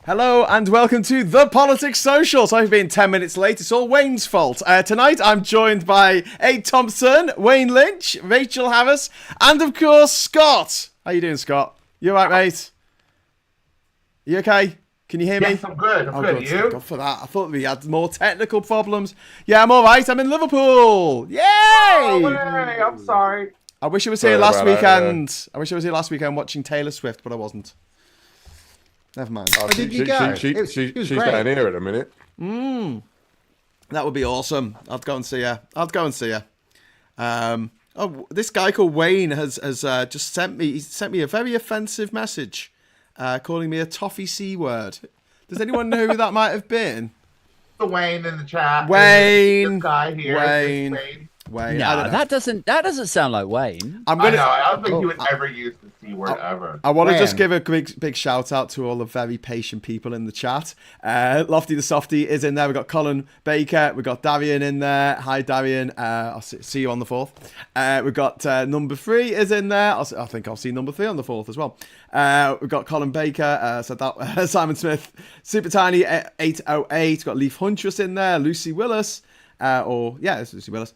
Hello and welcome to The Politics Social. So I've been 10 minutes late. It's all Wayne's fault. Tonight I'm joined by Aid Thompson, Wayne Lynch, Rachel Harris, and of course Scott. How you doing, Scott? You alright, mate? You okay? Can you hear me? Yes, I'm good. I'm good. Good. You? God for that. I thought we had more technical problems. Yeah, I'm alright. I'm in Liverpool. Yay! Oh, hey, I'm sorry. I wish I was here last weekend. I wish I was here last weekend watching Taylor Swift, but I wasn't. Never mind. Oh, she's down here at the minute. That would be awesome. I'd go and see her. This guy called Wayne has just sent me a very offensive message, calling me a toffee C word. Does anyone know who that might have been? The Wayne in the chat. Wayne. This guy here. Wayne. Wayne. I No, don't know. that doesn't sound like Wayne. I'm I gonna. know. I don't think he would ever use the C word ever. I want to just Wayne. give a big shout out to all the very patient people in the chat. Lofty the Softy is in there. We've got Colin Baker. We've got Darian in there. Hi, Darian. I'll see you on the 4th. We've got number 3 is in there. I think I'll see number 3 on the 4th as well. We've got Colin Baker. Simon Smith. Super Tiny 808. We've got Leaf Huntress in there. Lucy Willis. It's Lucy Willis.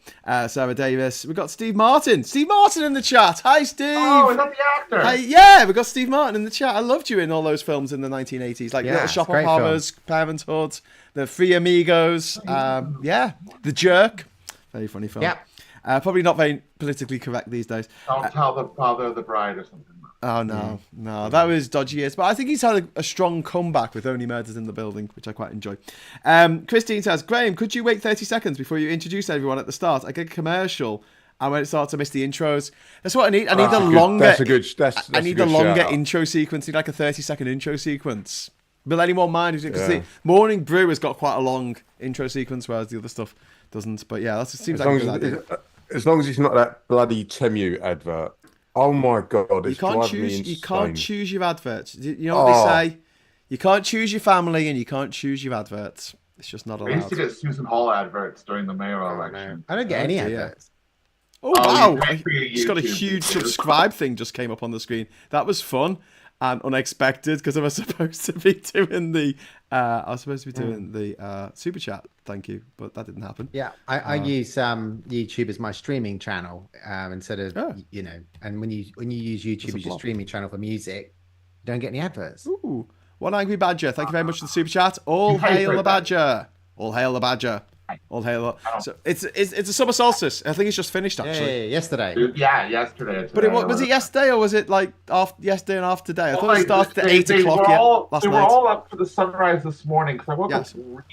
Sarah Davis. We've got Steve Martin. Steve Martin in the chat. Hi, Steve. Oh, is that the actor? Hi, yeah, we've got Steve Martin in the chat. I loved you in all those films in the 1980s, like Little Shop of Horrors, Parenthood, The Three Amigos. The Jerk. Very funny film. Yeah. Probably not very politically correct these days. Don't tell the father of the bride or something. Oh, no, that was dodgy years. But I think he's had a strong comeback with Only Murders in the Building, which I quite enjoy. Christine says, Graham, could you wait 30 seconds before you introduce everyone at the start? I get a commercial, and when it starts, I miss the intros. That's what I need. I need the longer. That's a good. I need the longer intro sequence. I need like a 30-second intro sequence. Will anyone mind? Because Morning Brew has got quite a long intro sequence, whereas the other stuff doesn't. But yeah, seems like a good idea. As long as it's not that bloody Temu advert. Oh my god, it's driving me insane. You can't choose your adverts. You know what they say? You can't choose your family and you can't choose your adverts. It's just not allowed. I used to get Susan Hall adverts during the mayor election. I don't get any adverts. Oh wow! You Just got a huge subscribe thing just came up on the screen. That was fun and unexpected because I was supposed to be doing the super chat. Thank you, but that didn't happen. Yeah, I use YouTube as my streaming channel instead of and when you use YouTube as your streaming channel for music, you don't get any adverts. Ooh, One Angry Badger. Thank you very much for the super chat. All hail the Badger. All hail the Badger. All hail. So it's a summer solstice. I think it's just finished actually. Yeah, yesterday. Yeah, yesterday. But was it yesterday or was it like yesterday and after today? I thought it started at 8 o'clock last night. They were all up for the sunrise this morning because I woke up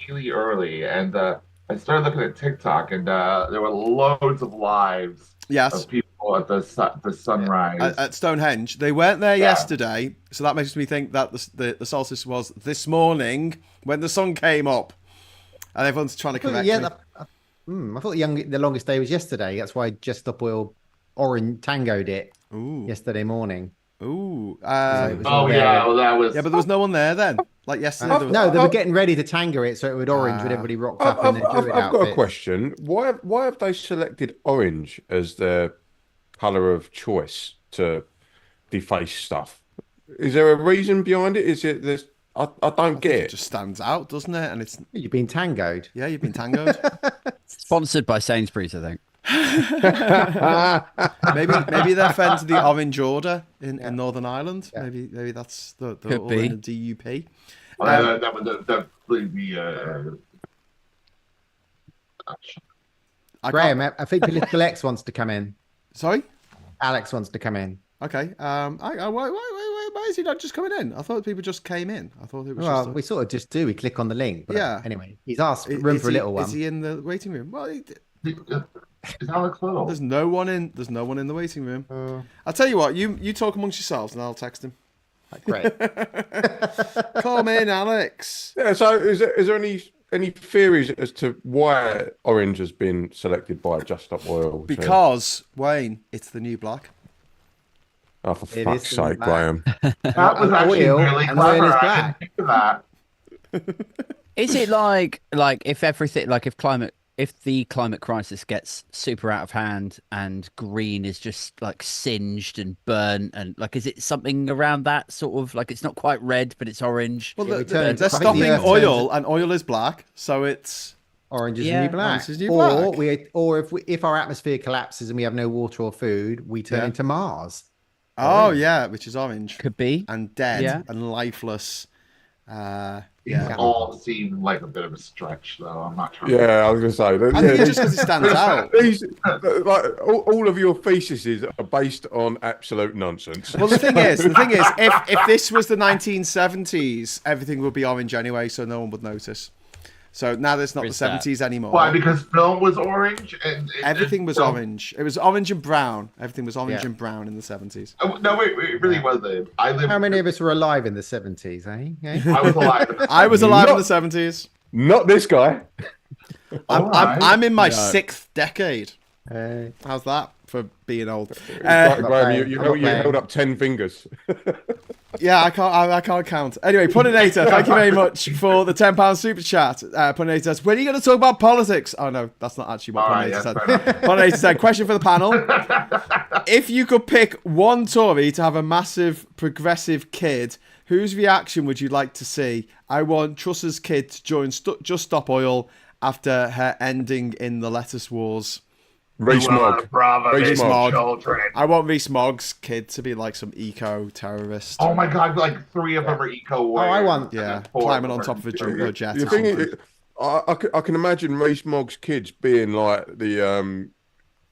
really early and I started looking at TikTok and there were loads of lives of people at the sunrise at Stonehenge. They weren't there yesterday, so that makes me think that the solstice was this morning when the sun came up. And everyone's trying to correct me. I thought the longest day was yesterday. That's why Just Stop Oil Orange tangoed it yesterday morning. Ooh. That was. Yeah, but there was no one there then. Like yesterday. No, they were getting ready to tango it so it would orange when everybody rocked up in their Druid I've got a question. Why have they selected orange as their colour of choice to deface stuff? Is there a reason behind it? Is it this? I don't get it. It just stands out, doesn't it? And it's you've been tangoed. Yeah, you've been tangoed. Sponsored by Sainsbury's, I think. maybe they're fans of the Orange Order in Northern Ireland. Yeah. Maybe that's the DUP. That would definitely be. Graham, I think Political X wants to come in. Sorry, Alex wants to come in. Okay. Why is he not just coming in? I thought people just came in. I thought it was. Well, we sort of just do. We click on the link. But anyway, he's asked for a little one. Is he in the waiting room? Well, is Alex little? There's no one in the waiting room. I'll tell you what. You talk amongst yourselves, and I'll text him. Great. Come in, Alex. Yeah. So, is there any theories as to why orange has been selected by Just Stop Oil? Because Wayne, it's the new black. Oh, for fuck's sake, Graham. That was actually really clever. I didn't think of that. Is it like if everything, like if climate if the climate crisis gets super out of hand and green is just like singed and burnt and like, is it something around that sort of like it's not quite red but it's orange? Well, Yeah, they're stopping oil, and oil is black, so it's orange is the new black. Orange is the new black. Or if our atmosphere collapses and we have no water or food, we turn into Mars. Oh yeah, which is orange. Could be. And dead and lifeless. These all seem like a bit of a stretch, though. I'm not trying. Yeah, I was going to say. I think it's just because it stands out. These, like, all of your theses are based on absolute nonsense. Well, the thing is, if this was the 1970s, everything would be orange anyway, so no one would notice. So now there's not the 70s anymore. Why? Because film was orange and everything was orange. It was orange and brown. Everything was orange and brown in the 70s. No, wait, it really wasn't. How many of us were alive in the 70s, eh? I was alive. I was alive in the 70s. Not this guy. I'm in my 6th decade. How's that for being old? Graham, you held up 10 fingers. Yeah, I can't count. Anyway, Puninator, thank you very much for the £10 super chat. Puninator says, when are you going to talk about politics? Oh no, that's not actually what Puninator said. Puninator said, question for the panel. If you could pick one Tory to have a massive progressive kid, whose reaction would you like to see? I want Truss's kid to join Just Stop Oil after her ending in the lettuce wars. Rees-Mogg. I want Rees-Mogg's kid to be like some eco-terrorist. Oh my god, like 3 of them are eco. I want climbing on top of a jumbo jet. The thing is, I can imagine Rees-Mogg's kids being like the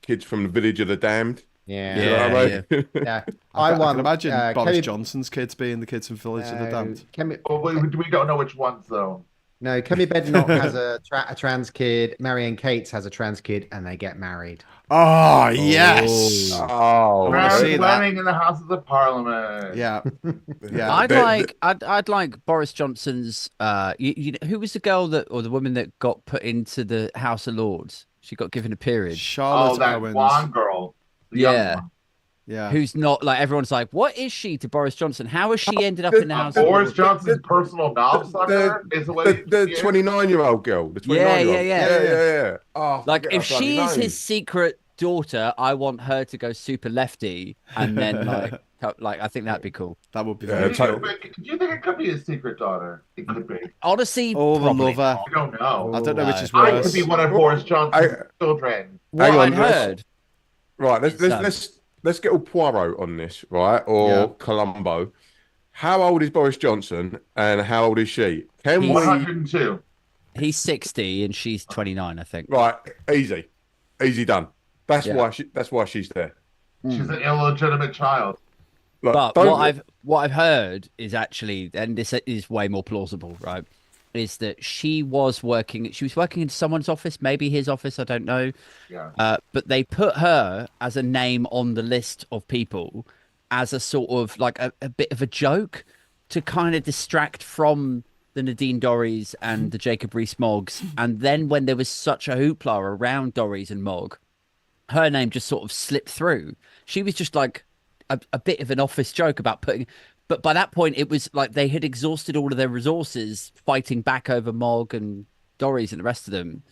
kids from the Village of the Damned. Yeah. I can imagine Boris Johnson's kids being the kids from Village of the Damned. We don't know which ones though. No, Kemi Badenoch has a trans kid. Marianne Cates has a trans kid, and they get married. Oh yes! Wedding in the Houses of Parliament. Yeah. I'd like Boris Johnson's. Who was the girl or the woman that got put into the House of Lords? She got given a period. Charlotte that Owens. blonde girl. Yeah. Who's not like everyone's like, what is she to Boris Johnson? How has she ended up in the House? Boris Johnson's personal knob sucker is the 29-year-old girl. The 29-year-old. Yeah. Oh, like if she is his secret daughter, I want her to go super lefty, and then like I think that'd be cool. That would be. Do you think it could be his secret daughter? It could be. Honestly, the lover. I don't know. I don't know which is worse. I could be one of Boris Johnson's children. What I'd heard. Right. Let's get all Poirot on this, right? Or Columbo. How old is Boris Johnson and how old is she? 102. He's 60 and she's 29, I think. Right, easy done. That's why she's there. She's an illegitimate child. But what I've heard is actually, and this is way more plausible, right? Is that she was working in someone's office, maybe his office, I don't know. Yeah. But they put her as a name on the list of people as a sort of like a bit of a joke to kind of distract from the Nadine Dorries and the Jacob Rees-Moggs. And then when there was such a hoopla around Dorries and Mogg, her name just sort of slipped through. She was just like a bit of an office joke about putting... But by that point, it was like they had exhausted all of their resources fighting back over Mogg and Dorries and the rest of them.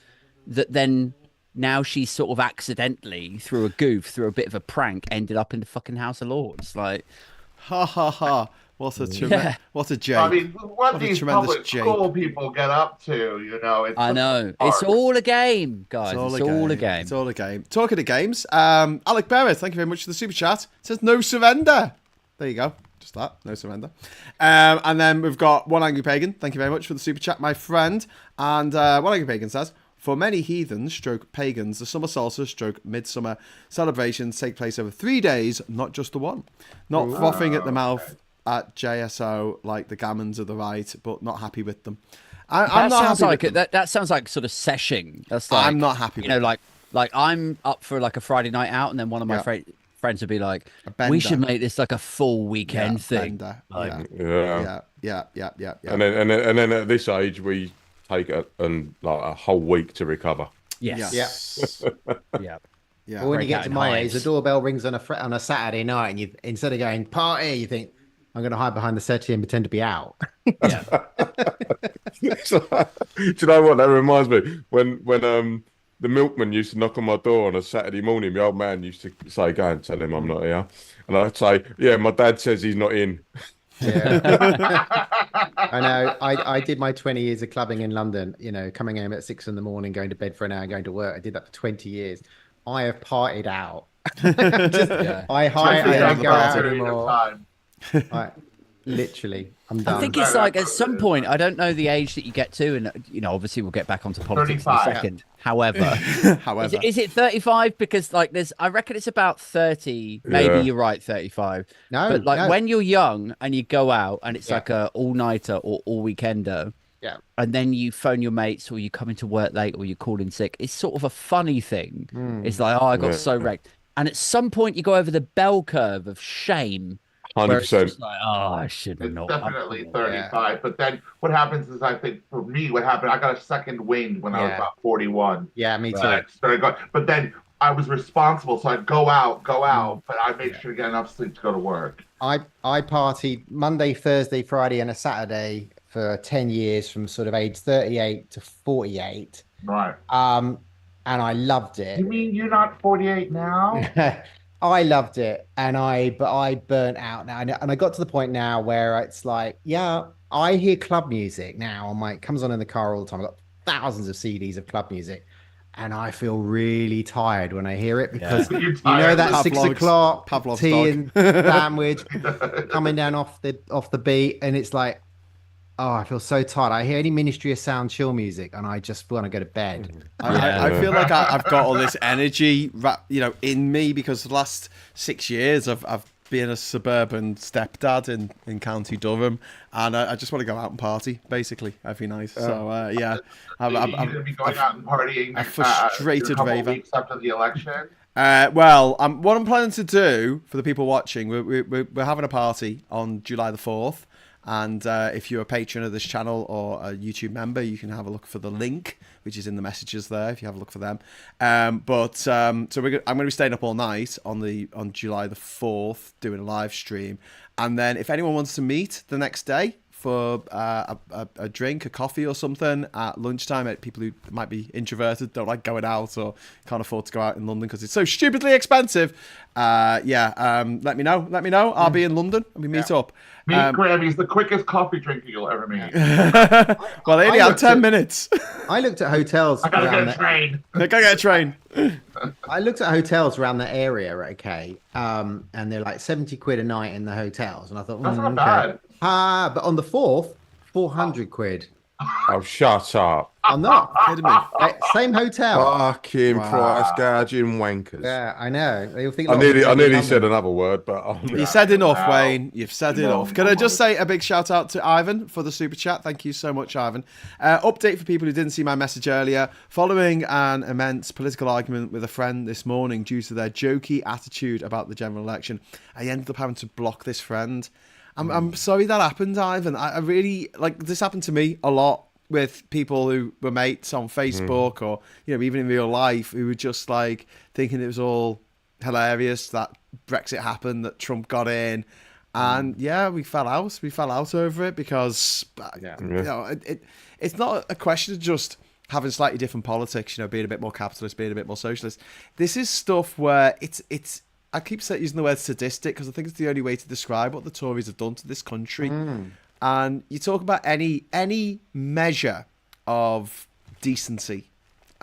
That then now she's sort of accidentally, through a goof, through a bit of a prank, ended up in the fucking House of Lords. Like, ha ha ha! What a joke! I mean, what these public school people get up to, you know? I know it's all a game, guys. It's all a game. It's all a game. Talking of games, Alec Barrett, thank you very much for the super chat. It says no surrender. There you go. Just that, no surrender. And then we've got One Angry Pagan. Thank you very much for the super chat, my friend. And One Angry Pagan says, for many heathens, stroke pagans, the summer solstice, stroke midsummer celebrations take place over 3 days, not just the one. Not frothing at the mouth at JSO like the gammons of the right, but not happy with them. I'm not happy with them. That sounds like sort of seshing. That's like, I'm not happy with them. Like I'm up for like a Friday night out, and then one of my friends would be like, we should make this like a full weekend thing. Yeah. And then at this age we take a whole week to recover. Yes. Yeah. Well, when you get to my age, the doorbell rings on a Saturday night, and you instead of going party, you think, I'm going to hide behind the settee and pretend to be out. Yeah. Do you know what that reminds me? When the milkman used to knock on my door on a Saturday morning. My old man used to say, "Go and tell him I'm not here," and I'd say, "Yeah, my dad says he's not in." Yeah. I know. I did my 20 years of clubbing in London, coming home at 6 a.m, going to bed for an hour, going to work. I did that for 20 years. I have partied out. I don't go out anymore. Literally, I'm done. I think it's like at some point, I don't know the age that you get to, and obviously we'll get back onto politics 35. in a second. However, However, is it 35? Because like I reckon it's about 30. Maybe you're right, 35. No, but like when you're young and you go out and it's like a all-nighter or all-weekender. Yeah. And then you phone your mates or you come into work late or you call in sick. It's sort of a funny thing. It's like, oh, I got so wrecked. And at some point you go over the bell curve of shame. 100%. Like, oh, I shouldn't know. Definitely 35. But then what happens is, I think for me, what happened, I got a second wind when I was about 41. Yeah, me too. I started going, but then I was responsible, so I'd go out, but I made sure to get enough sleep to go to work. I partied Monday, Thursday, Friday, and a Saturday for 10 years from sort of age 38 to 48. Right. And I loved it. You mean you're not 48 now? I loved it, but I burnt out now, and I got to the point now where it's like, I hear club music now it comes on in the car all the time. I've got thousands of CDs of club music, and I feel really tired when I hear it because that 6 o'clock Pavlov's tea dog. and sandwich coming down off the beat, and it's like, oh, I feel so tired. I hear any Ministry of Sound chill music, and I just want to go to bed. I feel like I've got all this energy, in me because the last 6 years I've been a suburban stepdad in County Durham, and I just want to go out and party basically every night. So I'm going to be going out and partying. A frustrated raver. Weeks after the election. What I'm planning to do for the people watching, we're having a party on July the 4th. And if you're a patron of this channel or a YouTube member, you can have a look for the link, which is in the messages there, if you have a look for them. I'm going to be staying up all night on July the 4th, doing a live stream. And then if anyone wants to meet the next day for a drink, a coffee or something at lunchtime, people who might be introverted, don't like going out or can't afford to go out in London because it's so stupidly expensive, let me know. I'll be in London and we meet up. Meet Graham. He's the quickest coffee drinker you'll ever meet. Well, they only had 10 minutes. I looked at hotels. I gotta get a train. I looked at hotels around the area, okay, and they're like 70 quid a night in the hotels, and I thought, that's not bad. But on the 4th, 400 quid. Oh, shut up. I'm not kidding me. Same hotel. Fucking price gouging wankers. Yeah, I know. They'll think I nearly said another word, but you said enough, Wayne. You've said enough. Can I just say a big shout out to Ivan for the super chat? Thank you so much, Ivan. Update for people who didn't see my message earlier. Following an immense political argument with a friend this morning due to their jokey attitude about the general election, I ended up having to block this friend. I'm sorry that happened, Ivan. I really, this happened to me a lot with people who were mates on Facebook or, even in real life, who were just thinking it was all hilarious that Brexit happened, that Trump got in. And we fell out. We fell out over it because, it's not a question of just having slightly different politics, being a bit more capitalist, being a bit more socialist. This is stuff where it's I keep using the word sadistic because I think it's the only way to describe what the Tories have done to this country. And you talk about any measure of decency.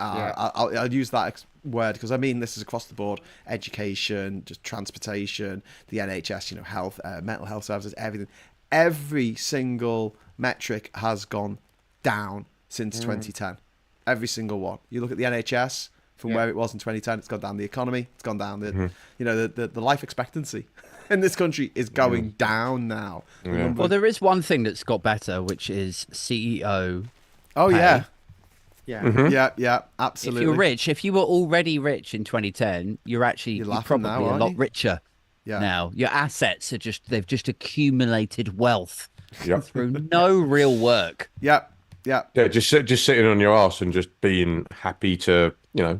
I'll use that word because I mean this is across the board: education, just transportation, the NHS, health, mental health services, everything. Every single metric has gone down since 2010. Every single one. You look at the NHS. From where it was in 2010, it's gone down. The economy, it's gone down. The life expectancy in this country is going down now. Well, there is one thing that's got better, which is CEO. Oh pay. Yeah, absolutely. If you're rich, if you were already rich in 2010, you're probably now, a lot richer. Now your assets are they've just accumulated wealth through no real work. Yeah, just sitting on your ass and just being happy to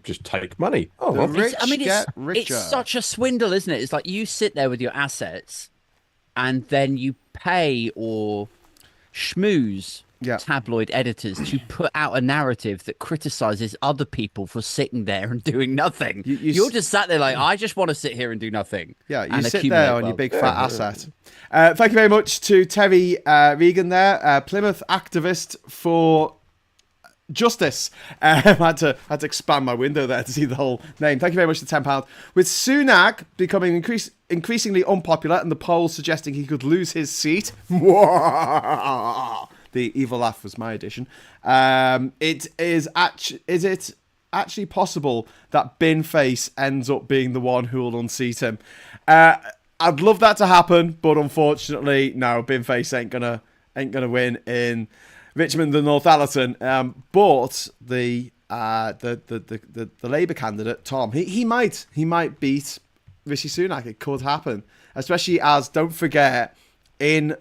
just take money. Richer. It's such a swindle, isn't it? It's like you sit there with your assets and then you pay or schmooze tabloid editors to put out a narrative that criticizes other people for sitting there and doing nothing. You're just sat there like, I just want to sit here and do nothing. Yeah, you sit there on your big fat asset. Thank you very much to Terry Regan there, Plymouth activist for justice. I had to expand my window there to see the whole name. Thank you very much for £10. With Sunak becoming increasingly unpopular and the polls suggesting he could lose his seat. The evil laugh was my addition. Is it actually possible that Binface ends up being the one who will unseat him? I'd love that to happen, but unfortunately, no. Binface ain't gonna win in Richmond and Northallerton. But the Labour candidate Tom, he might beat Rishi Sunak. It could happen, especially as, don't forget, in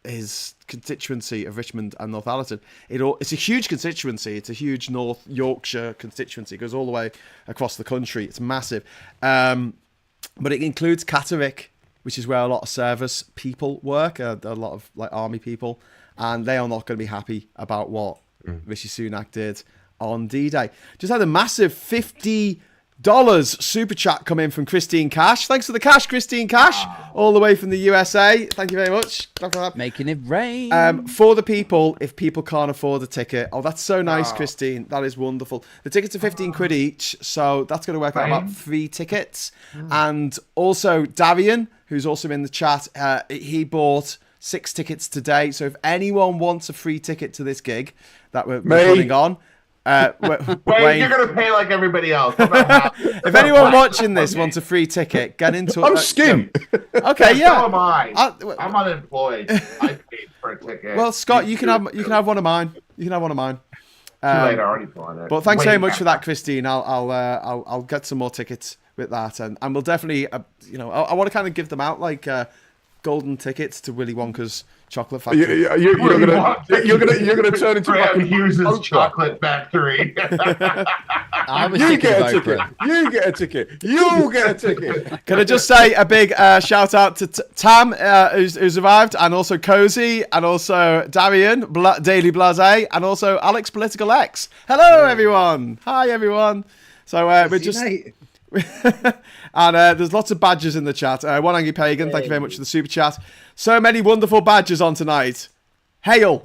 his constituency of Richmond and Northallerton, it's a huge constituency. It's a huge North Yorkshire constituency. It goes all the way across the country. It's massive, but it includes Catterick, which is where a lot of service people work, a lot of like army people, and they are not going to be happy about what Rishi Sunak did on D-Day. Just had a massive $50 super chat come in from Christine Cash. Thanks for the cash, Christine Cash, all the way from the USA. Thank you very much. Making it rain. For the people, if people can't afford a ticket. Oh, that's so nice, Christine. That is wonderful. The tickets are 15 quid each, so that's going to work out about 3 tickets. And also Darian, who's also in the chat, he bought 6 tickets today. So if anyone wants a free ticket to this gig that we're putting on, Wayne, you're going to pay like everybody else. If anyone watching this wants a free ticket, get into it. I'm skint. Okay, yeah. So am I. I'm unemployed. I paid for a ticket. Well, Scott, you can have one of mine. You can have one of mine. Too late, I already bought it. But thanks very much for that, Christine. I'll get some more tickets with that, and we'll definitely, I want to kind of give them out like golden tickets to Willy Wonka's chocolate factory. You're gonna turn into Graham Hughes' chocolate factory. You get a ticket. You get a ticket. You get a ticket. Can I just say a big shout out to Tam, who's arrived, and also Cozy, and also Darian, Daily Blase, and also Alex Political X. Hello, everyone. Hi, everyone. So we're just. And there's lots of badges in the chat. One Angry Pagan, thank you very much for the super chat. So many wonderful badges on tonight. Hail.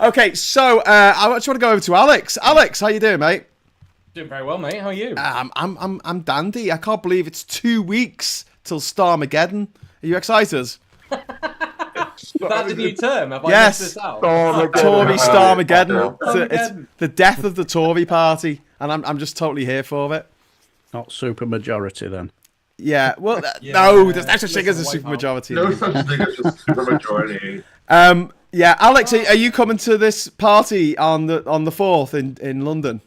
Okay, so I just want to go over to Alex. Alex, how you doing, mate? Doing very well, mate. How are you? I'm dandy. I can't believe it's 2 weeks till Starmageddon. Are you excited? That's the new term. Have I yes. missed this out? Tory Starmageddon. It's the death of the Tory party, and I'm just totally here for it. Not super majority then. Yeah, well, no, there's no such thing as a super majority. No such thing as a super majority. Yeah, Alex, are you coming to this party on the 4th in London?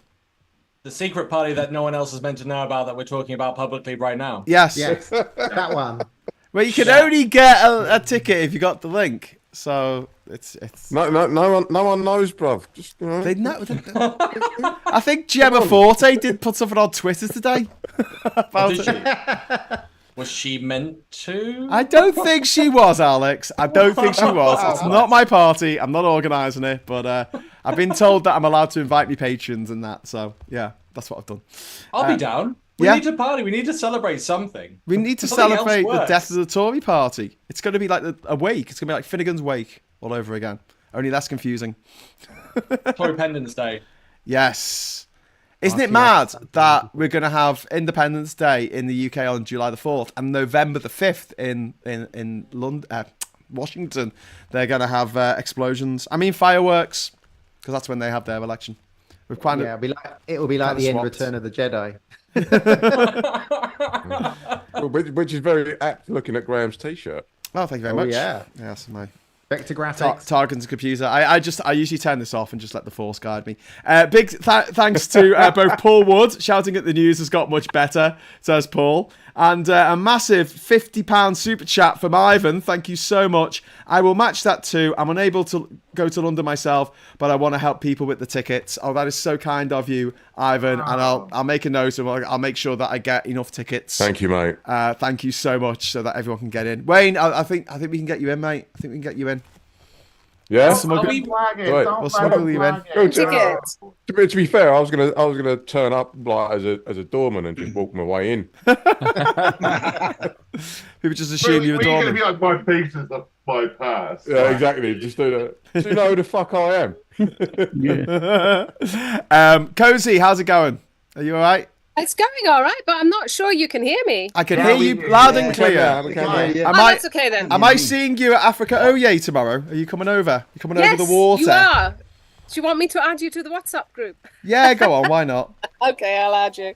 The secret party that no one else is meant to know about that we're talking about publicly right now. Yes. Yes, that one. Well, you can only get a ticket if you got the link. So it's no one knows, bruv. Just, They know. I think Gemma Forte did put something on Twitter today about it. Was she meant to? I don't think she was, Alex. I don't think she was. It's not my party. I'm not organising it, but I've been told that I'm allowed to invite me patrons and that. So yeah, that's what I've done. I'll be down. We need to party. We need to celebrate something. We need to celebrate the death of the Tory party. It's going to be like a wake. It's going to be like Finnegan's Wake all over again. Only less confusing. Tory Pendants Day. Yes. Isn't it mad that we're going to have Independence Day in the UK on July the 4th and November the 5th in London, Washington? They're going to have explosions. I mean fireworks, because that's when they have their election. We've it'll be like the end Return of the Jedi. which is very apt looking at Graham's t-shirt. Oh, thank you very much. Yeah. Yes, my Vector graphics. Target's computer. I usually turn this off and just let the force guide me. Big thanks to both Paul Wood, shouting at the news has got much better, says Paul. And a massive £50 super chat from Ivan. Thank you so much. I will match that too. I'm unable to go to London myself, but I want to help people with the tickets. Oh, that is so kind of you, Ivan. And I'll make a note and I'll make sure that I get enough tickets. Thank you, mate. Thank you so much so that everyone can get in. Wayne, I think we can get you in, mate. I think we can get you in. Yeah. Don't flag it. Right. Don't We'll flag smuggle it, you in. flag it. Tickets. To be fair, I was gonna turn up like as a doorman and just walk my way in. People just assume you're a You're going to doorman. be like, my face is up my purse. Yeah, exactly. Just do that. Do you know who the fuck I am? Cozy, how's it going? Are you all right? It's going all right, but I'm not sure you can hear me. I can hear you loud and clear. Oh, that's okay then. Am I seeing you at Africa Oye tomorrow? Are you coming over? You coming over the water? You are. Do you want me to add you to the WhatsApp group? Yeah, go on. Why not? Okay, I'll add you.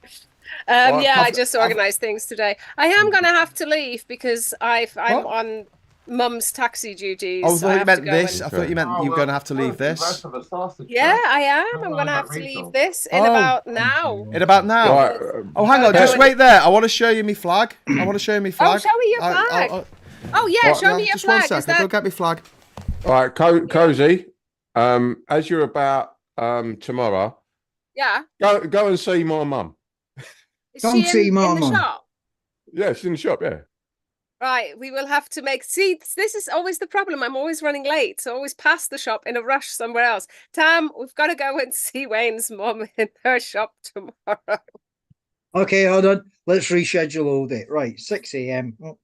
I just organised things today. I am going to have to leave because I'm on Mum's taxi duties. Oh, I thought you meant this. And... I thought you meant you were going to have to leave this. Yeah, I am. I'm going to have to leave this in about now. In about now? Right. Oh, hang on. Just wait there. I want to show you my flag. Oh, show me your flag. Oh, show me your flag. Oh, yeah, show me your flag. Just 1 second. Go get me flag. All right, Cozy. As you're about tomorrow. Yeah. Go and see my mum. Is she in the shop? Yeah, she's in the shop. Yeah. Right, we will have to see, this is always the problem. I'm always running late, so always past the shop in a rush somewhere else. Tam, we've got to go and see Wayne's mum in her shop tomorrow. Okay, hold on. Let's reschedule all day. Right, 6 a.m. Oh,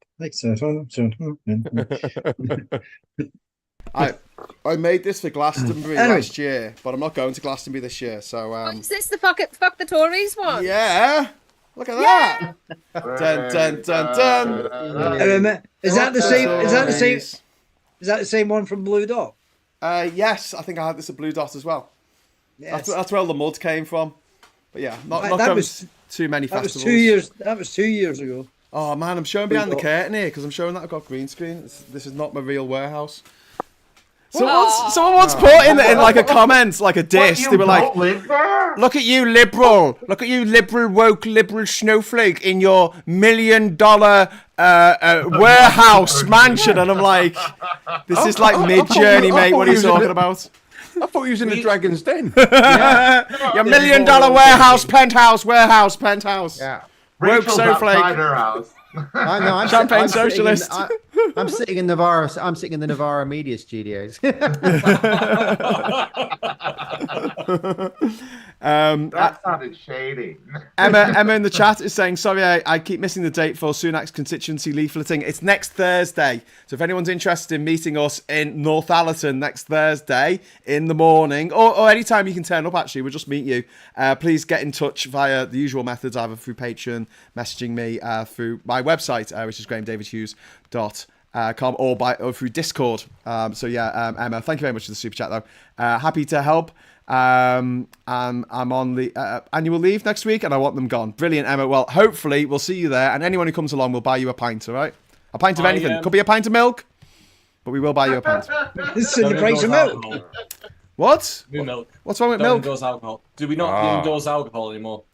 I made this for Glastonbury last year, but I'm not going to Glastonbury this year. So is this the fuck the Tories one? Yeah. Look at that! Dun dun dun dun. Is that the same? Is that the same? Is that the same one from Blue Dot? Yes, I think I had this at Blue Dot as well. Yes. That's where all the mud came from. But yeah, not too many festivals. That was 2 years ago. Oh man, I'm showing behind the curtain here because I'm showing that I've got green screen. This is not my real warehouse. Someone once put in like a comment, like a diss. They were like, "Look at you, liberal! Look at you, liberal woke, liberal snowflake in your $1 million warehouse mansion." And I'm like, "This is like mid-journey, mate. What are you talking about?" I thought he was in the Dragon's Den. Your $1 million warehouse, penthouse. Yeah. Woke snowflake. I'm Champagne socialist. I'm sitting in Navarra. I'm sitting in the Navarra Media Studios. That sounded shady. Emma in the chat is saying, sorry, I keep missing the date for Sunak's constituency leafleting. It's next Thursday. So if anyone's interested in meeting us in Northallerton next Thursday in the morning, or anytime you can turn up, actually, we'll just meet you. Please get in touch via the usual methods, either through Patreon, messaging me through my website, which is grahamdavidhughes.com, or through Discord. Emma, thank you very much for the super chat, though. Happy to help. I'm on the annual leave next week and I want them gone. Brilliant, Emma. Well, hopefully we'll see you there, and anyone who comes along will buy you a pint, all right? A pint of anything. Could be a pint of milk, but we will buy you a pint. This is the price of milk. What? New milk. What's wrong with Don't milk? endorse alcohol. Do we not endorse alcohol anymore?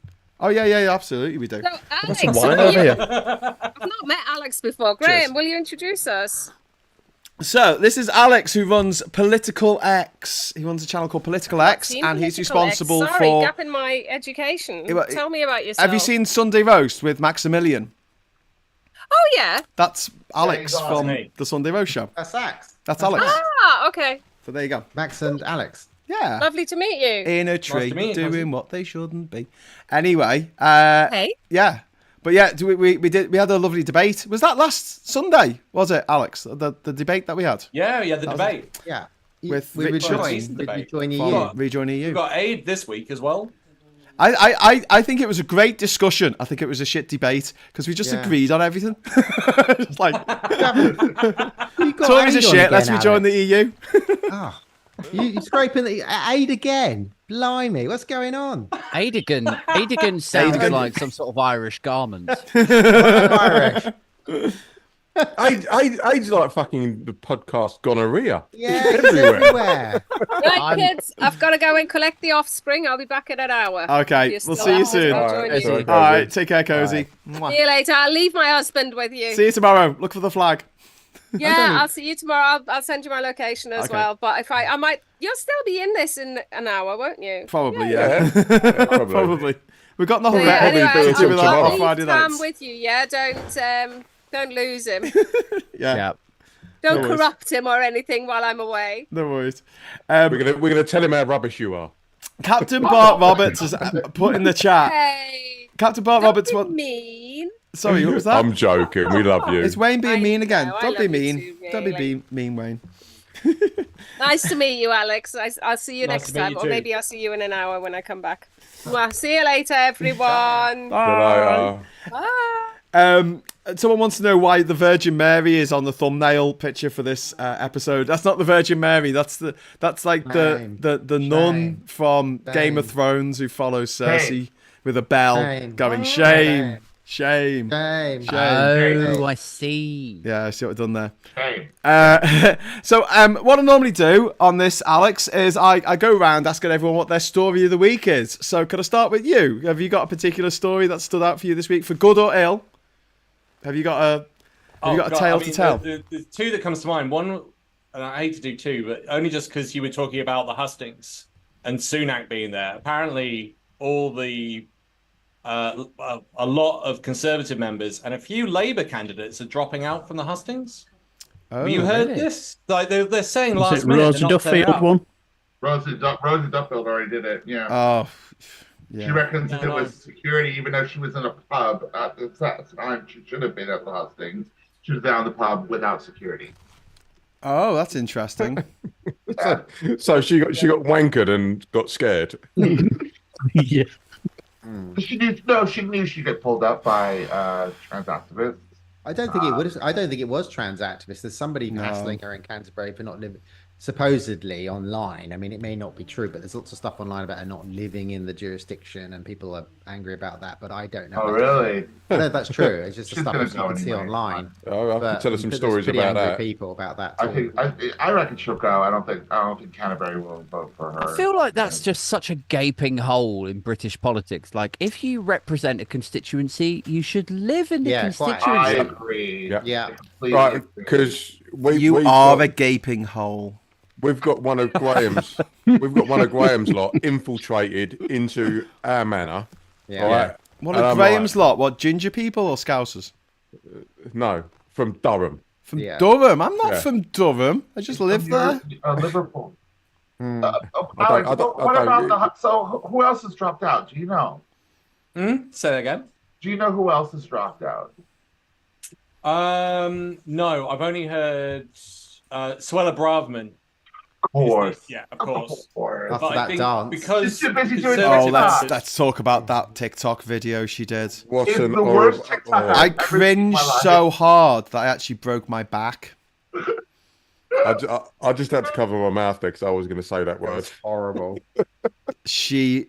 Oh, yeah, absolutely we do. So, Alex, wine over here. I've not met Alex before. Graham, will you introduce us? So, this is Alex, who runs Political X. He runs a channel called Political X, and he's responsible for... Sorry, gap in my education. Tell me about yourself. Have you seen Sunday Roast with Maximilian? Oh, yeah. That's Alex from the Sunday Roast show. That's Alex. That's Alex. Ah, okay. So there you go. Max and Alex. Yeah. Lovely to meet you. In a tree, doing what they shouldn't be. Anyway. Hey. Yeah. But yeah, we had a lovely debate. Was that last Sunday? Was it, Alex? The debate that we had? Yeah, the debate. Yeah. With Rejoin EU. Rejoin EU. We've got Aid this week as well. I think it was a great discussion. I think it was a shit debate because we just agreed on everything. It's like Tories are shit. Let's rejoin the EU. Oh, you're scraping the Aid again. Blimey, what's going on? Aidigan sounds like some sort of Irish garment. Irish. Aid's like fucking the podcast gonorrhea. Yeah, everywhere. Right, kids, I've got to go and collect the offspring. I'll be back in an hour. Okay, we'll see you soon. All right, take care, Cozy. Right. See you later. I'll leave my husband with you. See you tomorrow. Look for the flag. Yeah, I'll see you tomorrow. I'll send you my location as well. But if I might, you'll still be in this in an hour, won't you? Probably, yeah. Probably. We've got nothing anyway, I'll leave Tam with you. Yeah, don't lose him. Yeah. Don't corrupt him or anything while I'm away. No worries. We're gonna tell him how rubbish you are. Captain Bart Roberts has put in the chat. Hey, Captain Bart Roberts. don't be mean. Sorry, what was that? I'm joking. We love you. Is Wayne being mean again? I Don't be love you mean. too, Don't be really. mean, Wayne. Nice to meet you, Alex. I'll see you Nice next to meet time, you or too. maybe I'll see you in an hour when I come back. Well, see you later, everyone. Bye. Bye. Someone wants to know why the Virgin Mary is on the thumbnail picture for this episode. That's not the Virgin Mary. That's like the nun from Game of Thrones who follows Cersei with a bell going shame. Shame. Oh, I see. Yeah, I see what I've done there. Hey. So what I normally do on this, Alex, is I go around asking everyone what their story of the week is. So can I start with you? Have you got a particular story that stood out for you this week, for good or ill? Have you got a tale to tell? The two that comes to mind. One, and I hate to do two, but only just because you were talking about the hustings and Sunak being there. Apparently, all the a lot of Conservative members and a few Labour candidates are dropping out from the hustings. Oh, Have you heard really? this? Like they're saying Is last it minute. Rosa they're not turning Duffield up. one? Rosie Duffield already did it. Yeah. Oh, She yeah. reckons Yeah, it no. was security, even though she was in a pub at the time. She should have been at the hustings. She was down the pub without security. Oh, that's interesting. So she got wankered and got scared. Yeah. She knew she'd get pulled up by trans activists. I don't think it would. I don't think it was trans activists. There's somebody hassling her in Canterbury for not living, supposedly online. I mean, it may not be true, but there's lots of stuff online about her not living in the jurisdiction, and people are angry about that. But I don't know. Oh, really? I don't know if that's true. It's just the She's stuff gonna you go can see anyway. online. Oh, I But can tell us some there's stories pretty about angry that. people about that. I Too. think I reckon she'll go. I don't think Canterbury will vote for her. I feel like that's just such a gaping hole in British politics. Like, if you represent a constituency, you should live in the Yeah, quite. I constituency. agree. Yeah. I completely Right, agree. because You we've are got, a gaping hole. we've got one of Graham's. We've got one of Graham's lot infiltrated into our manor. Yeah. All right. One And of I'm Graham's lot, what, ginger people or Scousers? No, from Durham. From Yeah. Durham? I'm not Yeah. from Durham. I just live there. Liverpool. Hmm. Alex, I don't- what I don't- about so who else has dropped out? Do you know? Say that again. Do you know who else has dropped out? No, I've only heard Suella Braverman. Of course. Yeah, of course. After But I that think dance. because She's too busy doing Conservative Oh, TikTok. let's talk about that TikTok video she did. What's It's an the worst TikTok oh, I I've ever seen in cringed my life. so hard that I actually broke my back. I just had to cover my mouth there because I was going to say that word. That's horrible. It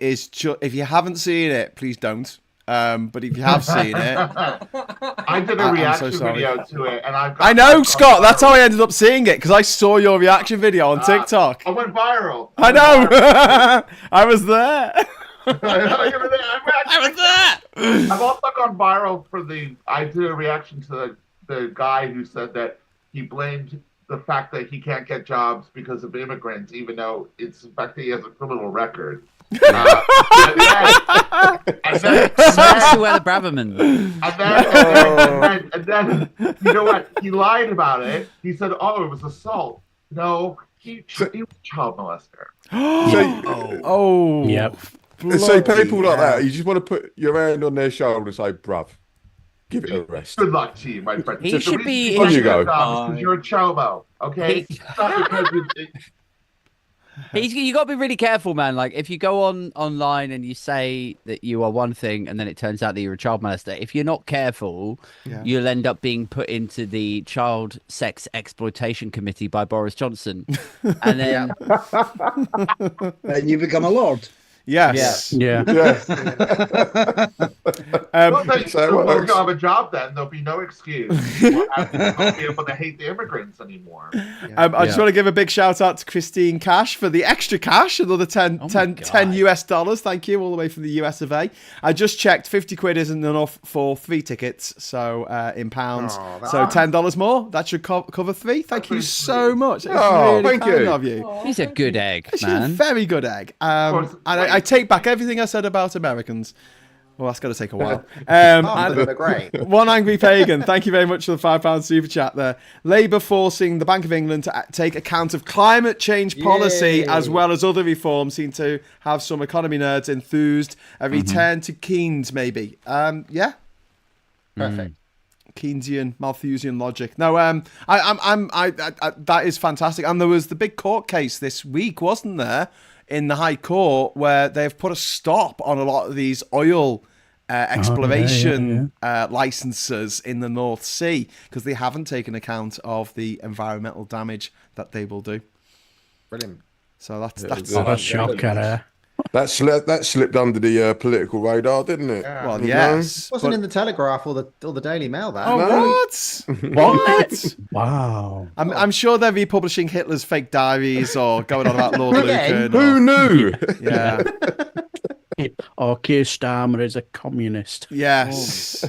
is just, if you haven't seen it, please don't. But if you have seen it, I did a I'm so reaction sorry. video to it, and I know, Scott. That's how I ended up seeing it, because I saw your reaction video on TikTok. I went viral. I know. I was there. I was there. I've also gone viral for I did a reaction to the guy who said that he blamed the fact that he can't get jobs because of immigrants, even though it's the fact that he has a criminal record. And then, Suella Braverman. and then, you know what? He lied about it. He said, "Oh, it was assault." No, he was a child molester. Oh. Yep. So people like that, you just want to put your hand on their shoulder and say, bruv, give it a rest. Good luck to you, my friend. He The should reason be- can't On you get go. jobs is 'cause you're a chomo, okay? He- It's not because You got to be really careful, man. Like, if you go online and you say that you are one thing and then it turns out that you're a child molester, if you're not careful, you'll end up being put into the Child Sex Exploitation Committee by Boris Johnson. And then And you become a lord. Yes. Yeah. Yeah. well, they So it won't works. have a job then. There'll be no excuse. We'll not be able to hate the immigrants anymore. I just want to give a big shout out to Christine Cash for the extra cash, another 10 US dollars. Thank you, all the way from the US of A. I just checked, 50 quid isn't enough for 3 tickets, so in pounds. So $10 more, that should cover 3. Thank you so much. It's really thank kind you. of you. he's a good egg, She's a man. very good egg. And I take back everything I said about Americans. Well, that's going to take a while. Half of them are great. One Angry Pagan, thank you very much for the £5 super chat there. Labour forcing the Bank of England to take account of climate change policy Yay. as well as other reforms seem to have some economy nerds enthused. A return to Keynes, maybe. Yeah. Perfect. Keynesian, Malthusian logic. No, that is fantastic. And there was the big court case this week, wasn't there, in the High Court, where they've put a stop on a lot of these oil exploration licenses in the North Sea because they haven't taken account of the environmental damage that they will do. Brilliant. So that's What a shocker. That slipped under the political radar, didn't it? well, You yes. Wasn't but- in the Telegraph or the Daily Mail. That. Oh, what? Wow. I'm sure they're republishing Hitler's fake diaries or going on about Lord Lucan. know? Who knew? Yeah. Or Keir Starmer is a communist. Yes.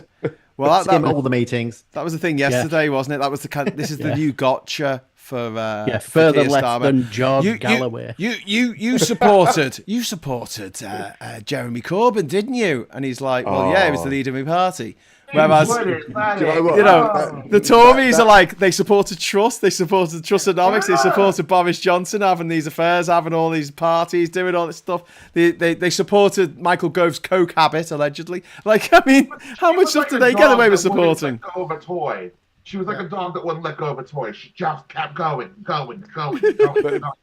Well, Skim all the meetings. that was the thing yesterday, wasn't it? That was the kind. This is the new gotcha for further Keir left Starmer. than George You- Galloway. You supported Jeremy Corbyn, didn't you? And he's like, well, yeah, he was the leader of my party. Whereas, Do you know what? you know, the Tories are like, they supported Truss, they supported Trussonomics, they supported Boris Johnson having these affairs, having all these parties, doing all this stuff. They supported Michael Gove's coke habit, allegedly. Like, I mean, how much stuff did they get away with supporting? Let go of a toy. She was like a dog that wouldn't let go of a toy. She just kept going.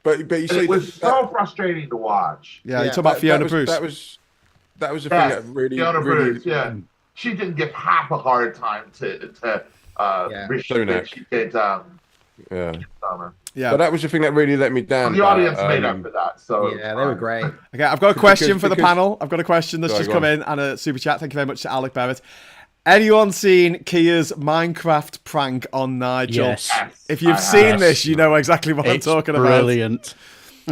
But you see, It was so frustrating to watch. Yeah, you talk about Fiona Bruce. That was the thing that really, Fiona really, Bruce, yeah. She didn't give half a hard time to Rishi Sunak. She did yeah. Summer. Yeah. But that was the thing that really let me down. The audience made up for that. So Yeah, they were great. Okay, I've got a question for the because- panel. I've got a question that's Sorry, just go come on. in and a super chat. Thank you very much to Alec Barrett. Anyone seen Kia's Minecraft prank on Nigel? Yes. If you've I seen have. this, you know exactly what It's I'm talking about. brilliant.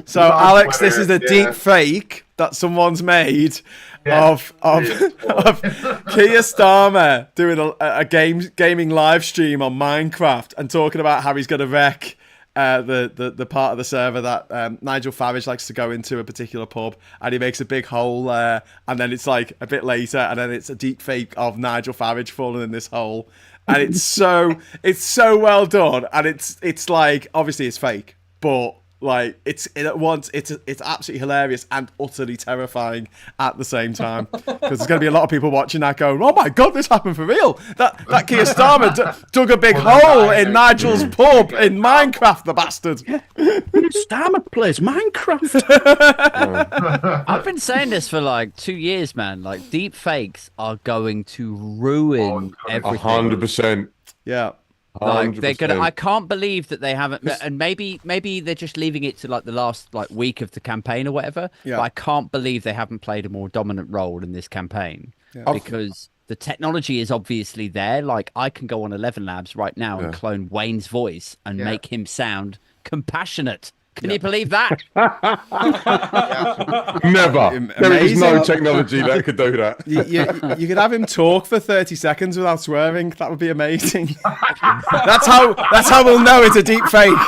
So, on Alex, this Twitter, is a deep fake that someone's made Yeah. of Keir Starmer doing a gaming live stream on Minecraft and talking about how he's going to wreck the part of the server that Nigel Farage likes to go into, a particular pub, and he makes a big hole there, and then it's like a bit later, and then it's a deep fake of Nigel Farage falling in this hole, and it's so well done, and it's like, obviously it's fake, but like it's absolutely hilarious and utterly terrifying at the same time, because there's going to be a lot of people watching that going, oh my god, this happened for real, that Keir Starmer dug a big hole in Nigel's pub in Minecraft, the bastard. Starmer plays Minecraft. I've been saying this for like 2 years, man. Like, deep fakes are going to ruin everything. 100%. Yeah. Like, they're gonna. 100%. I can't believe that they haven't. And maybe they're just leaving it to like the last like week of the campaign or whatever. Yeah. But I can't believe they haven't played a more dominant role in this campaign because the technology is obviously there. Like, I can go on 11 Labs right now and clone Wayne's voice and make him sound compassionate. Can you believe that? Never. There is no Amazing. technology that could do that. You could have him talk for 30 seconds without swearing. That would be amazing. That's how we'll know it's a deep fake.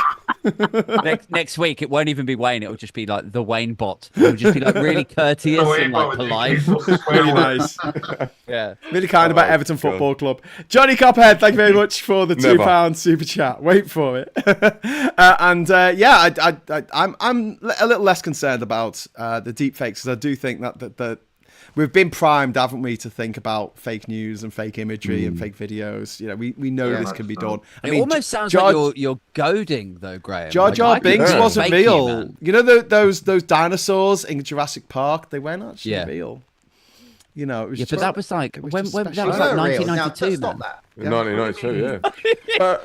Next week, it won't even be Wayne. It'll just be like the Wayne bot. It'll just be like really courteous and like polite. Really nice. Yeah. Really kind about Everton Football Club. Johnny Cophead, thank you very much for the Never. £2 super chat. Wait for it. I'm a little less concerned about the deep fakes, because I do think that we've been primed, haven't we, to think about fake news and fake imagery and fake videos. You know, we know this can be done. I It mean, almost sounds like you're goading though, Graham. Jar Like, Jar I can Binks fake wasn't you, real. man. You know those dinosaurs in Jurassic Park? They weren't actually real. You know, it was Yeah, just, but that was like it was when just that was special. like They're real. Now, 1992, stop man. that. 1992, yeah.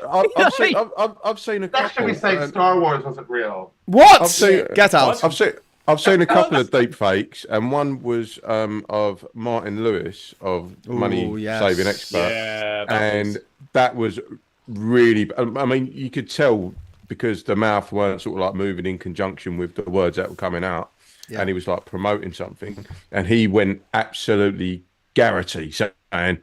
I've seen a That should couple. be saying Star Wars wasn't real. What? I've seen- Get out. I've seen a couple of deep fakes, and one was of Martin Lewis of Money yes. Saving Expert, Yeah, that was really. I mean, you could tell because the mouth weren't sort of like moving in conjunction with the words that were coming out, and he was like promoting something, and he went absolutely Garrity, saying,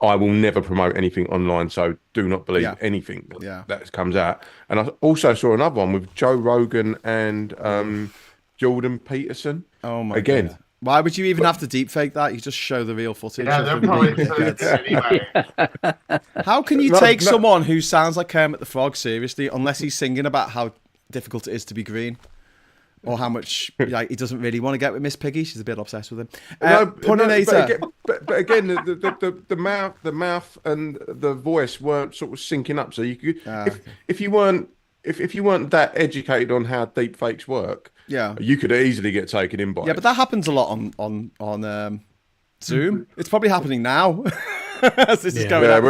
I will never promote anything online, so do not believe anything that comes out. And I also saw another one with Joe Rogan and Jordan Peterson. Oh my Again, God. Why would you even have to deepfake that? You just show the real footage. Yeah, of they're them probably being dickheads. anyway. How can you take someone who sounds like Kermit the Frog seriously unless he's singing about how difficult it is to be green? Or how much like he doesn't really want to get with Miss Piggy. She's a bit obsessed with him. Puninator. But again, the mouth and the voice weren't sort of syncing up. So you could, if you weren't that educated on how deep fakes work, you could easily get taken in by. Yeah, but that happens a lot on Zoom. It's probably happening now. As this is going on.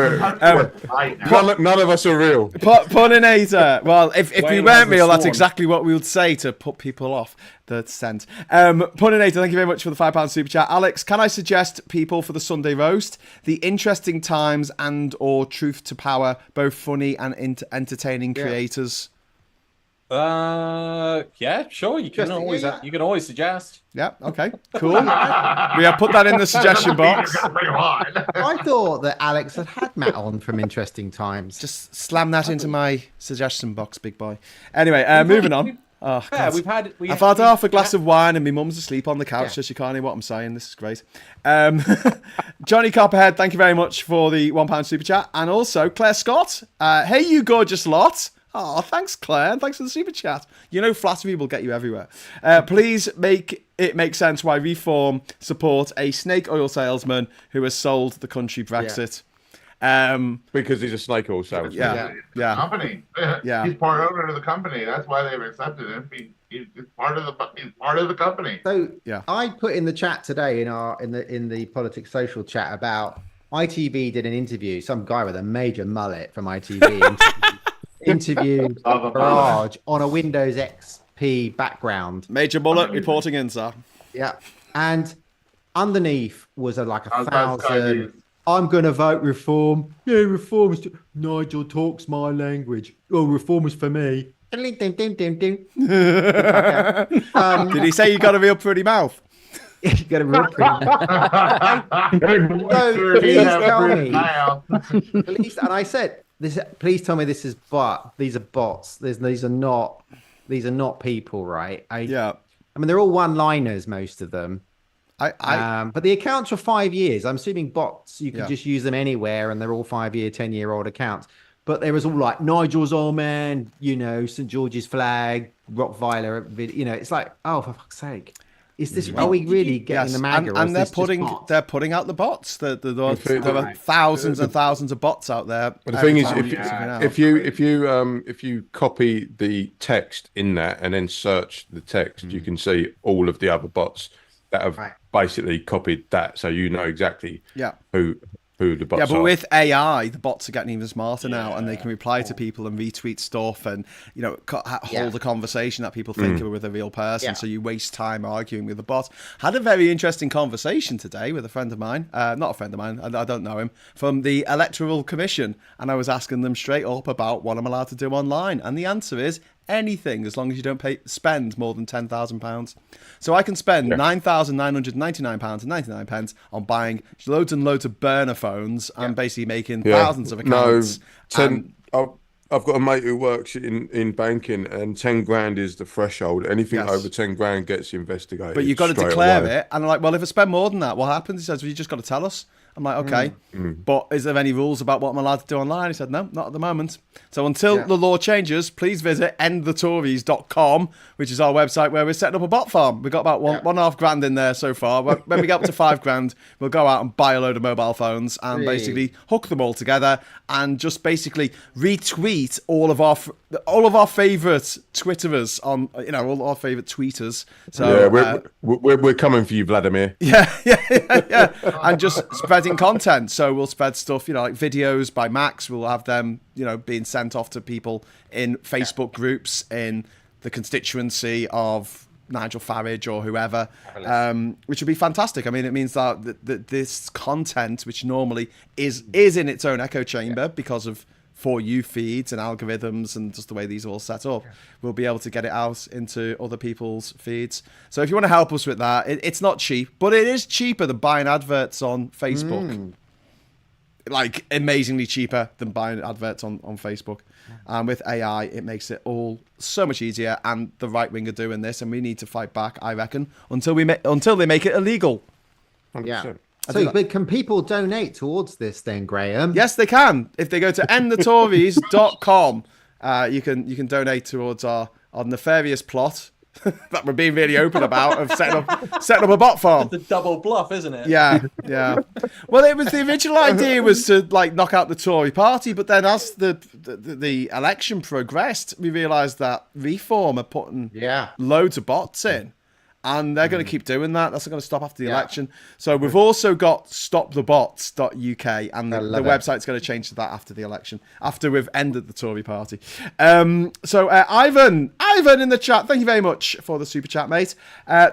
None of us are real. Puninator. Well, if we weren't real, that's exactly what we would say to put people off the scent. Puninator, thank you very much for the £5 super chat. Alex, can I suggest people for the Sunday roast? The Interesting Times and or Truth to Power, both funny and entertaining creators. Yeah, sure. You can always suggest. Yeah, okay, cool. We have put that in the suggestion box. I thought that Alex had Matt on from Interesting Times. Just slam that into my suggestion box, big boy. Anyway, moving on. Oh, yeah, God. I've had half a glass of wine and my mum's asleep on the couch, so she can't hear what I'm saying. This is great. Johnny Copperhead, thank you very much for the £1 super chat. And also, Claire Scott. Hey, you gorgeous lot. Oh, thanks, Claire. And thanks for the super chat. You know, flattery will get you everywhere. Please make it make sense why Reform support a snake oil salesman who has sold the country Brexit. Because he's a snake oil salesman. Yeah. Company. Yeah. He's part owner of the company. That's why they've accepted him. He's part of the company. So I put in the chat today in the Politics Social chat about ITV did an interview. Some guy with a major mullet from ITV interviewed Farage on a Windows XP background. Major mullet reporting in, sir. Yeah, and underneath was like a 1,000. I'm going to vote Reform. Yeah, Reform is... Nigel talks my language. Oh, Reform is for me. Did he say you got a real pretty mouth? You got a real pretty mouth. So please tell me. At least, and I said, please tell me this is these are bots. These are not people, right? I mean, they're all one-liners, most of them. But the accounts were 5 years. I'm assuming bots, you can just use them anywhere, and they're all 5-year, 10-year-old accounts. But there was all like Nigel's old man, St. George's flag, Rottweiler, it's like, oh, for fuck's sake. Is this? Are we really getting the MAGA? And they're putting out the bots. There are thousands and thousands of bots out there. But the thing is, if you copy the text in that and then search the text, you can see all of the other bots that have basically copied that, so you know exactly who the bots are. But with AI, the bots are getting even smarter now, and they can reply to people and retweet stuff, and hold a conversation that people think are with a real person. So you waste time arguing with the bot. Had a very interesting conversation today with a friend of mine, not a friend of mine, I don't know him, from the Electoral Commission, and I was asking them straight up about what I'm allowed to do online, and the answer is anything, as long as you don't spend more than £10,000. So I can spend £9,999.99 on buying loads and loads of burner phones and basically making thousands of accounts. I've got a mate who works in banking, and 10 grand is the threshold. Anything over 10 grand gets investigated. But you've got to declare it. And I'm like, well, if I spend more than that, what happens? He says, well, you just got to tell us. I'm like, okay, but is there any rules about what I'm allowed to do online? He said, no, not at the moment. So until the law changes, please visit endthetories.com, which is our website where we're setting up a bot farm. We've got about £1.5 grand in there so far. When we get up to £5 grand, we'll go out and buy a load of mobile phones and basically hook them all together and just basically retweet all of our favourite Twitterers on, all our favourite tweeters. So we're coming for you, Vladimir. Yeah. And just spreading content. So we'll spread stuff, like videos by Max. We'll have them, being sent off to people in Facebook groups in the constituency of Nigel Farage or whoever, which would be fantastic. I mean, it means that this content, which normally is in its own echo chamber because of For You feeds and algorithms and just the way these are all set up, we'll be able to get it out into other people's feeds. So if you want to help us with that, it's not cheap, but it is cheaper than buying adverts on Facebook. like amazingly cheaper than buying adverts on Facebook. And with AI, it makes it all so much easier. And the right wing are doing this, and we need to fight back, I reckon, until they make it illegal. 100%. Yeah. So, but can people donate towards this then, Graham? Yes, they can. If they go to endthetories.com, you can donate towards our nefarious plot that we're being really open about of setting up a bot farm. The double bluff, isn't it? Yeah. Well, it was the original idea was to like knock out the Tory party, but then as the election progressed, we realised that Reform are putting loads of bots in. And they're going to keep doing that. That's not going to stop after the election. So we've also got stopthebots.uk, and the website's going to change to that after the election, after we've ended the Tory party. So Ivan in the chat, thank you very much for the super chat, mate.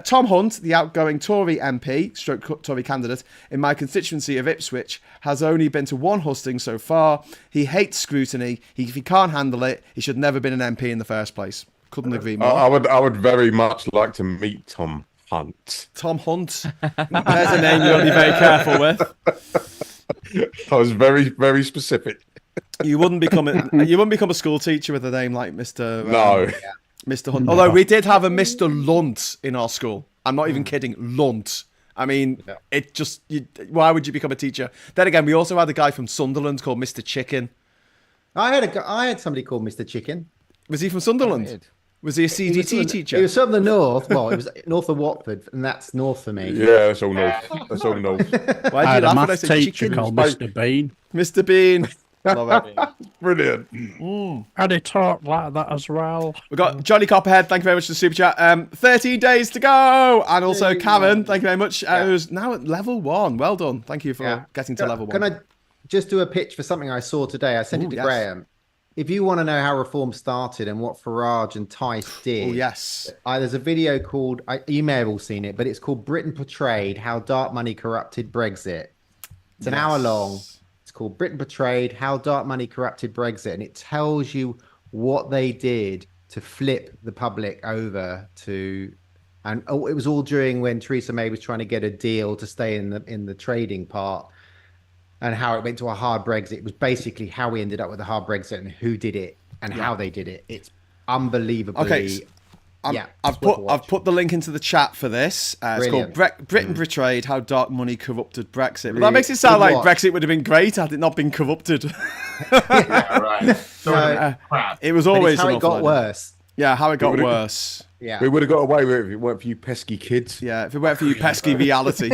Tom Hunt, the outgoing Tory MP, stroke Tory candidate in my constituency of Ipswich, has only been to one husting so far. He hates scrutiny. If he can't handle it, he should never have been an MP in the first place. Couldn't agree more. I would very much like to meet Tom Hunt. Tom Hunt. There's a name you got to be very careful with. I was very, very specific. You wouldn't become a school teacher with a name like Mr. No. Mr. Hunt. Although we did have a Mr. Lunt in our school. I'm not even kidding. Lunt. I mean, it just. Why would you become a teacher? Then again, we also had a guy from Sunderland called Mr. Chicken. I had somebody called Mr. Chicken. Was he from Sunderland? Was he a CDT teacher? He was from the north. Well, it was north of Watford, and that's north for me. Yeah, that's all north. That's all north. Why I had did you a laugh when I math said teacher chicken? called Mr. Bean. Mr. Bean. Love it. Brilliant. And he talked like that as well. We've got Johnny Copperhead, thank you very much for the super chat. 13 days to go. And also Karen, thank you very much. Who's now at level 1. Well done. Thank you for getting to level 1. Can I just do a pitch for something I saw today? I sent it to Graham. If you want to know how reform started and what Farage and Tice did, there's a video called, you may have all seen it, but it's called Britain Portrayed, How Dark Money Corrupted Brexit. It's an hour long. It's called Britain Portrayed, How Dark Money Corrupted Brexit. And it tells you what they did to flip the public over to, and it was all during when Theresa May was trying to get a deal to stay in the trading part. And how it went to a hard Brexit. It was basically how we ended up with a hard Brexit and who did it and how they did it. It's unbelievably. Okay, I've put the link into the chat for this. It's called Britain Betrayed: How Dark Money Corrupted Brexit. But that makes it sound like Brexit would have been great had it not been corrupted. Yeah, right. So it was always how it got worse. Yeah, how it got worse. Yeah, we would have got away with it if it weren't for you pesky kids. Yeah, if it weren't for you pesky reality.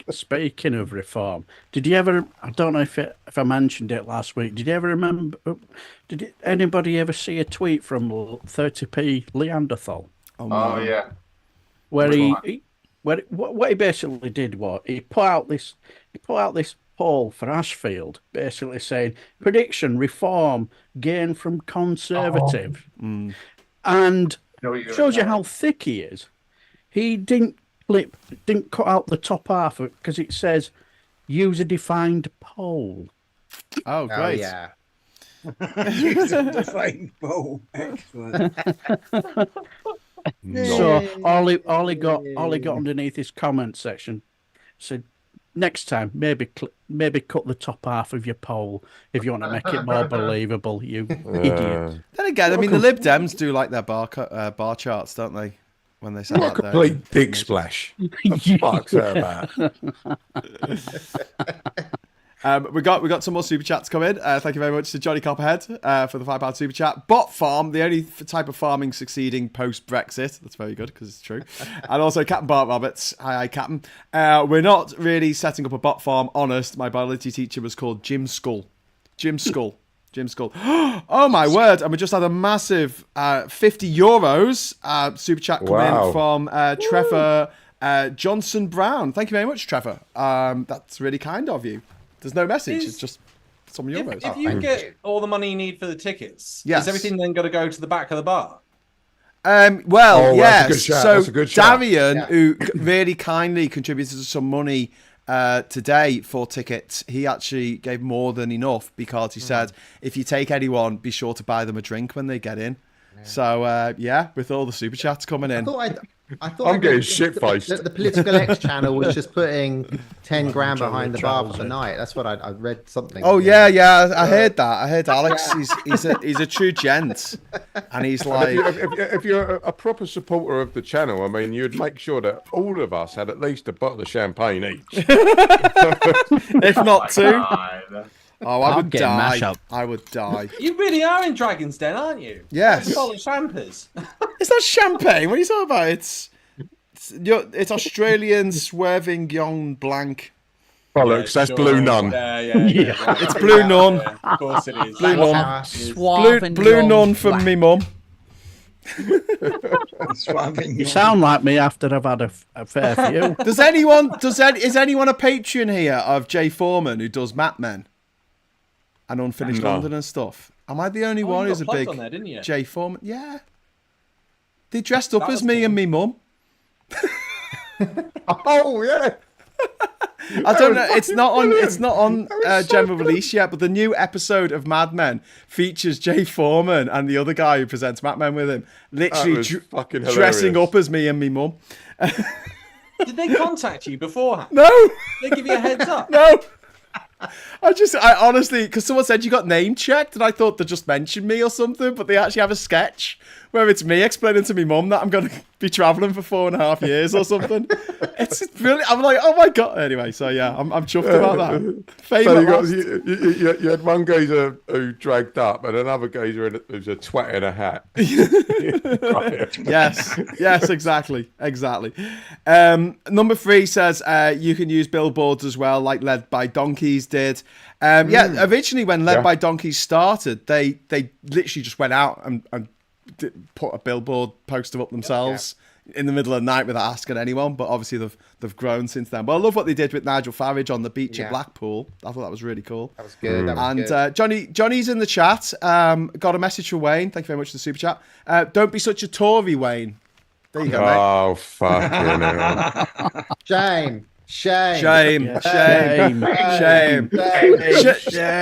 Speaking of reform, did you ever? I don't know if I mentioned it last week. Did you ever remember? Anybody ever see a tweet from 30p Leanderthal? Oh yeah. What he basically did was he put out this poll for Ashfield, basically saying prediction reform gain from Conservative, and shows you how thick he is. He didn't cut out the top half because it says user defined poll. Oh, great! Yeah. User defined poll. Excellent. So all he got underneath his comment section said, next time maybe cut the top half of your poll if you want to make it more believable, you idiot. Then again, I mean, the Lib Dems do like their bar charts, don't they? When they say What a complete dick splash. What the fuck's that about? We got some more super chats coming. Thank you very much to Johnny Copperhead for the £5 super chat. Bot farm, the only type of farming succeeding post Brexit. That's very good because it's true. And also Captain Bart Roberts. Hi, Captain. We're not really setting up a bot farm. Honest, my biology teacher was called Jim Skull. Jim Skull. Oh my word! And we just had a massive €50 super chat come in from Trevor Johnson Brown. Thank you very much, Trevor. That's really kind of you. There's no message. It's just some euros. If you get all the money you need for the tickets, yes. Is everything then got to go to the back of the bar? Yes. So Darian, who really kindly contributed some money today for tickets, he actually gave more than enough because he said, if you take anyone, be sure to buy them a drink when they get in. Yeah. So, with all the super chats coming in. I thought I'm getting shit-faced. The Political X channel was just putting 10 grand Johnny behind the bar travels for the in. night. That's what I read something. Oh yeah. I heard that. I heard Alex. He's a true gent, and he's like, If you're a proper supporter of the channel, I mean, you'd make sure that all of us had at least a bottle of champagne each. if not two. God. Oh, I I'm would getting die. mash up. I would die. You really are in Dragon's Den, aren't you? Yes. It's full of champers. It's not champagne. What are you talking about? It's Australian swerving young blanc. Bollocks, that's Blue Nun. Yeah. It's Blue Nun. Yeah, of course it is. Blue Nun. Suave Blue and Nun long from black. me mum. You sound like me after I've had a fair few. Is anyone a patron here of Jay Foreman who does Map Men and Unfinished No. London and stuff? Am I the only Oh, one you who's got a plugged big on there, didn't you? Jay Foreman? Yeah. They dressed up That as was me cool. and me mum. Oh, yeah. I don't know. It's not on general release yet, but the new episode of Mad Men features Jay Foreman and the other guy who presents Mad Men with him, literally was fucking dressing hilarious. up as me and me mum. Did they contact you beforehand? No, Did they give you a heads up? no. I honestly, because someone said you got name checked, and I thought they just mentioned me or something, but they actually have a sketch where it's me explaining to me mum that I'm going to be travelling for 4.5 years or something. It's brilliant. I'm like, oh my God. Anyway, so yeah, I'm chuffed about that. Fame So at last. you had one geezer who dragged up and another geezer who's a twat in a hat. Yes, exactly. Number 3 says you can use billboards as well, like Led by Donkeys did. Originally when Led by Donkeys started, they literally just went out and put a billboard poster up themselves in the middle of the night without asking anyone. But obviously they've grown since then. But I love what they did with Nigel Farage on the beach at Blackpool. I thought that was really cool. That was good. That was good. Johnny's in the chat. Got a message for Wayne. Thank you very much for the super chat. Don't be such a Tory, Wayne. There you go, mate. Oh, fucking hell. Shame. Shame. Shame.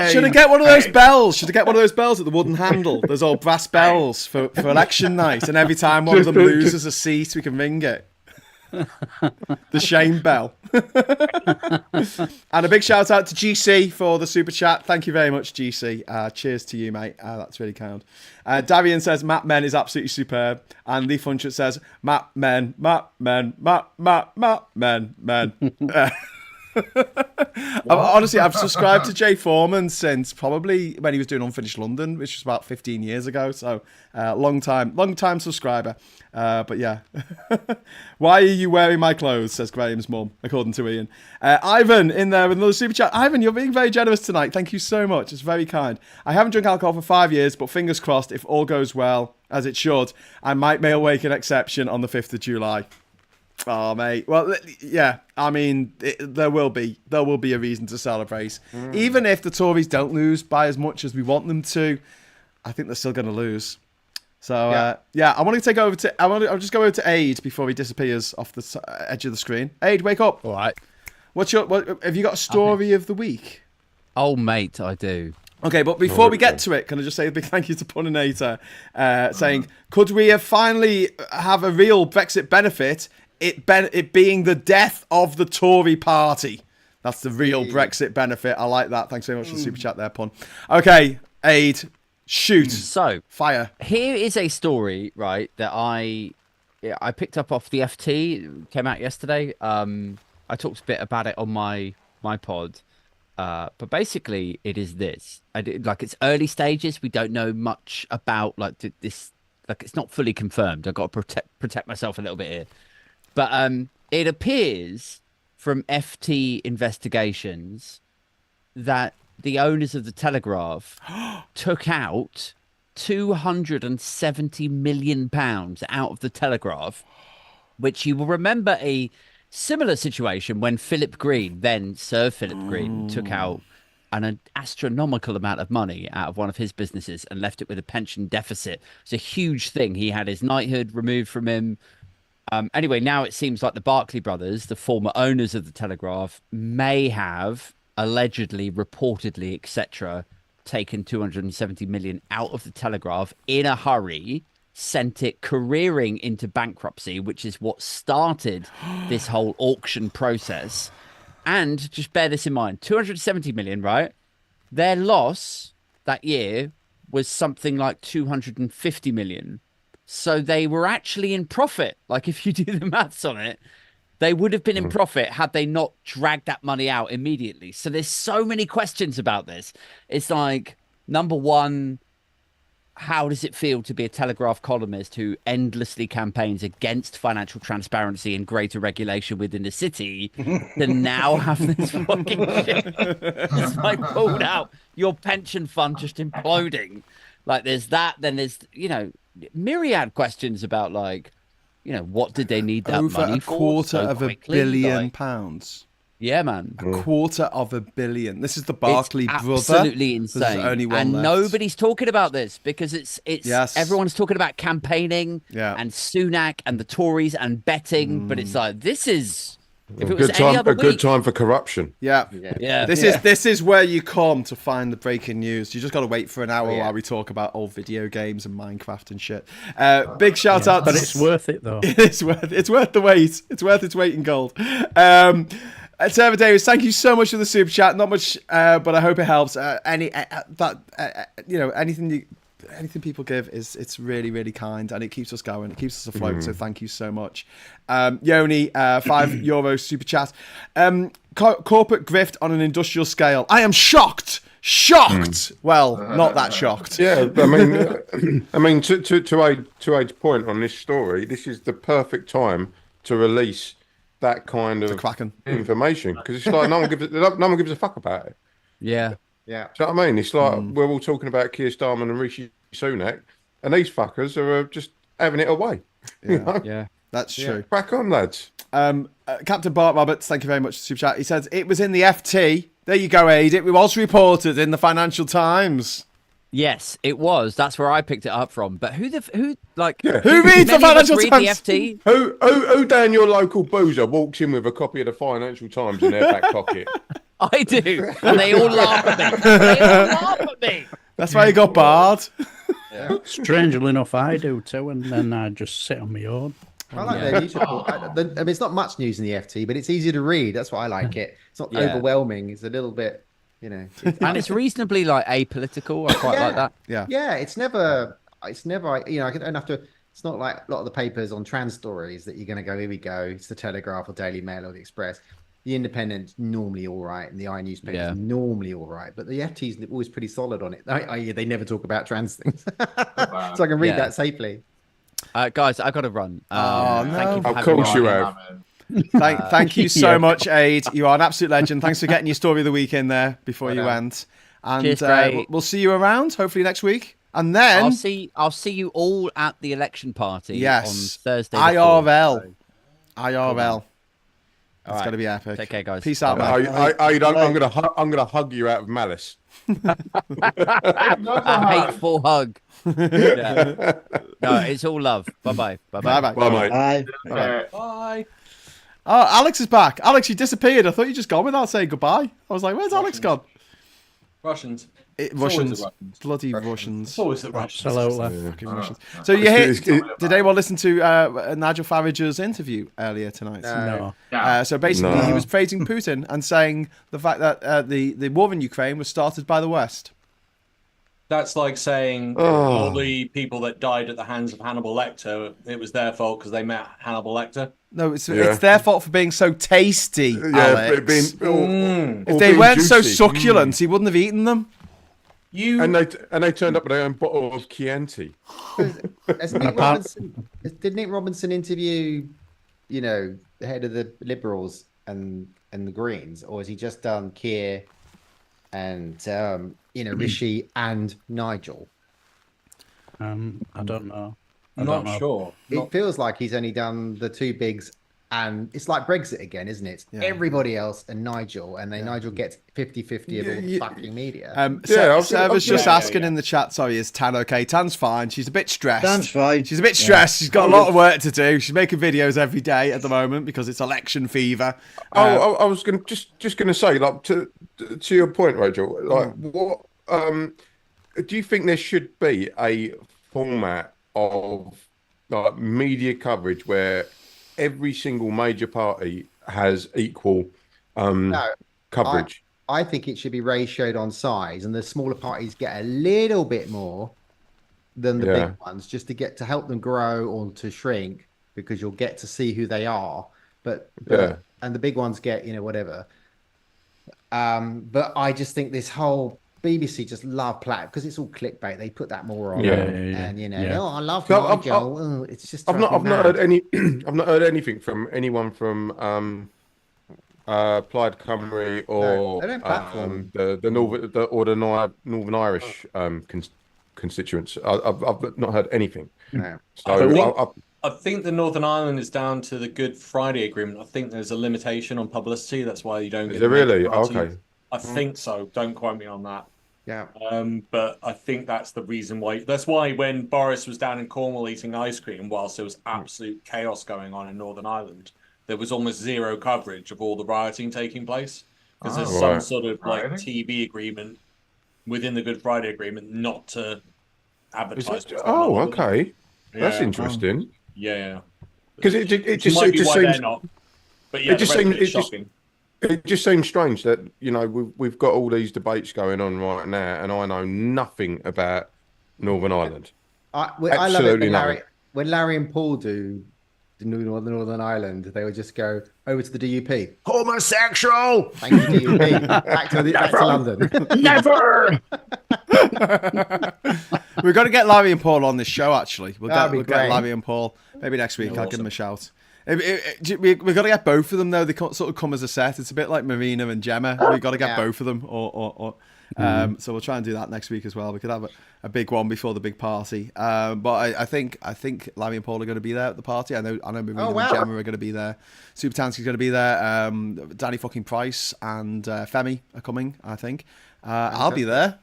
Should I get one of those bells? Should I get one of those bells with the wooden handle? Those old brass bells for election night, and every time one of them loses a seat, we can ring it. The shame bell. And a big shout out to GC for the super chat. Thank you very much, GC. Cheers to you, mate. That's really kind. Darian says Map Men is absolutely superb, and Lee Funchett says Map Men. Honestly, I've subscribed to Jay Foreman since probably when he was doing Unfinished London, which was about 15 years ago. So long time subscriber. But yeah. Why are you wearing my clothes? Says Graham's mum, according to Ian. Ivan in there with another super chat. Ivan, you're being very generous tonight. Thank you so much. It's very kind. I haven't drunk alcohol for 5 years, but fingers crossed, if all goes well, as it should, I might make an exception on the 5th of July. Oh, mate. Well, yeah. I mean, there will be a reason to celebrate. Even if the Tories don't lose by as much as we want them to, I think they're still going to lose. So I want to take over to. I'll just go over to Aid before he disappears off the edge of the screen. Aid, wake up. All right. What have you got a story of the week? Oh, mate, I do. Okay, but before we get to it, can I just say a big thank you to Puninator, saying, could we finally have a real Brexit benefit? It being the death of the Tory party. That's the real Brexit benefit. I like that. Thanks very much for the super chat there, Pun. Okay, Aid, shoot. So, fire. Here is a story, right, that I picked up off the FT. It came out yesterday. I talked a bit about it on my pod. But basically, it is this. It's early stages. We don't know much about this. Like, it's not fully confirmed. I've got to protect myself a little bit here. But it appears from FT investigations that the owners of the Telegraph took out £270 million out of the Telegraph, which you will remember a similar situation when Philip Green, then Sir Philip Green, took out an astronomical amount of money out of one of his businesses and left it with a pension deficit. It's a huge thing. He had his knighthood removed from him. Anyway, now it seems like the Barclay brothers, the former owners of the Telegraph, may have allegedly, reportedly, etc., taken 270 million out of the Telegraph in a hurry sent it careering into bankruptcy, which is what started this whole auction process. And just bear this in mind, 270 million, right? Their loss that year was something like 250 million. So they were actually in profit. Like, if you do the maths on it, they would have been in profit had they not dragged that money out immediately. So there's so many questions about this. It's like, number one, how does it feel to be a Telegraph columnist who endlessly campaigns against financial transparency and greater regulation within the city to now have this fucking shit? It's like pulled out, your pension fund just imploding. Like, there's that, then there's, myriad questions about, like, what did they need that Over money a for? quarter so of quickly? $1 billion Like, pounds. yeah, man. A quarter of $1 billion. This is the Barclay It's brother. absolutely There's insane. only one And left. nobody's talking about this because it's Yes. everyone's talking about campaigning and Sunak and the Tories and betting, but it's like, this is, if it was any other a good week, time for corruption. Yeah. yeah. This is where you come to find the breaking news. You just got to wait for an hour yeah. while we talk about old video games and Minecraft and shit. Big shout out, But it's worth it though. It's worth the wait. It's worth its weight in gold. Server Davis, thank you so much for the super chat. Not much, but I hope it helps. Anything people give it's really, really kind, and it keeps us going. It keeps us afloat. So thank you so much. Yoni, €5 super chat. Corporate grift on an industrial scale. I am shocked. Well, not that shocked. Yeah, I mean, to Aid's point on this story, this is the perfect time to release that kind of information, because it's like no one gives a fuck about it. Yeah. Yeah. Do you know what I mean? It's like we're all talking about Keir Starmer and Rishi Sunak, and these fuckers are just having it away. Yeah. That's true. Crack on, lads. Captain Bart Roberts, thank you very much for the super chat. He says it was in the FT. There you go, Aid. It was reported in the Financial Times. Yes, it was. That's where I picked it up from. But who reads Who the reads the Financial Times? The FT? Who down your local boozer walks in with a copy of the Financial Times in their back pocket? I do, and they all laugh at me. That's why you got barred. Strangely enough, I do too, and then I just sit on my own. I like their news report. I mean, it's not much news in the FT, but it's easy to read. That's why I like it. It's not overwhelming. It's a little bit, and it's reasonably like apolitical. I quite like that. Yeah. It's never. I don't have to. It's not like a lot of the papers on trans stories that you're going to go, here we go. It's the Telegraph or Daily Mail or the Express. The Independent's normally all right, and the iNewspaper's normally all right, but the FT's always pretty solid on it. They never talk about trans things, so I can read that safely. Guys, I got to run. no. Of course you have. Thank you so much, Aid. You are an absolute legend. Thanks for getting your story of the week in there before you went. And Cheers, we'll see you around hopefully next week. And then I'll see you all at the election party on Thursday. IRL. It's going to be epic. Take care, guys. Peace out, man. man. I'm gonna hug you out of malice. A hateful hug. Yeah. No, it's all love. Bye-bye. Bye, mate. Bye. Bye. Oh, Alex is back. Alex, you disappeared. I thought you just gone without saying goodbye. I was like, where's Alex gone? Russians. Russians. Bloody Russians. It's always the Russians. Absolutely. Fucking Russians. So you hear? Did anyone listen to Nigel Farage's interview earlier tonight? No. So basically, he was praising Putin and saying the fact that the war in Ukraine was started by the West. That's like saying all the people that died at the hands of Hannibal Lecter, it was their fault because they met Hannibal Lecter. No, it's their fault for being so tasty, Alex. If they weren't so succulent, he wouldn't have eaten them. And they turned up with their own bottle of Chianti. Did Nick Robinson interview, the head of the Liberals and the Greens, or has he just done Keir and Rishi and Nigel? I don't know. I'm not sure. It feels like he's only done the two bigs, and it's like Brexit again, isn't it? It's everybody else and Nigel, and then Nigel gets 50-50 of all the fucking media. Sarah's just asking in the chat, sorry, is Tan okay? Tan's fine. She's a bit stressed. Tan's fine. She's a bit stressed. She's got a lot of work to do. She's making videos every day at the moment because it's election fever. I was going to say, like, to your point, Rachel, like, what do you think there should be a format of like media coverage where every single major party has equal No, coverage. I think it should be ratioed on size, and the smaller parties get a little bit more than the Yeah. big ones, just to get to help them grow or to shrink, because you'll get to see who they are. But Yeah. and the big ones get, whatever. But I just think this whole BBC just love because it's all clickbait. They put that more on, Yeah. and Yeah. oh, I love No, Nigel. Oh, it's just I've not driving me heard mad. any I've not heard anything from anyone from Plaid Cymru or they don't platform. the Northern Irish constituents. I've not heard anything. No. So I think the Northern Ireland is down to the Good Friday Agreement. I think there's a limitation on publicity. That's why you don't is get. there really? parties. Okay. I think so. Don't quote me on that. Yeah. But I think that's the reason why. That's why when Boris was down in Cornwall eating ice cream, whilst there was absolute chaos going on in Northern Ireland, there was almost zero coverage of all the rioting taking place because there's some sort of like TV agreement within the Good Friday Agreement not to advertise. Okay. Yeah. That's interesting. Yeah. Because it just might be why seems they're not. But yeah, it just the rest of seems it's shocking. it just seems strange that we've got all these debates going on right now, and I know nothing about Northern Ireland. I love it Absolutely when Larry and Paul do the Northern Ireland, they would just go over to the DUP. Homosexual. Thank you, DUP. back to London. Never. We've got to get Larry and Paul on this show. Actually, we'll That'd be get great. Larry and Paul maybe next week. I'll awesome. give them a shout. We've got to get both of them though. They can't sort of come as a set. It's a bit like Marina and Gemma. We've got to get both of them, so we'll try and do that next week as well. We could have a big one before the big party. But I think Larry and Paul are going to be there at the party. I know Marina and Gemma are going to be there. Super Tansky's going to be there. Danny fucking Price and Femi are coming. I think I'll be there.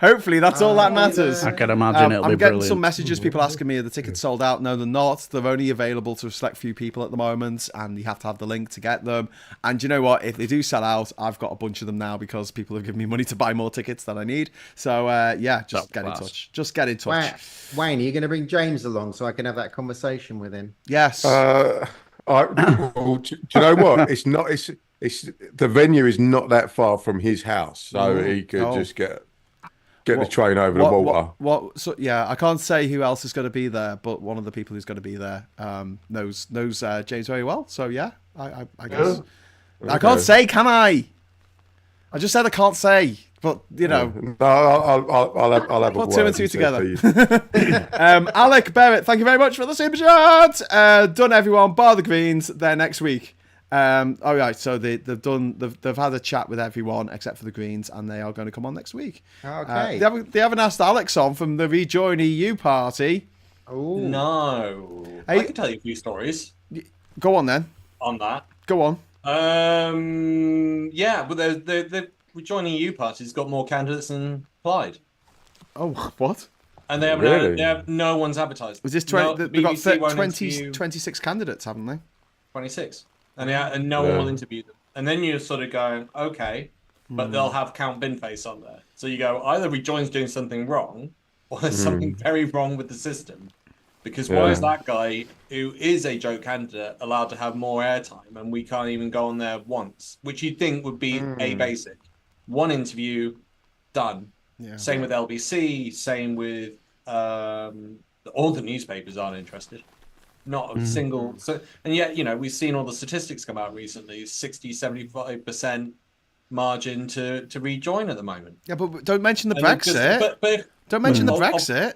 Hopefully that's all that matters. I can imagine it'll be I'm getting brilliant. some messages, people asking me, are the tickets sold out? No, they're not. They're only available to a select few people at the moment, and you have to have the link to get them. And you know what? If they do sell out, I've got a bunch of them now because people have given me money to buy more tickets than I need. So just get in touch. Just get in touch. Wayne, are you going to bring James along so I can have that conversation with him? Yes. Do you know what? It's the venue is not that far from his house, so he could just get the train over the water. So I can't say who else is going to be there, but one of the people who's going to be there knows James very well. So yeah, I guess I can't say, can I? I just said I can't say, but No, I'll have put a two word and two and say, together. please. Alec Barrett, thank you very much for the super chat. Done everyone, bar the Greens. They're next week. So they've had a chat with everyone except for the Greens, and they are going to come on next week. Okay. They haven't asked Alex on from the Rejoin EU party. Oh No. Hey- I can tell you a few stories Go on then. on that. Go on. Yeah, but the Rejoining EU party's got more candidates than Clyde. Oh, what? And they have, Really? they have no one's advertised. Was this No, 20? They've got BBC won't 20, interview 26 candidates, haven't they? 26. And no one will interview them. And then you're sort of going, okay, but they'll have Count Binface on there. So you go, either Rejoin's doing something wrong, or there's something very wrong with the system. Because why is that guy, who is a joke candidate, allowed to have more airtime, and we can't even go on there once? Which you'd think would be a basic. One interview, done. Yeah. Same with LBC, same with all the newspapers aren't interested. Not a single. So, and yet, we've seen all the statistics come out recently, 60-75% margin to rejoin at the moment. Yeah, but don't mention the And then Brexit. but Don't mention the Oh, oh. Brexit.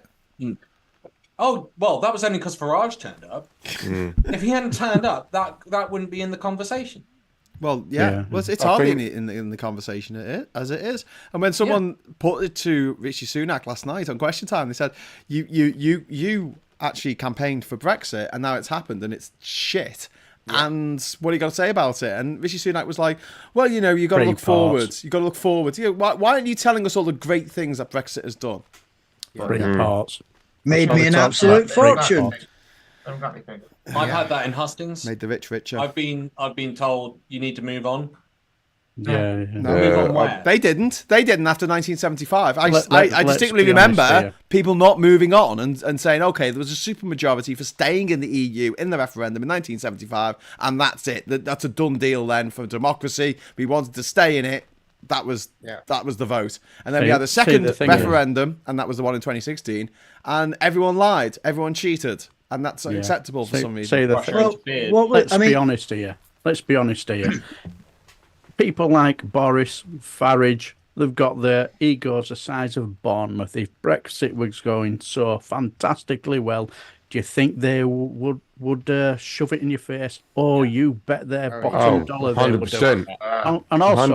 Oh, well, that was only because Farage turned up. If he hadn't turned up, that wouldn't be in the conversation. Well, yeah. Yeah. Well, it's I hardly think- in the conversation as it is. And when someone put it to Rishi Sunak last night on Question Time, they said, "You actually campaigned for Brexit, and now it's happened, and it's shit. And what are you got to say about it?" And Rishi Sunak was like, "Well, you got to look forward. You got to look forward. Why aren't you telling us all the great things that Brexit has done?" Three parts. Made That's me all an the talk absolute about. Three fortune. parts. I haven't got anything. I've had that in Hustings. Made the rich richer. I've been told you need to move on. Yeah, yeah. No. Move on where? They didn't. They didn't after 1975. I Let's distinctly be honest remember here. people not moving on and saying, okay, there was a supermajority for staying in the EU in the referendum in 1975, and that's it. That's a done deal then for democracy. We wanted to stay in it. That was the vote. And then we had a second referendum, and that was the one in 2016, and everyone lied. Everyone cheated. And that's acceptable for some reason. Let's be honest here. Let's be honest here. People like Boris Farage, they've got their egos the size of Bournemouth. If Brexit was going so fantastically well, do you think they would shove it in your face? Oh, you bet their bottom dollar they would do. 100%. And also,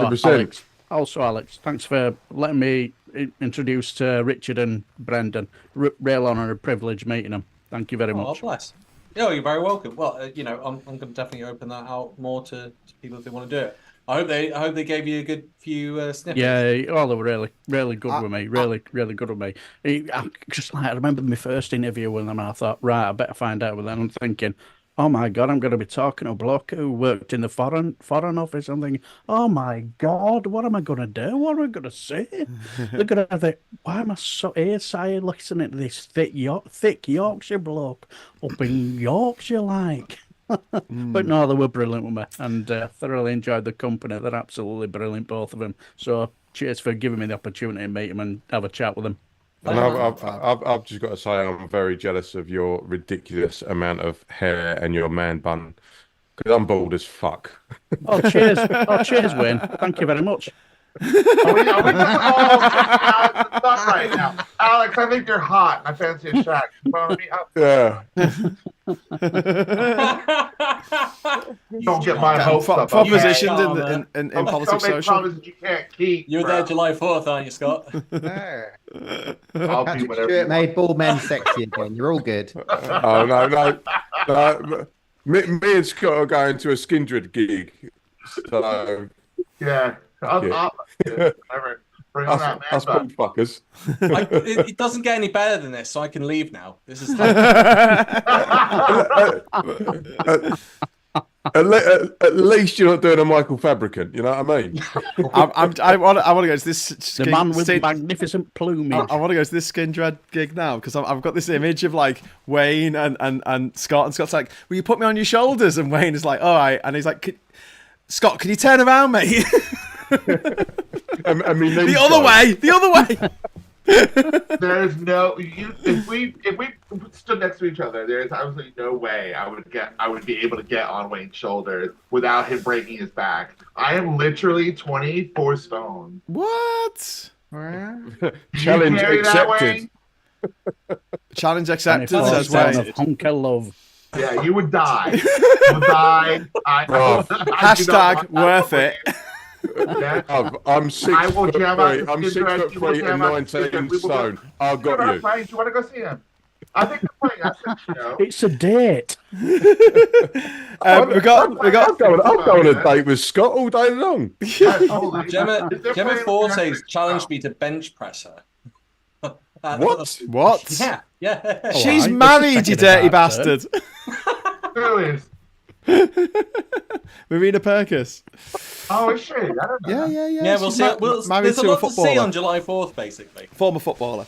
100%. Alex, thanks for letting me introduce to Richard and Brendan. Real honour and privilege meeting them. Thank you very much. Oh, bless. Yeah, you're very welcome. Well, I'm going to definitely open that out more to people if they want to do it. I hope they gave you a good few snippets. Yeah, they were really good with me. Really good with me. I remember my first interview with them, and I thought, right, I better find out with them. I'm thinking, oh my God, I'm going to be talking to a bloke who worked in the foreign office. I'm thinking, oh my God, what am I going to do? What am I going to say? They're going to think, why am I so earside listening to this thick Yorkshire bloke up in Yorkshire like? But no, they were brilliant with me, and thoroughly enjoyed the company. They're absolutely brilliant, both of them. So cheers for giving me the opportunity to meet them and have a chat with them. And I've just got to say, I'm very jealous of your ridiculous amount of hair and your man bun, because I'm bald as fuck. Oh, cheers. Wayne. Thank you very much. Are we all right now? Alex, I think you're hot. I fancy a shot. Phone me up. Yeah. Don't get my hopes up. Propositioned in politics social. Promises you can't keep. You're there July 4th, aren't you, Scott? I'll be whatever. It made bald men sexy again. You're all good. Oh no. Me and Scott are going to a Skindred gig. So yeah. Whatever. Bring on that man bun. Fuckers. It doesn't get any better than this, so I can leave now. This is at least you're not doing a Michael Fabricant. You know what I mean? I want to go to this. The man with the magnificent plumage. I want to go to this Skin Dread gig now because I've got this image of like Wayne and Scott, and Scott's like, "Will you put me on your shoulders?" And Wayne is like, "All right," and he's like, "Scott, can you turn around, mate?" I mean, the other way. There's no if we stood next to each other, there's absolutely no way I would be able to get on Wayne's shoulders without him breaking his back. I am literally 24 stone. What? Challenge accepted. Challenge accepted. Says Wayne. Hunk of love. Yeah, you would die. You would die. Hashtag worth it. Yeah. I'm 6 foot 3. I'm 6 foot 3 and 19 stone. I've got you. Do you want to go see him? I think they're playing. It's a date. I'll go on a date with Scott all day long. Gemma Forte's challenged me to bench press her. What? Yeah. She's married, you dirty bastard. Who is? Marina Perkis. Oh, is she? I don't know. Yeah. We'll see. There's a lot to see on July 4th, basically. Former footballer.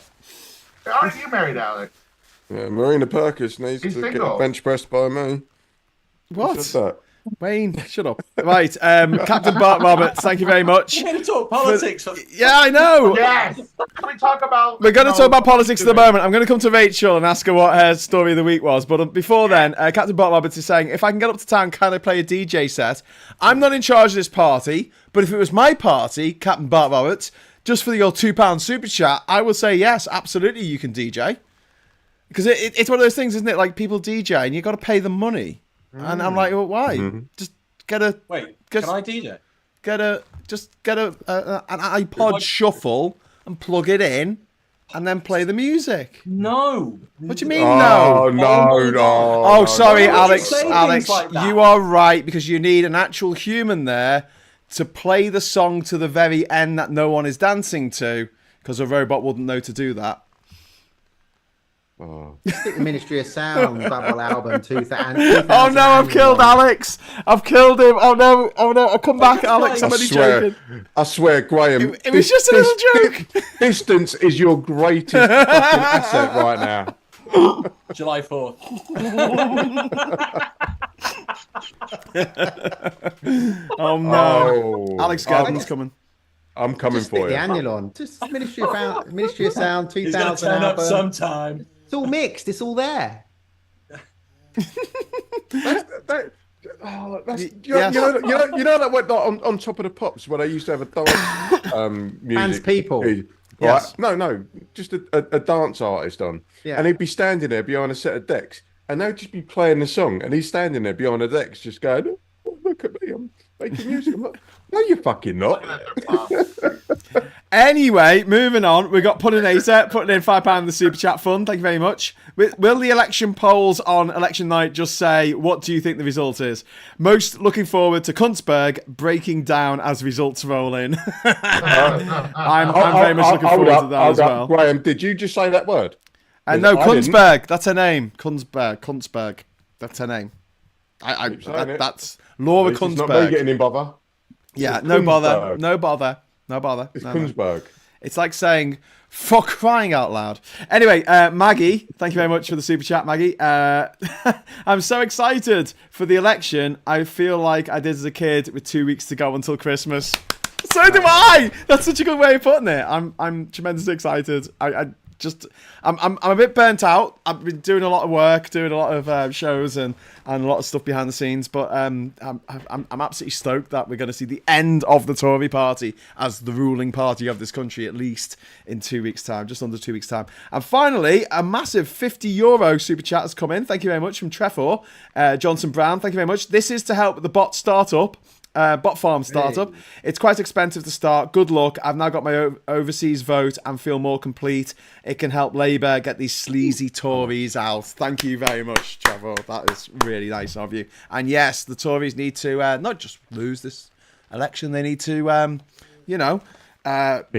Aren't you married, Alex? Yeah, Marina Perkis needs to get bench pressed by me. What? Wayne, shut up. Right, Captain Bart Roberts, thank you very much. We're going to talk politics. Yeah, I know. Yes. Can we talk about? We're going to talk about politics at the moment. I'm going to come to Rachel and ask her what her story of the week was. But before then, Captain Bart Roberts is saying, if I can get up to town, can I play a DJ set? I'm not in charge of this party, but if it was my party, Captain Bart Roberts, just for your £2 super chat, I would say yes, absolutely, you can DJ. Because it's one of those things, isn't it? Like people DJ and you've got to pay them money. And I'm like, well, why? Mm-hmm. Just get a... Wait, can I DJ? Get an iPod shuffle and plug it in and then play the music. No. What do you mean, no? No. Oh, sorry, Alex. Like you are right, because you need an actual human there to play the song to the very end that no one is dancing to, because a robot wouldn't know to do that. Oh. Stick the Ministry of Sound bubble album 2000. Oh no, I've killed Alex. I've killed him. Oh no, I'll come back, Alex. I'm only joking. I swear, Graham. It was just a little joke. Distance is your greatest fucking asset right now. July 4th. Oh no, Oh, Alex Garden's coming. I'm coming Just stick for the you. annual on. Just Ministry of Sound He's going to 2000 turn up album. sometime. It's all mixed. It's all there. You know that went on top of the pops where they used to have a dance music. Trans people. Right? Yes. No, just a dance artist on. Yeah. And he'd be standing there behind a set of decks and they'd just be playing the song and he's standing there behind the decks just going, oh, look at me, I'm making music. I'm like, no, you're fucking not. Anyway, moving on. We've got Puddinator putting in £5 in the Super Chat Fund. Thank you very much. Will the election polls on election night just say, what do you think the result is? Most looking forward to Kunzberg breaking down as results roll in. I'm very much looking forward to that as well. Graham, did you just say that word? No, I Kunzberg. That's her name. Kunzberg. That's her name. That's Laura It's not me Kunzberg. getting in bother. Yeah, It's no bother. Kunzberg. No bother. No bother. It's No. Kunzberg. It's like saying, for crying out loud. Anyway, Maggie, thank you very much for the super chat, Maggie. I'm so excited for the election. I feel like I did as a kid with 2 weeks to go until Christmas. So do I! That's such a good way of putting it. I'm tremendously excited. I'm a bit burnt out. I've been doing a lot of work, doing a lot of shows and a lot of stuff behind the scenes. But I'm absolutely stoked that we're going to see the end of the Tory party as the ruling party of this country, at least in 2 weeks' time, just under 2 weeks' time. And finally, a massive €50 super chat has come in. Thank you very much from Trefor Johnson Brown. Thank you very much. This is to help the bot startup. Bot farm startup. It's quite expensive to start. Good luck. I've now got my overseas vote and feel more complete. It can help Labour get these sleazy Tories out. Thank you very much, Trevor. That is really nice of you. And yes, the Tories need to not just lose this election. They need to, Be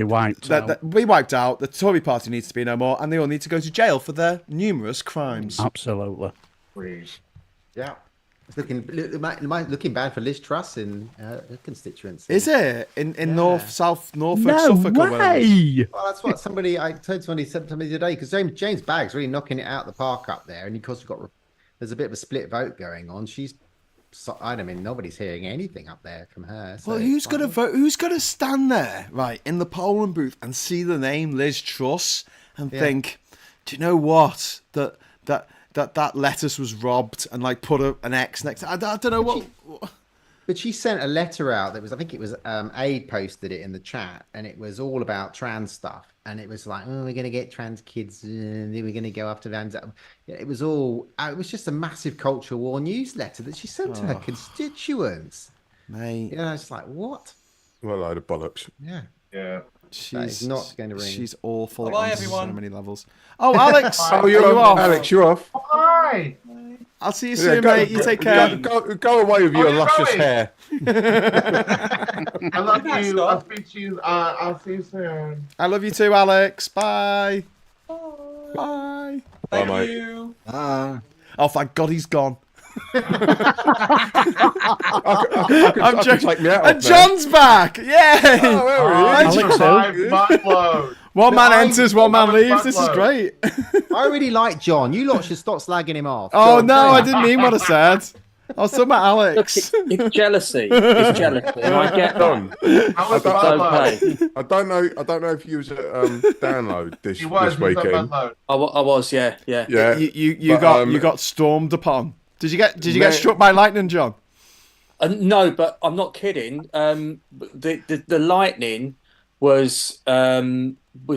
wiped out. be wiped out. The Tory party needs to be no more, and they all need to go to jail for their numerous crimes. Absolutely. Yeah. It's looking bad for Liz Truss in her constituency. Is it in Norfolk, No Suffolk, or whatever? way! Well, that's what I told somebody today, because James Bagg's really knocking it out the park up there, and of course there's a bit of a split vote going on. Nobody's hearing anything up there from her. So Well, who's going to vote? Who's going to stand there, right, in the polling booth and see the name Liz Truss and think, do you know what? That lettuce was robbed and like put an X next to I don't know what. But she sent a letter out that was, I think it was Aid posted it in the chat, and it was all about trans stuff. And it was like, oh, we're going to get trans kids, and we're going to go after Vans. It was just a massive cultural war newsletter that she sent to her constituents. Mate. It's like, what? What a load of bollocks. Yeah. Yeah. She's not going to ring. She's awful Bye, on everyone. so many levels. Oh, Alex. Oh, you're off. Alex, you're off. Hi. I'll see you soon, mate. You take care. Go away with your you're luscious going. hair. I love you. I'll speak to you. I'll see you soon. I love you too, Alex. Bye. Bye. Thank mate. you. Oh, thank God he's gone. I could take me out. And John's back. Yay. Oh, there he is. Alex, Buttload. One man No, enters, one man I'm a leaves. This is buttload. great. I really like John. You lot should stop slagging him off. Oh, John, no, carry I on. didn't mean what I said. I was talking about Look, Alex. it's jealousy. It's jealousy. And I get that. Don, How was It's Buttload? okay. I don't know if you was at download this He was. this He was at weekend. Buttload. I was, yeah. Yeah, You but, got stormed upon. Did you get mate- struck by lightning, John? No, but I'm not kidding. The lightning was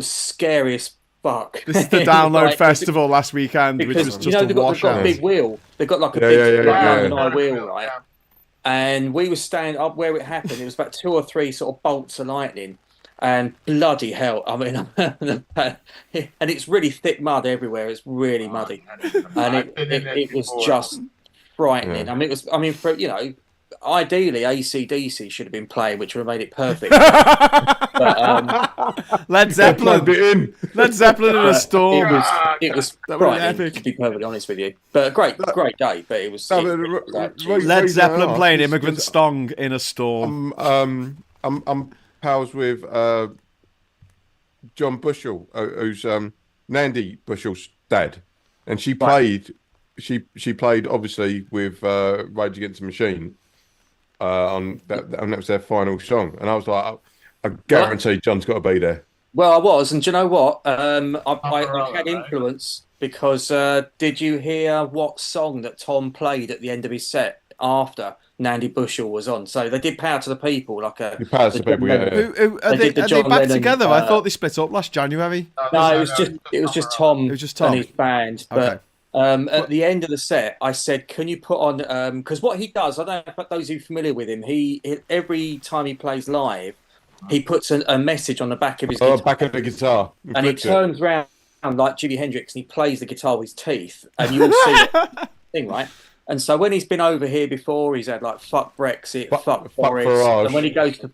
scary as fuck. This is the download Like, festival last weekend, which because was just you know a they've got a washout. big wheel. They've got like a Yeah, big yeah, like, yeah. London Eye wheel, Yeah. right? And we were standing up where it happened. It was about 2 or 3 sort of bolts of lightning, and bloody hell! I mean, and it's really thick mud everywhere. It's really muddy, and I've been in it was before. just frightening. Yeah. I mean, for ideally AC/DC should have been playing, which would have made it perfect. But, Led Zeppelin. Led Zeppelin in a storm. It was That would be frightening, epic. to be perfectly honest with you. But a great day. But it was. Led Zeppelin playing Immigrant Song in a storm. I'm pals with John Bushell, who's Nandy Bushell's dad, and she played. She played obviously with Rage Against the Machine on that, and that was their final song. And I was like, I guarantee John's got to be there. Well, I was, and do you know what? I had influence because did you hear what song that Tom played at the end of his set after Nandy Bushell was on? So they did "Power to the People," like a. Power to the People, yeah. Are they back together? I thought they split up last January. No, it was just Tom. It was just Tom and his band. But at the end of the set, I said, "Can you put on?" Because what he does, I don't know if those who are familiar with him. He every time he plays live, he puts a message on the back of his guitar. Back of the guitar, and he turns around like Jimi Hendrix, and he plays the guitar with his teeth, and you will see the thing, right? And so when he's been over here before, he's had like "fuck Brexit," "fuck Boris," and when he goes to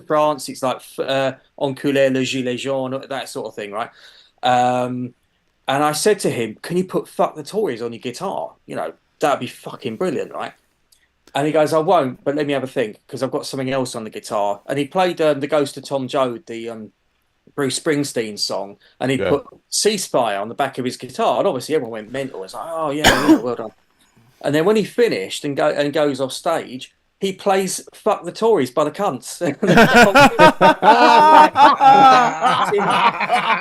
France, it's like "enculer le gilet jaune," that sort of thing, right? And I said to him, "Can you put 'fuck the Tories' on your guitar? You know, that'd be fucking brilliant, right?" And he goes, "I won't, but let me have a think because I've got something else on the guitar." And he played "The Ghost of Tom Joad," the Bruce Springsteen song, and he put "Ceasefire" on the back of his guitar. And obviously everyone went mental. It's like, "Oh yeah, well done." And then when he finished and goes off stage, he plays "Fuck the Tories" by the Cunts.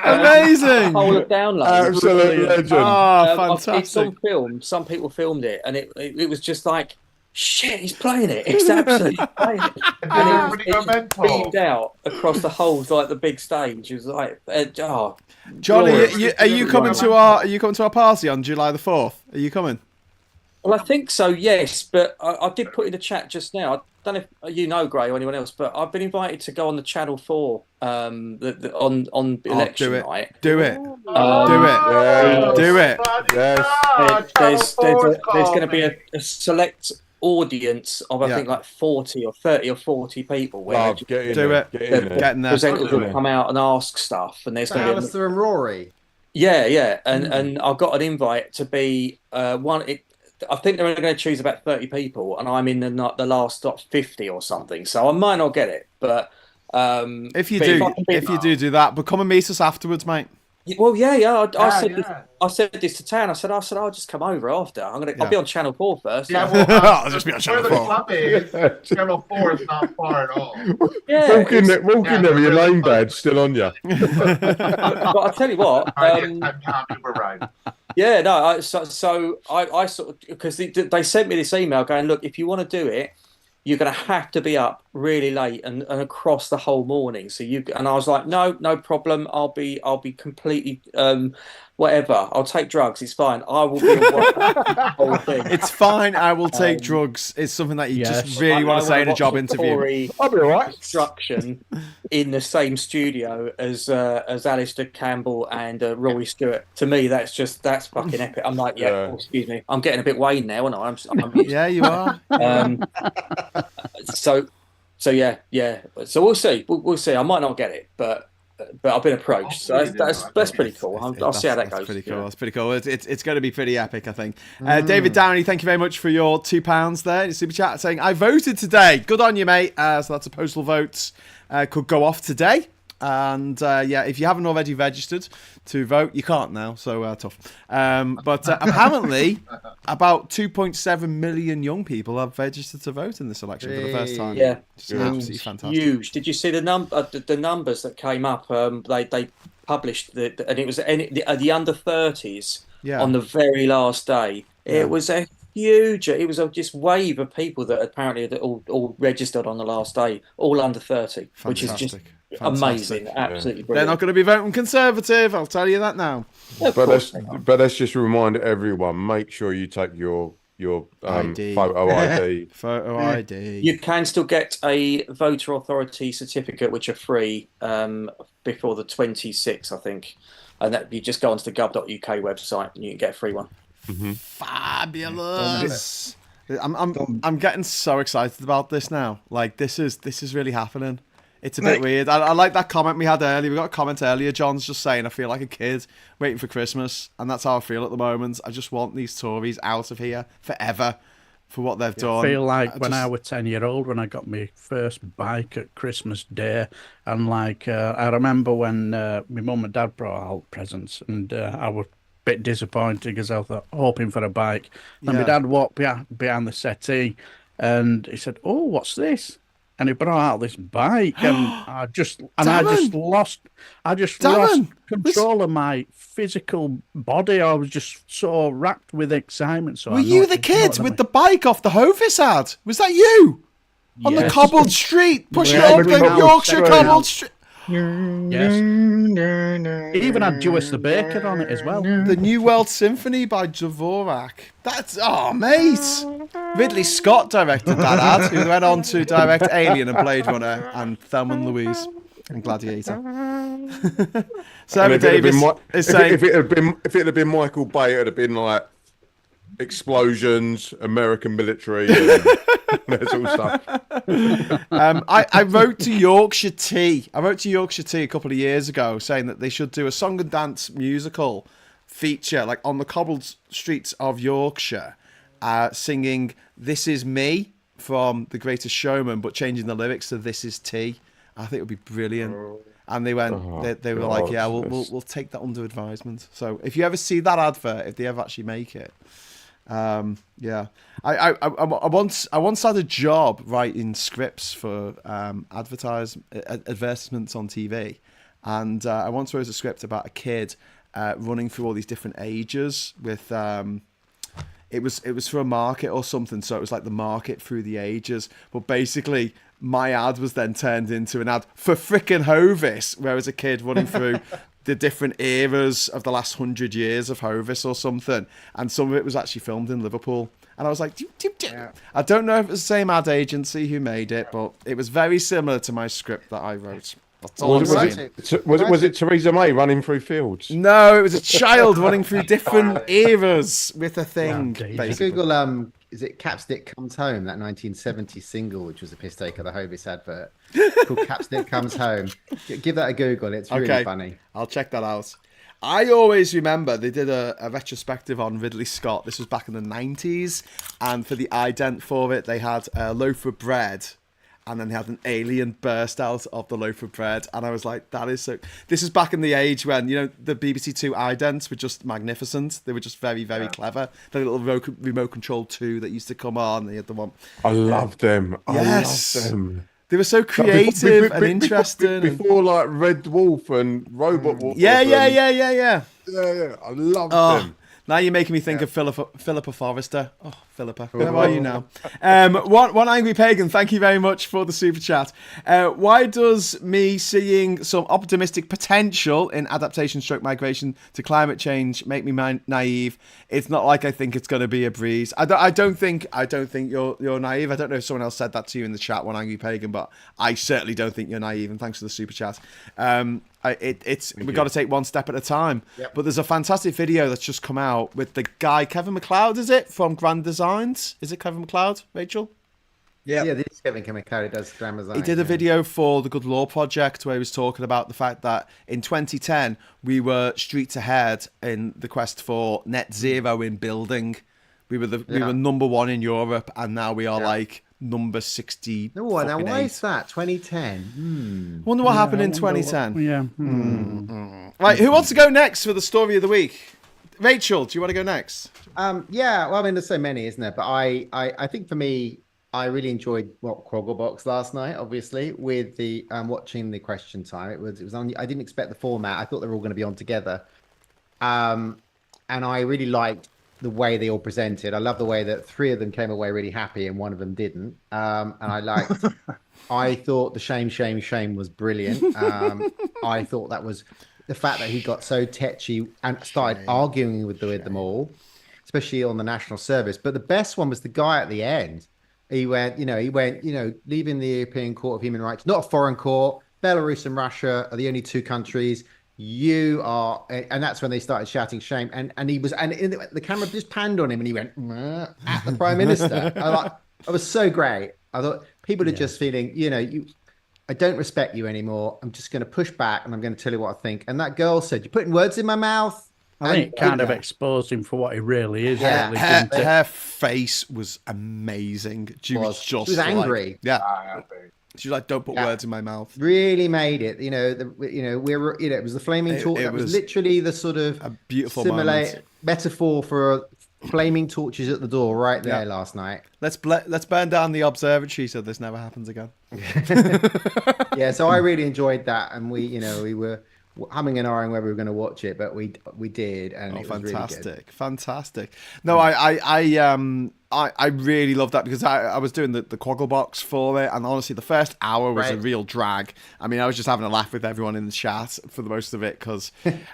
Amazing. Whole of download. Absolute legend. Oh, fantastic. It's on film. Some people filmed it, and it was just like, shit, he's playing it. He's absolutely playing it. And it beamed out across the whole, like the big stage. It was like, Johnny, are you coming to our party on July the 4th? Are you coming? Well, I think so, yes. But I did put in the chat just now. I don't know if you know, Gray, or anyone else, but I've been invited to go on the Channel 4 on election night. Do it. Yes. There's going to be a select audience of I think like 40 or 30 or 40 people. Where Get in there. Presenters will come out and ask stuff, and there's going to be Alistair and Rory. Yeah, and I've got an invite to be one. I think they're only going to choose about 30 people, and I'm in the last 50 or something. So I might not get it, but if you do that, but come and meet us afterwards, mate. Well, I said this to Tan. I said I'll just come over after. I'll be on Channel 4 first. Yeah, well, I'll just be on Channel 4. Where the club is, Channel 4 is not far at all. Yeah, walk in there with your lane badge still on you. But I tell you what, yeah, no. I sort of, because they sent me this email going, look, if you want to do it, you're going to have to be up really late and across the whole morning. So and I was like, no problem. I'll be completely whatever. I'll take drugs. It's fine. I will be the whole thing. It's fine. I will take drugs. It's something that you just really want to say in a job interview. I'll be all right. Construction in the same studio as Alistair Campbell and Rory Stewart. To me, that's fucking epic. I'm like, excuse me. I'm getting a bit Wayne now, aren't I? I'm yeah, you are. So yeah. So we'll see. We'll see. I might not get it, but I've been approached. So that's pretty cool. I'll see how that goes. Pretty cool. That's pretty cool. It's going to be pretty epic, I think. David Downey, thank you very much for your £2 there in super chat, saying I voted today. Good on you, mate. So that's a postal vote. Could go off today. And if you haven't already registered to vote, you can't now, so tough. But apparently, about 2.7 million young people have registered to vote in this election for the first time. Yeah, it's absolutely fantastic. Huge. Did you see the numbers that came up? They published and it was the under 30s on the very last day. Yeah. It was a huge. It was just wave of people that apparently had all registered on the last day, all under 30, which is just. Amazing, absolutely brilliant. They're not going to be voting Conservative, I'll tell you that now. But let's just remind everyone: make sure you take your ID. photo ID. Photo ID. You can still get a voter authority certificate, which are free before the 26th, I think. And that you just go onto the gov.uk website and you can get a free one. Fabulous. I'm getting so excited about this now. Like this is really happening. It's a bit weird. I like that comment we had earlier. We got a comment earlier. John's just saying, I feel like a kid waiting for Christmas, and that's how I feel at the moment. I just want these Tories out of here forever for what they've done. I feel like when I was 10-year-old, when I got my first bike at Christmas Day, and like I remember when my mum and dad brought out presents, and I was a bit disappointed because I was hoping for a bike. And my dad walked behind the settee, and he said, "Oh, what's this?" And he brought out this bike, and I just lost control of my physical body. I was just so racked with excitement. So were you the kid with the bike off the Hovis ad? Was that you on the cobbled street pushing up the Yorkshire cobbled street? Yes. It even had Jewis the Baker on it as well. The New World Symphony by Dvorak. That's mate. Ridley Scott directed that ad, who went on to direct Alien and Blade Runner and Thelma and Louise and Gladiator. Sarah Davis is saying, if it had been Michael Bay, it would have been like explosions, American military, and that sort of stuff. I wrote to Yorkshire Tea. A couple of years ago saying that they should do a song and dance musical feature, like on the cobbled streets of Yorkshire, singing "This Is Me" from The Greatest Showman, but changing the lyrics to "This Is Tea." I think it would be brilliant. And they went, they were like, yeah, we'll take that under advisement. So if you ever see that advert, if they ever actually make it, yeah. I once had a job writing scripts for advertisements on TV, and I once wrote a script about a kid running through all these different ages with it was for a market or something, so it was like the market through the ages, but basically my ad was then turned into an ad for frickin' Hovis, where as a kid running through the different eras of the last 100 years of Hovis or something, and some of it was actually filmed in Liverpool. And I was like, I don't know if it was the same ad agency who made it, but it was very similar to my script that I wrote. That's all I'm saying. Was it Theresa May running through fields? No, it was a child running through different eras with a thing. Basically. Google, is it Capstick Comes Home, that 1970 single, which was a piss take of the Hovis advert, called Capstick Comes Home. Give that a Google. It's really funny. I'll check that out. I always remember they did a retrospective on Ridley Scott. This was back in the 90s. And for the ident for it, they had a loaf of bread. And then they had an alien burst out of the loaf of bread. And I was like, that is so... This is back in the age when, you know, the BBC Two idents were just magnificent. They were just very, very clever. The little remote control 2 that used to come on. They had the one... I loved them. Yes. I loved them. They were so creative and interesting. Before, like, Red Wolf and Robot Wolf. Yeah. Yeah, I loved them. Now you're making me think of Philippa Forrester. Oh, Philippa, where are you now? One Angry Pagan, thank you very much for the super chat. Why does me seeing some optimistic potential in adaptation stroke migration to climate change make me naive? It's not like I think it's going to be a breeze. I don't think you're naive. I don't know if someone else said that to you in the chat, One Angry Pagan, but I certainly don't think you're naive, and thanks for the super chat. We've got to take one step at a time. Yep. But there's a fantastic video that's just come out with the guy Kevin MacLeod, is it, from Grand Designs? Is it Kevin MacLeod, Rachel? Yeah, this is Kevin MacLeod. He does Grand Designs. He did a video for the Good Law Project where he was talking about the fact that in 2010 we were streets ahead in the quest for net zero in building. We were number one in Europe, and now we are like number 60. No, now why is that? 2010. Wonder what happened in 2010. Yeah. Right, who wants to go next for the story of the week? Rachel, do you want to go next? Yeah, well, I mean, there's so many, isn't there? But I think for me, I really enjoyed Crogglebox last night, obviously, with the watching the question time. It was on. I didn't expect the format. I thought they were all going to be on together. And I really liked the way they all presented. I love the way that 3 of them came away really happy and 1 of them didn't. And I thought the shame was brilliant. I thought that was the fact that he got so tetchy and started arguing with them all, especially on the national service. But the best one was the guy at the end. He went, leaving the European Court of Human Rights, not a foreign court. Belarus and Russia are the only 2 countries. you are, and that's when they started shouting shame. And he was, and the camera just panned on him, and he went at the Prime Minister. I was so great. I thought people are just feeling, I don't respect you anymore. I'm just going to push back, and I'm going to tell you what I think. And that girl said, "You're putting words in my mouth." I think it kind of exposed him for what he really is. Yeah. Really, Her face was amazing. She was just she was angry. She's like, "Don't put words in my mouth." Really made it. It was the flaming torch. That was literally the sort of a beautiful moment. Metaphor for flaming torches at the door right there last night. Let's burn down the observatory so this never happens again. Yeah, so I really enjoyed that, and we were humming and ahhing whether we were going to watch it, but we did, and it was really good. Fantastic. No, I really loved that because I was doing the Quaggle box for it, and honestly, the first hour was a real drag. I mean, I was just having a laugh with everyone in the chat for the most of it because,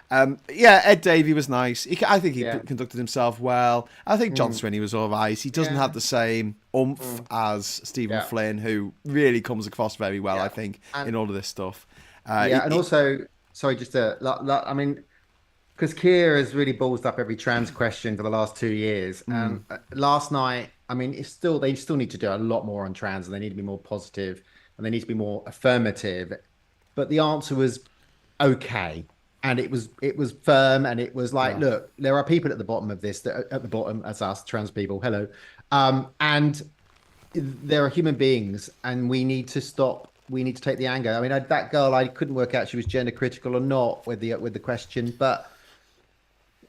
Ed Davey was nice. I think he conducted himself well. I think John Swinney was all right. He doesn't have the same oomph as Stephen Flynn, who really comes across very well, I think, in all of this stuff. And also, sorry, just I mean, because Keir has really ballsed up every trans question for the last 2 years. And last night, I mean, they still need to do a lot more on trans, and they need to be more positive, and they need to be more affirmative. But the answer was okay, and it was firm, and it was like, look, there are people at the bottom of this, at the bottom as us trans people. Hello, and there are human beings, and we need to stop. We need to take the anger. I mean, that girl, I couldn't work out if she was gender critical or not with the question, but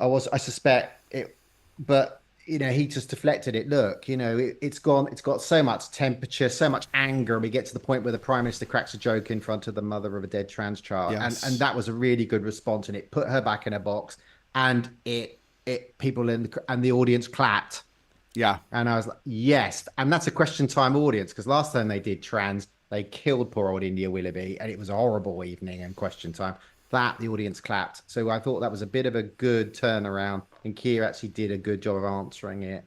I suspect it. But he just deflected it. Look, it's gone. It's got so much temperature, so much anger. We get to the point where the Prime Minister cracks a joke in front of the mother of a dead trans child, and that was a really good response, and it put her back in her box, and people and the audience clapped. Yeah, and I was like, yes, and that's a question time audience, because last time they did trans, they killed poor old India Willoughby, and it was a horrible evening and question time. That the audience clapped. So I thought that was a bit of a good turnaround, and Keir actually did a good job of answering it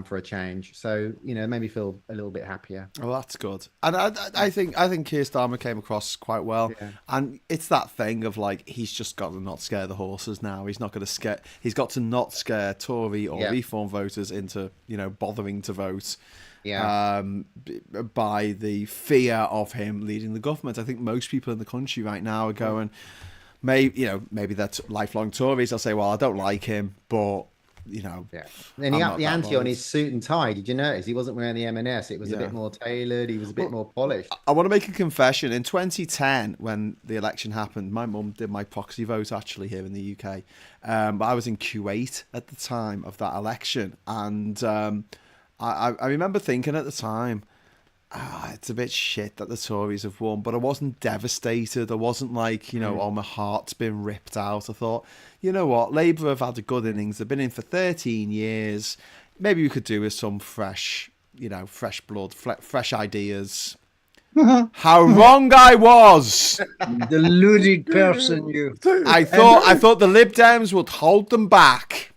for a change. So it made me feel a little bit happier. Oh, that's good. And I think Keir Starmer came across quite well. Yeah. And it's that thing of like, he's just got to not scare the horses now. He's not going to scare. He's got to not scare Tory or Reform voters into bothering to vote. By the fear of him leading the government. I think most people in the country right now are going, maybe that's lifelong Tories. They'll say, well, I don't like him, but Then he upped the ante on his suit and tie. Did you notice he wasn't wearing the M&S? It was a bit more tailored. He was a bit more polished. I want to make a confession. In 2010, when the election happened, my mum did my proxy vote actually here in the UK, but I was in Kuwait at the time of that election, and I remember thinking at the time, it's a bit shit that the Tories have won, but I wasn't devastated. I wasn't like, oh, my heart's been ripped out. I thought, you know what, Labour have had a good innings. They've been in for 13 years. Maybe we could do with some fresh blood, fresh ideas. How wrong I was! Deluded person, you. I thought the Lib Dems would hold them back.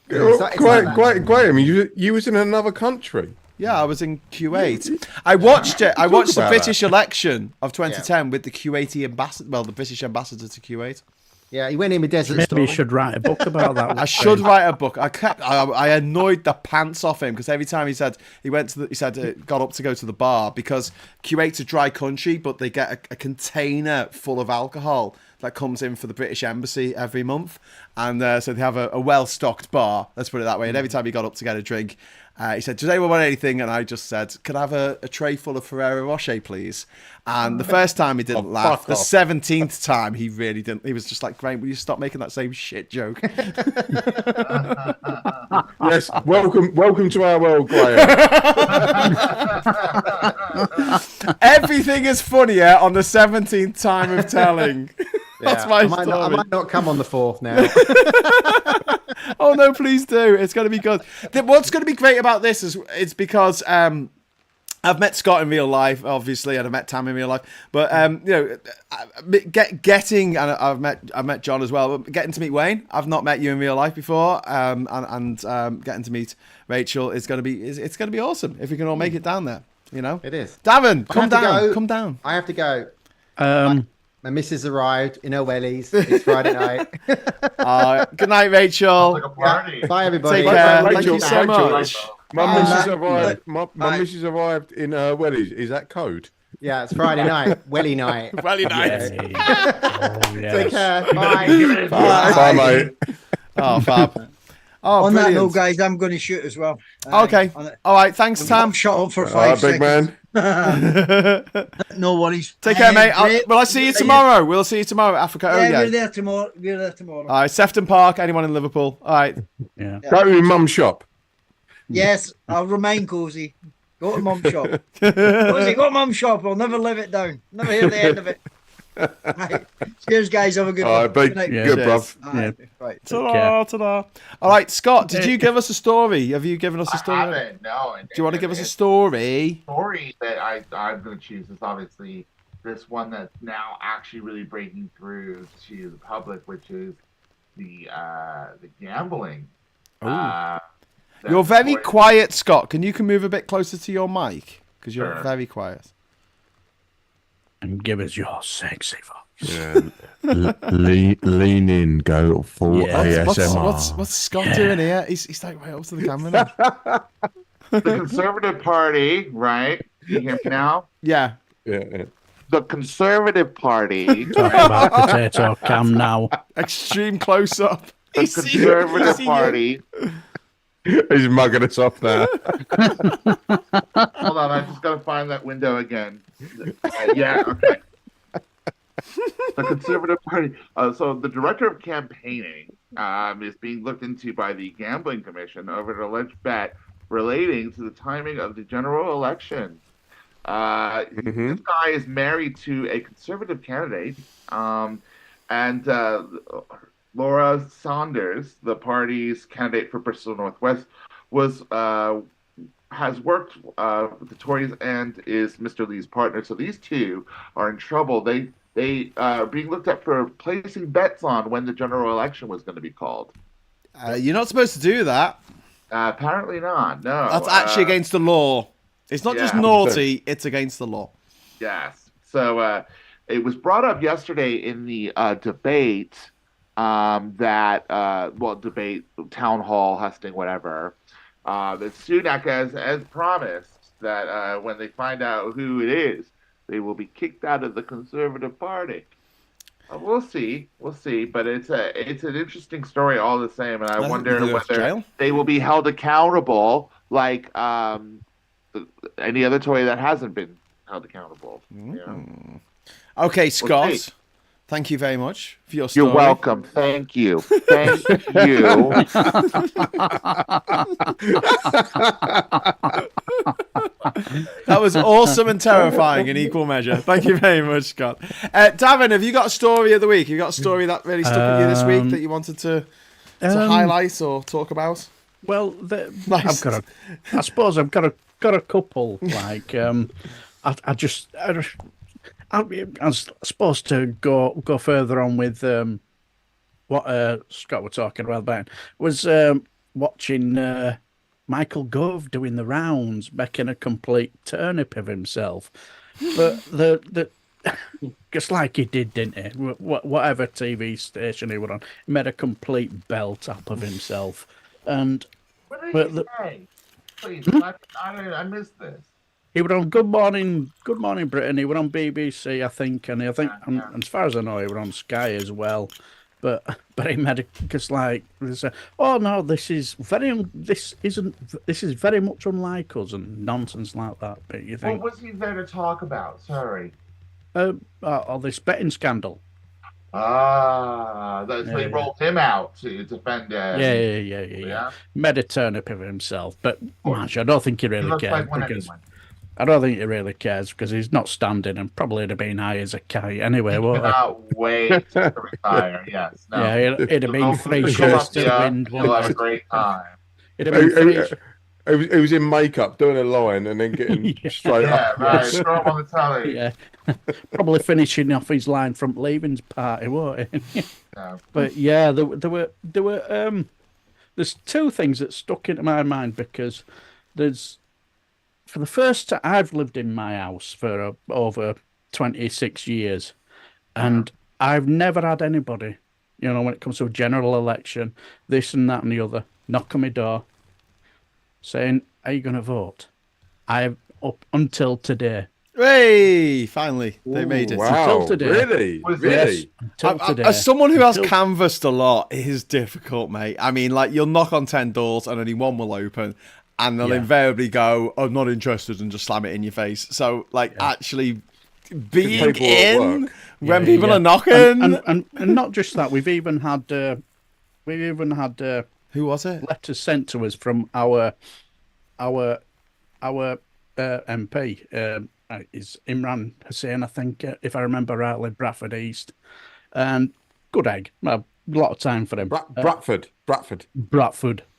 Graham, you was in another country. Yeah, I was in Kuwait. I watched it. I watched the British election of 2010 with the Kuwaiti ambassador. Well, the British ambassador to Kuwait. Yeah, he went in with Desert Maybe Storm. you should write a book about that. I should write a book. I annoyed the pants off him because every time he said got up to go to the bar, because Kuwait's a dry country, but they get a container full of alcohol that comes in for the British Embassy every month, and so they have a well-stocked bar. Let's put it that way. And every time he got up to get a drink, he said, "Does anyone want anything?" And I just said, "Could I have a tray full of Ferrero Rocher, please?" And the first time he didn't laugh. The 17th time he really didn't. He was just like, "Graham, will you stop making that same shit joke?" Yes, welcome to our world, Graham. Everything is funnier on the 17th time of telling. That's my story. I might not come on the 4th now. Oh no, please do. It's going to be good. What's going to be great about this is it's because I've met Scott in real life, obviously, and I've met Tam in real life. But getting and I've met John as well. But getting to meet Wayne, I've not met you in real life before, and getting to meet Rachel is going to be it's going to be awesome if we can all make it down there. It is. Davin, come down. I have to go. My missus arrived in her wellies. It's Friday night. Good night, Rachel. Like a party. Bye, everybody. Take care. Rachel, Thank you so Rachel, much. My missus Bye. arrived. My missus arrived in wellies. Is that code? Yeah, it's Friday night. Welly night. Welly night. Yay. Oh, yes. Take care. Bye. Bye, mate. Oh, fab. Oh, On that brilliant. note, guys, I'm going to shoot as well. Okay. All right. Thanks, Tam. Shut up for All 5 right, big seconds. man. No worries. Take care, mate. Great. Will I see you tomorrow? We'll see you tomorrow at Africa. Yeah, Oh, we're there tomorrow. We're there tomorrow. All right. Sefton Park. Anyone in Liverpool? All right. Yeah. Go to your mum's shop. Yes, I'll remain cozy. Go to mum's shop. Cozy, go to mum's shop. I'll never live it down. Never hear the end of it. Right. Cheers, guys. Have a good All one. right, big, Good night. Yeah. good, Cheers. bruv. All right. Right. Ta-da, ta-da. All right, Scott, did you give us a story? Have you given us a I story? haven't, no. Do you want to give us a story? Story that I'm going to choose is obviously this one that's now actually really breaking through to the public, which is the gambling. You're very quiet, Scott. Can you move a bit closer to your mic? Because you're Sure. very quiet. And give us your sexy voice. Yeah. lean in, go full Yeah. ASMR. What's Scott doing here? He's like right up to the camera now. The Conservative Party, right? You hear me now? Yeah. Yeah. The Conservative Party, Talking about potato cam now. Extreme close up. the Conservative Party. He's mugging us off now. Hold on, I just got to find that window again. Yeah, okay. The Conservative Party. So the director of campaigning is being looked into by the Gambling Commission over an alleged bet relating to the timing of the general election. This guy is married to a conservative candidate, and Laura Saunders, the party's candidate for Bristol Northwest, has worked with the Tories and is Mr. Lee's partner. So these two are in trouble. They are being looked at for placing bets on when the general election was going to be called. You're not supposed to do that. Apparently not. No, That's actually against the law. It's not just Yeah. naughty, it's against the law. Yes. So it was brought up yesterday in the debate debate, town hall, husting, whatever, that Sunak has promised that when they find out who it is, they will be kicked out of the Conservative Party. We'll see, but it's an interesting story all the same, and I wonder whether they will be held accountable like any other Tory that hasn't been held accountable. Okay, Scott. Okay. Thank you very much for your story. You're welcome. Thank you. Thank you. That was awesome and terrifying in equal measure. Thank you very much, Scott. Davin, have you got a story of the week? Have you got a story that really stuck with you this week that you wanted to highlight or talk about? Well, Nice. I suppose I've got a couple. Like, I was supposed to go further on with what Scott was talking about. Was watching Michael Gove doing the rounds, making a complete turnip of himself. But the just like he did, didn't he? Whatever TV station he was on, he made a complete belt up of himself. And What did he say? Please, I missed this. he was on Good Morning Britain. He was on BBC, I think, and and as far as I know, he was on Sky as well. But he made it because like oh no, this is very much unlike us and nonsense like that. But you think What was he there to talk about? Sorry. this betting scandal. They rolled him out to defend. Yeah. Made a turnip of himself, but gosh, I don't think he really looks cares like one because anyone. I don't think he really cares because he's not standing and probably would have been high as a kite anyway. Won't he? Cannot wait to retire. Yes. No. Yeah, it'd have been three Go shirts up to the the wind. You'll have a great time. It'd have been three. He was in makeup doing a line and then getting straight Yeah, up. right. Throw him on the telly. Yeah, probably finishing off his line from Leaving's party, won't he? No. But yeah, there were there's two things that stuck into my mind because for the first time I've lived in my house for over 26 years, And I've never had anybody, when it comes to a general election, this and that and the other, knock on my door saying, "Are you going to vote?" I've up until today. Hey, finally, they made it. Wow, Until today. really? Was Really? Until today. As someone who has canvassed a lot, it is difficult, mate. I mean, like, you'll knock on 10 doors and only one will open, and they'll invariably go, "I'm not interested," and just slam it in your face. So, like, actually being people at in work. when people are knocking. And not just that, we've even had Who was it? letters sent to us from our MP. Is Imran Hussain, I think, if I remember rightly, Bradford East, and good egg. A lot of time for him. Bradford. Bradford.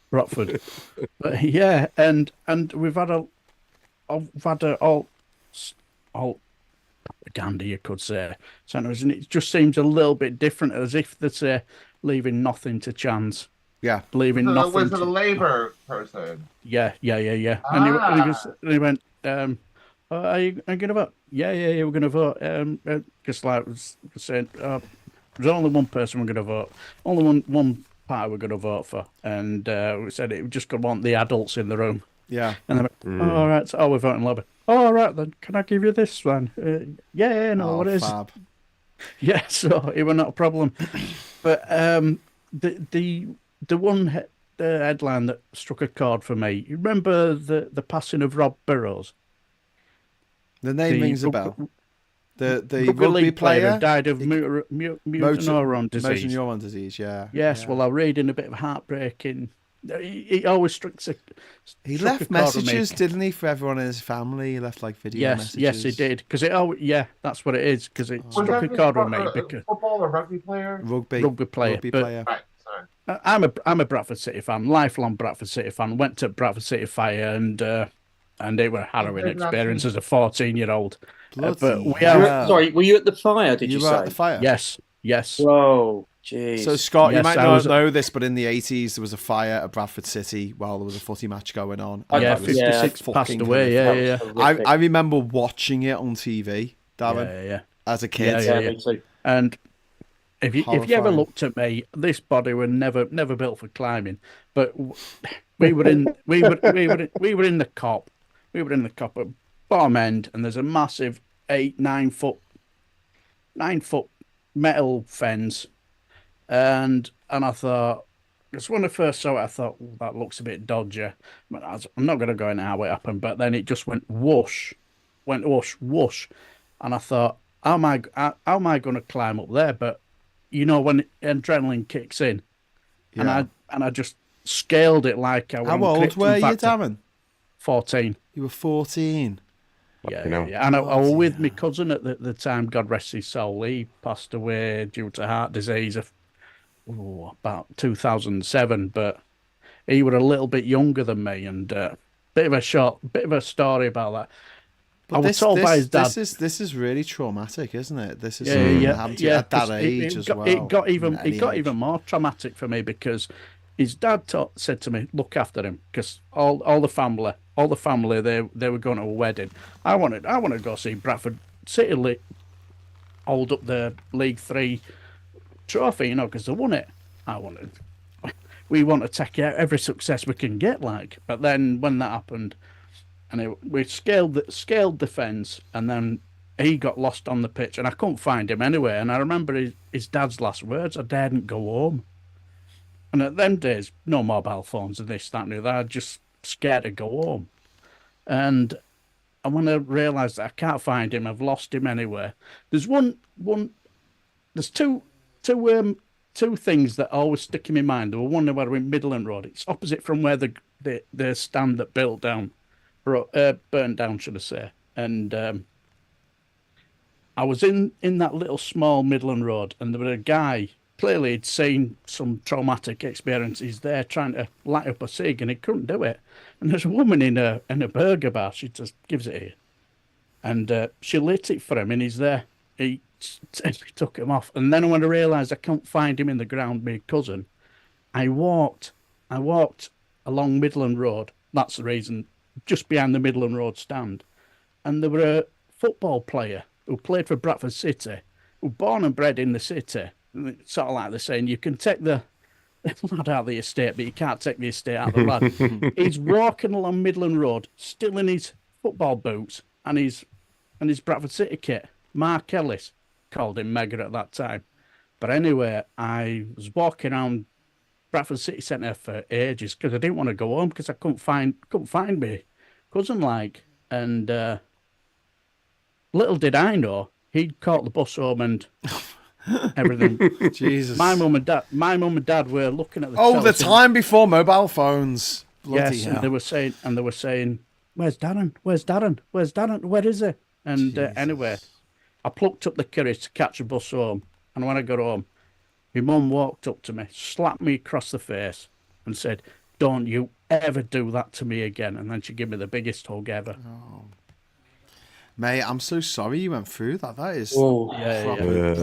But yeah, and we've had all propaganda, you could say, centers, and it just seems a little bit different, as if they're say leaving nothing to chance. Yeah, Leaving nothing. Was it a Labour person? Yeah. And he went, are you going to vote? Yeah, we're going to vote. Just like was saying, there's only one person we're going to vote. Only one party we're going to vote for. And we said it just going to want the adults in the room. yeah. And they went, all right, so, we're voting Labour. Oh, all right, then, can I give you this one? What is Fab. Yeah, so it was not a problem. But the one headline that struck a chord for me, you remember the passing of Rob Burrows? The name rings a bell. The rugby league player who died of motor neuron disease. Motor neuron disease, yeah. Yes, well, I was reading a bit of heartbreaking. He always He left messages, didn't he, for everyone in his family? He left like video messages. Yes, he did. Because that's what it is. Because it struck a chord with me. Because football or rugby player? Rugby player. Right, sorry. I'm a Bradford City fan, lifelong Bradford City fan. Went to Bradford City Fire, and it was a harrowing experience as a 14-year-old. But Sorry, were you at the fire? Did you were say? at the fire? Yes. Whoa, jeez. So Scott, you Yes, might I not was- know this, but in the 80s there was a fire at Bradford City while there was a footy match going on. Yeah, That was 56 fucking passed away. Yeah. I remember watching it on TV, Darren, Yeah. as a kid. Yeah. Me too. And if you ever Horrifying. looked at me, this body were never built for climbing. But we were in the cop. We were in the cop at bottom end, and there's a massive 9 foot metal fence, and I thought, because when I first saw it, I thought, that looks a bit dodgy. But I'm not going to go into how it happened, but then it just went whoosh, and I thought, how am I going to climb up there? But when adrenaline kicks in, Yeah. and I just scaled it like I was. How old were you, Darren? 14. You were 14. Yeah. And I was with my cousin at the time, God rest his soul. He passed away due to heart disease about 2007, but he was a little bit younger than me, and bit of a story about that. But I was told by his dad. This is really traumatic, isn't it? This is happened to you yeah, at that 'cause age it as got, well. It got even at any age. more traumatic for me because his dad said to me, "Look after him," because all the family they were going to a wedding. I wanted to go see Bradford City hold up the League 3 trophy, because they won it. We want to take out every success we can get, But then when that happened, and we scaled the fence, and then he got lost on the pitch, and I couldn't find him anywhere. And I remember his dad's last words: "I daren't go home." And at them days, no mobile phones and this, that, and the other. I was just scared to go home. And when I realised that I can't find him, I've lost him anywhere. There's there's two things that always stick in my mind. The one where we're in Midland Road. It's opposite from where the stand that burnt down, should I say. And I was in that little small Midland Road, and there was a guy. Clearly, he'd seen some traumatic experiences there, trying to light up a cig, and he couldn't do it. And there's a woman in a burger bar. She just gives it here, and she lit it for him, and he's there. He took him off, and then when I realised I can't find him in the ground, my cousin, I walked along Midland Road. That's the reason, just behind the Midland Road stand, and there were a football player who played for Bradford City, were born and bred in the city. It's sort of like they're saying you can take the lad out of the estate, but you can't take the estate out of the lad. He's walking along Midland Road, still in his football boots and his Bradford City kit. Mark Ellis called him Mega at that time. But anyway, I was walking around Bradford City Centre for ages because I didn't want to go home because I couldn't find me cousin like. And little did I know he'd caught the bus home and everything. Jesus. My mum and dad were looking at the the television. time before mobile phones. Bloody Yes, hell. and they were saying, "Where's Darren? Where's Darren? Where's Darren? Where is he?" And anyway, I plucked up the courage to catch a bus home. And when I got home, my mum walked up to me, slapped me across the face, and said, "Don't you ever do that to me again." And then she gave me the biggest hug ever. Mate, I'm so sorry you went through that. That is traumatic.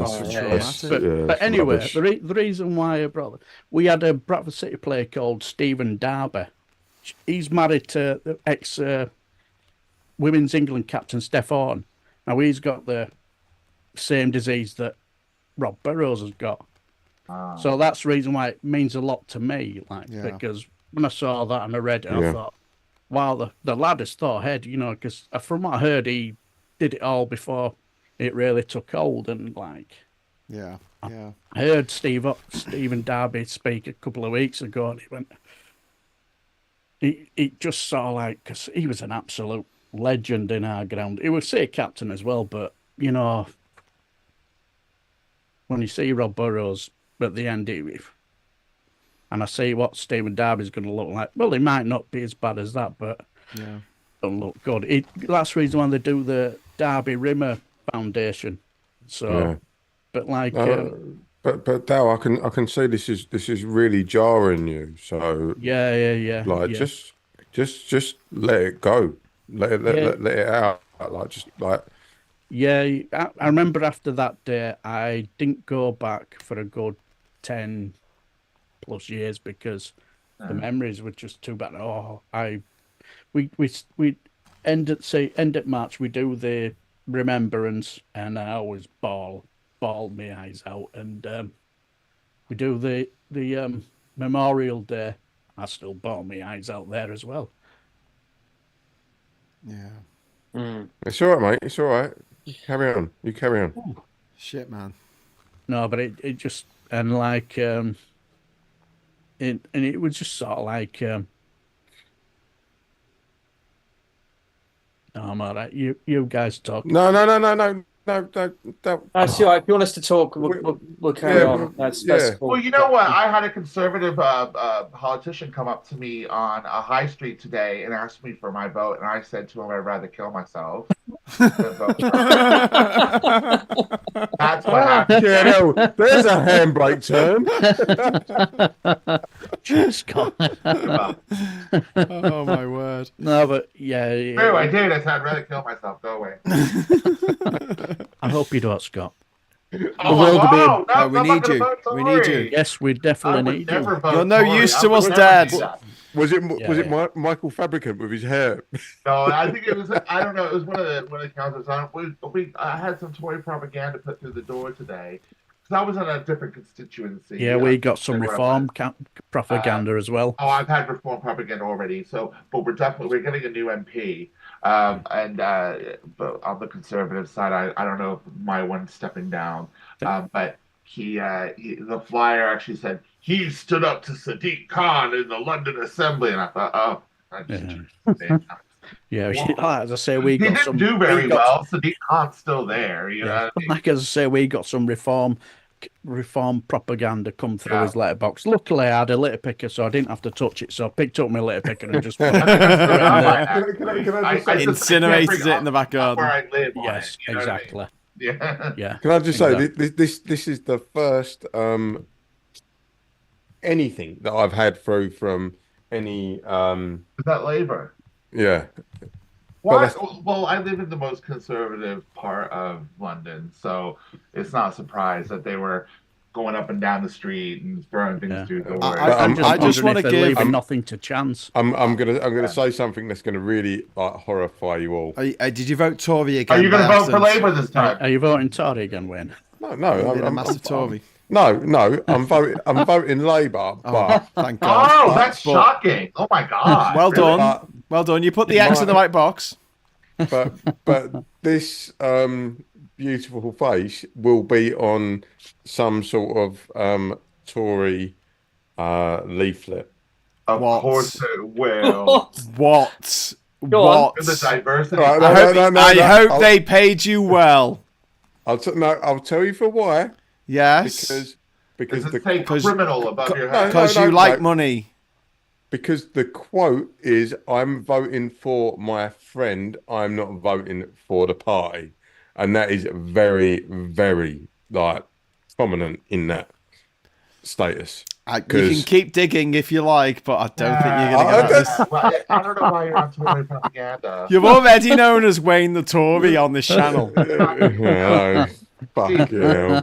But anyway, rubbish. the reason why I brought it, we had a Bradford City player called Stephen Darby. He's married to the ex Women's England captain Steph Horn. Now he's got the same disease that Rob Burrows has got. So that's the reason why it means a lot to me. Because when I saw that and I read it, I thought, wow, the lad has thought ahead, because from what I heard, he did it all before it really took hold. And I heard Stephen Darby speak a couple of weeks ago, and he went, he just saw because he was an absolute legend in our ground. He was a captain as well, but when you see Rob Burrows at the end, and I see what Stephen Darby's going to look like. Well, he might not be as bad as that, but it'll look good. That's the reason why they do the Derby Rimmer Foundation. So, but but Dal, I can see this is really jarring you. So just let it go, let it out. I remember after that day, I didn't go back for a good 10+ years because the memories were just too bad. We end at March. We do the remembrance, and I always bawl my eyes out. And we do the Memorial Day. I still bawl my eyes out there as well. Yeah. It's all right, mate. It's all right. You carry on. Oh. Shit, man. No, but it just and it was just sort of like. I'm all right. You guys talk. No. That's all right. If you want us to talk, we'll carry on. That's cool. Well, you know what? I had a conservative politician come up to me on a high street today and asked me for my vote, and I said to him, "I'd rather kill myself." That's what happened. Yeah, no, there's a handbrake term. Just God. Oh my word. No, but yeah. No, I did. I said, "I'd rather kill myself." Go away. I hope you don't, Scott. We need you. We need you. Yes, we definitely need you. You're no use to us, Dad. Was it Michael Fabricant with his hair? No, I think it was. I don't know. It was one of the councils. I had some Tory propaganda put through the door today because I was in a different constituency. Yeah, we got some reform propaganda as well. Oh, I've had reform propaganda already. So, but we're getting a new MP. But on the conservative side, I don't know if my one's stepping down. But the flyer actually said he stood up to Sadiq Khan in the London Assembly, and I thought, as I say, we got didn't some. do very well. Sadiq Khan's still there. You know what I mean? Like as I say, we got some reform propaganda come through his letterbox. Luckily, I had a litter picker, so I didn't have to touch it. So I picked up my litter picker and just put incinerated it in the back garden. Where I live. Yes, exactly. Yeah. Can I just say this is the first anything that I've had through from any Is that Labour? Yeah. Well, I live in the most conservative part of London, so it's not a surprise that they were going up and down the street and throwing things through doors. I just want to give nothing to chance. I'm gonna say something that's gonna really horrify you all. Did you vote Tory again? Are you going to vote for Labour this time? Are you voting Tory again, Wayne? No. Being a massive Tory. No. I'm voting Labour. But Thank God. Oh, that's shocking. Oh my God. Well Really? done. Well done. You put the X in the right box. but this beautiful face will be on some sort of Tory leaflet. Of What? course it will. What? Go on. What? The diversity. Right, I hope they paid you well. I'll tell you for why. Yes. Because Does it say criminal above your head? Because you like money. Because the quote is, "I'm voting for my friend. I'm not voting for the party," and that is very, very prominent in that status. You can keep digging if you like, but I don't think you're going to get this. Well, I don't know why you're on Tory propaganda. You're already known as Wayne the Tory on this channel. Hello. Fuck you.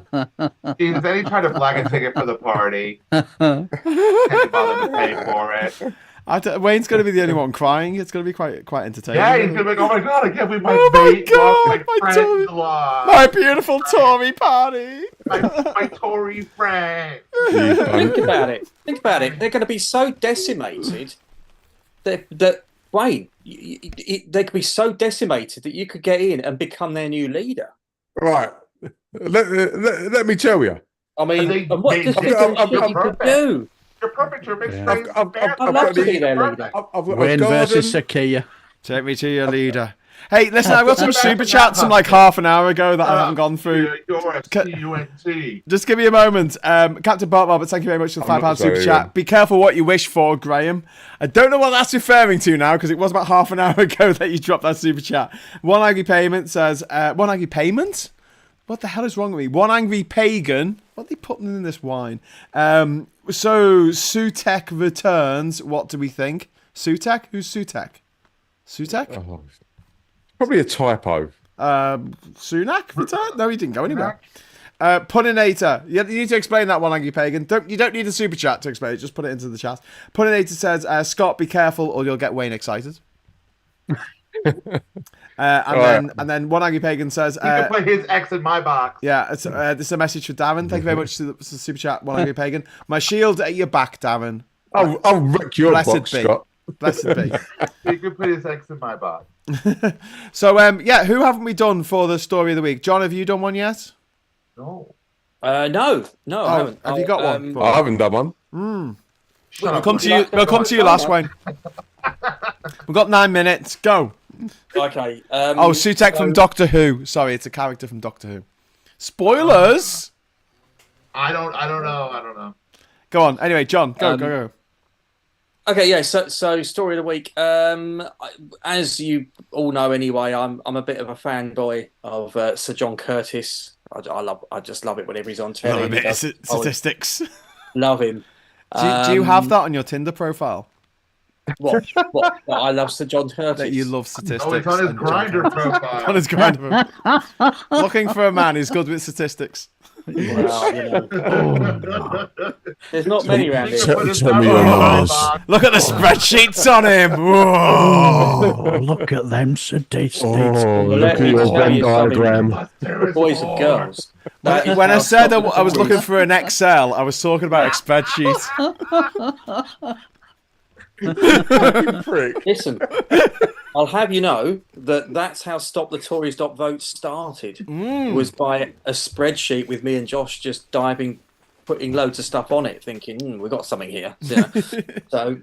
Jesus, any try to flag a ticket for the party. Can't be bothered to pay for it. Wayne's going to be the only one crying. It's going to be quite entertaining. Yeah, he's going to be like, oh my God, I can't believe my Oh mate lost, my friend lost. My beautiful Tory party. My Tory friend. Think about it. They're going to be so decimated that Wayne, they could be so decimated that you could get in and become their new leader. Right. Let me tell you. I mean, and what just you could do? You're perfect. You're mixed. I'd love to be their leader. Wayne versus Sakia. Take me to your leader. Hey, listen, I've got some super chats from like half an hour ago that I haven't gone through. Just give me a moment. Captain Bob, but thank you very much for the £5 super chat. Be careful what you wish for, Graham. I don't know what that's referring to now because it was about half an hour ago that you dropped that super chat. One Angry Payment says, One Angry Payment? What the hell is wrong with me? One Angry Pagan. What are they putting in this wine? So, Sutek returns. What do we think? Sutek? Who's Sutek? Sutek? Oh, probably a typo. Sunak returned? No, he didn't go anywhere. Punninator. You need to explain that One Angry Pagan. You don't need a super chat to explain it. Just put it into the chat. Punninator says, Scott, be careful or you'll get Wayne excited. And then One Angry Pagan says, you can put his X in my box. Yeah, this is a message for Darren. Thank you very much to the super chat, One Angry Pagan. My shield at your back, Darren. I'll wreck your box, Scott. Blessed be. You can put his X in my box. So, who haven't we done for the story of the week? John, have you done one yet? No. No, I haven't. Have you got one? I haven't done one. We'll come to you last, Wayne. We've got 9 minutes. Go. Okay. Sutek from Doctor Who. Sorry, it's a character from Doctor Who. Spoilers. I don't know. Go on. Anyway, John, go. Okay, yeah. So story of the week. As you all know, anyway, I'm a bit of a fanboy of Sir John Curtis. I just love it whenever he's on telly. Love a bit of statistics. Love him. Do you have that on your Tinder profile? What? I love Sir John Curtis. That you love statistics. Oh, it's on his Grindr profile. On his Grindr. Looking for a man who's good with statistics. Well, there's not many around here. Look at the spreadsheets on him. Oh, look at them statistics. Look at your Venn diagram. Boys and girls. When I said I was looking for an Excel, I was talking about a spreadsheet. Listen, I'll have you know that's how Stop the Tories.vote started. Was by a spreadsheet with me and Josh just putting loads of stuff on it, thinking we've got something here. So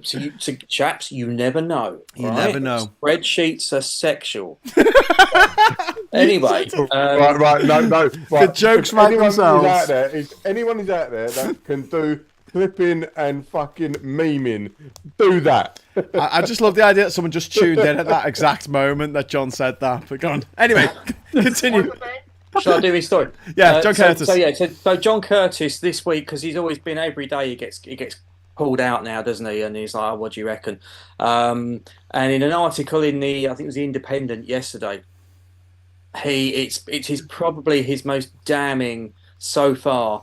chaps, you never know. You never know. Spreadsheets are sexual. Anyway, right. No. The jokes write themselves. Anyone who's out there that can do clipping and fucking memeing, do that. I just love the idea that someone just tuned in at that exact moment that John said that. But go on. Anyway, continue. Shall I do his story? Yeah, John Curtis. So John Curtis this week, because he's always been every day he gets pulled out now, doesn't he? And he's like, oh, what do you reckon? And in an article in I think it was the Independent yesterday, it's probably his most damning so far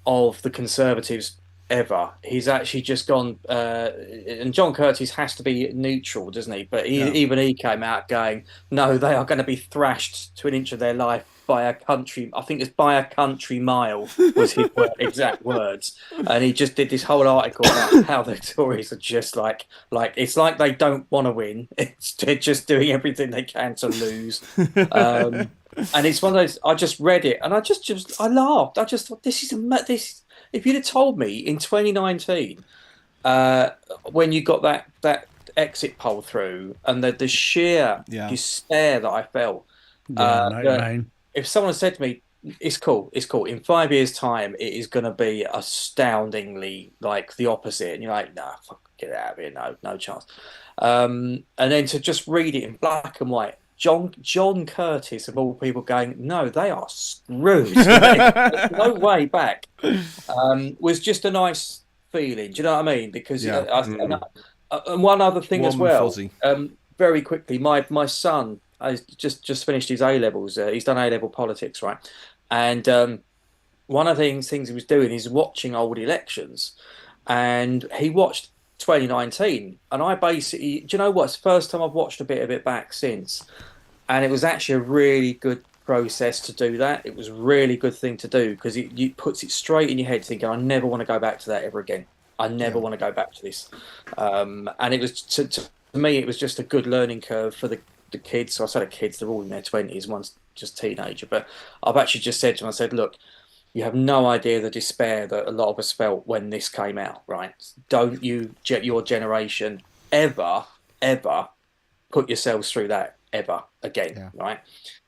of the Conservatives ever. He's actually just gone, and John Curtis has to be neutral, doesn't he? But even he came out going, no, they are going to be thrashed to an inch of their life by a country. I think it's by a country mile was his exact words. And he just did this whole article about how the Tories are just like it's like they don't want to win. They're just doing everything they can to lose. And it's one of those. I just read it and I laughed. I just thought this. If you'd have told me in 2019, when you got that exit poll through and the sheer despair that I felt, if someone had said to me, "It's cool. In 5 years' time, it is going to be astoundingly like the opposite," and you're like, "Nah, fuck, get out of here. No chance." And then to just read it in black and white. John Curtis of all people going, no, they are screwed. There's no way back. Was just a nice feeling. Do you know what I mean? Because and one other thing as well. Very quickly, my son has just finished his A levels. He's done A level politics, right? And one of the things he was doing is watching old elections, and he watched 2019, and I basically, do you know what? It's the first time I've watched a bit of it back since, and it was actually a really good process to do that. It was a really good thing to do because it puts it straight in your head, thinking, I never want to go back to that ever again. I never want to go back to this. And it was to me, it was just a good learning curve for the kids. So I said, the kids, they're all in their 20s. One's just teenager, but I've actually just said to them, I said, look, you have no idea the despair that a lot of us felt when this came out, right? Don't you, your generation, ever put yourselves through that ever again, right?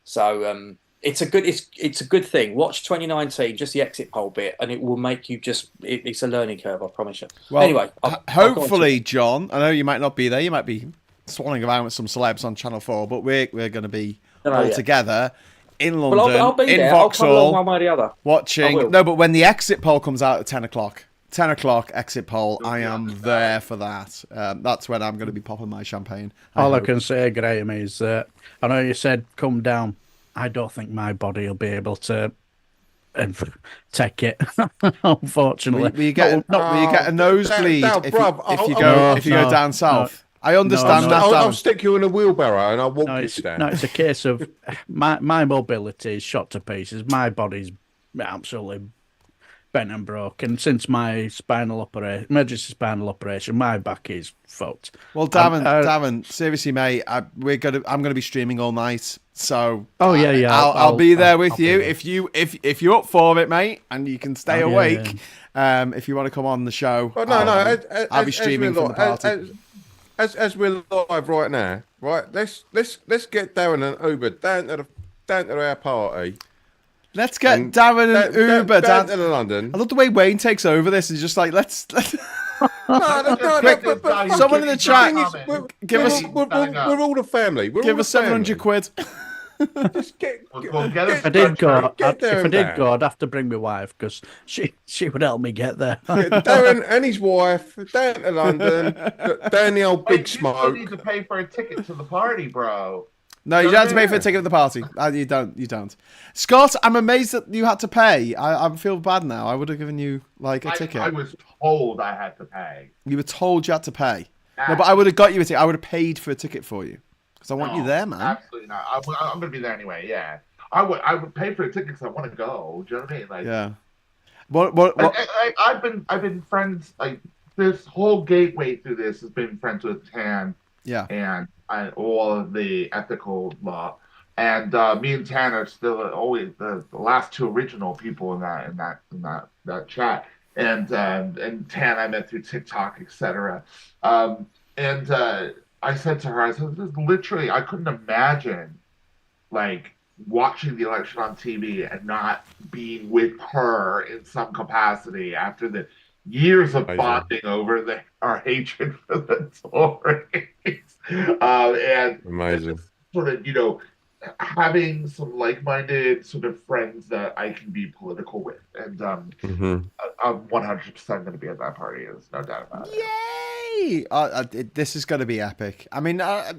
So it's a good thing. Watch 2019, just the exit poll bit, and it will make you it's a learning curve, I promise you. Well, anyway, hopefully, John, I know you might not be there. You might be swanning around with some celebs on Channel 4, but we're going to be all together in London, I'll be in there. Vauxhall, one way or the other. watching. No, but when the exit poll comes out at 10 o'clock, 10 o'clock exit poll, I am there for that. That's when I'm going to be popping my champagne. All I can say, Graham, is I know you said come down. I don't think my body will be able to take it, unfortunately. Will you get a nosebleed if you go down south? I understand that. I'll stick you in a wheelbarrow and I'll walk you down. No, it's a case of my mobility is shot to pieces. My body's absolutely bent and broken since my emergency spinal operation. My back is fucked. Well, Darren, seriously, mate, I'm gonna be streaming all night. So I'll be there with you if you're up for it, mate, and you can stay awake. If you want to come on the show, I'll be streaming from the party. As we're live right now, right? Let's get Darren an Uber down to our party. Let's get Darren an Uber down to London. I love the way Wayne takes over this. He's just like, let's someone in the chat give us. We're all a family. Give us 700 quid. Just get if I did go, I'd have to bring my wife because she would help me get there. Darren and his wife down to London, down the old Big Smoke. You need to pay for a ticket to the party, bro. No, you don't have to pay for a ticket to the party. You don't. Scott, I'm amazed that you had to pay. I feel bad now. I would have given you a ticket. I was told I had to pay. You were told you had to pay. No, but I would have got you a ticket. I would have paid for a ticket for you. Because I want you there, man. Absolutely not. I'm going to be there anyway, yeah. I would pay for a ticket because I want to go. Do you know what I mean? Yeah. I've been friends, this whole gateway through this has been friends with Tan. Yeah. And all of the ethical law. And me and Tan are still always the last two original people in that chat. And Tan I met through TikTok, etc. I said to her, I said, this is literally, I couldn't imagine watching the election on TV and not being with her in some capacity after the years of bonding over our hatred for the Tories. And amazing. Sort of, having some like-minded sort of friends that I can be political with. And I'm 100% going to be at that party. There's no doubt about it. Yay! me. This is going to be epic. I mean, I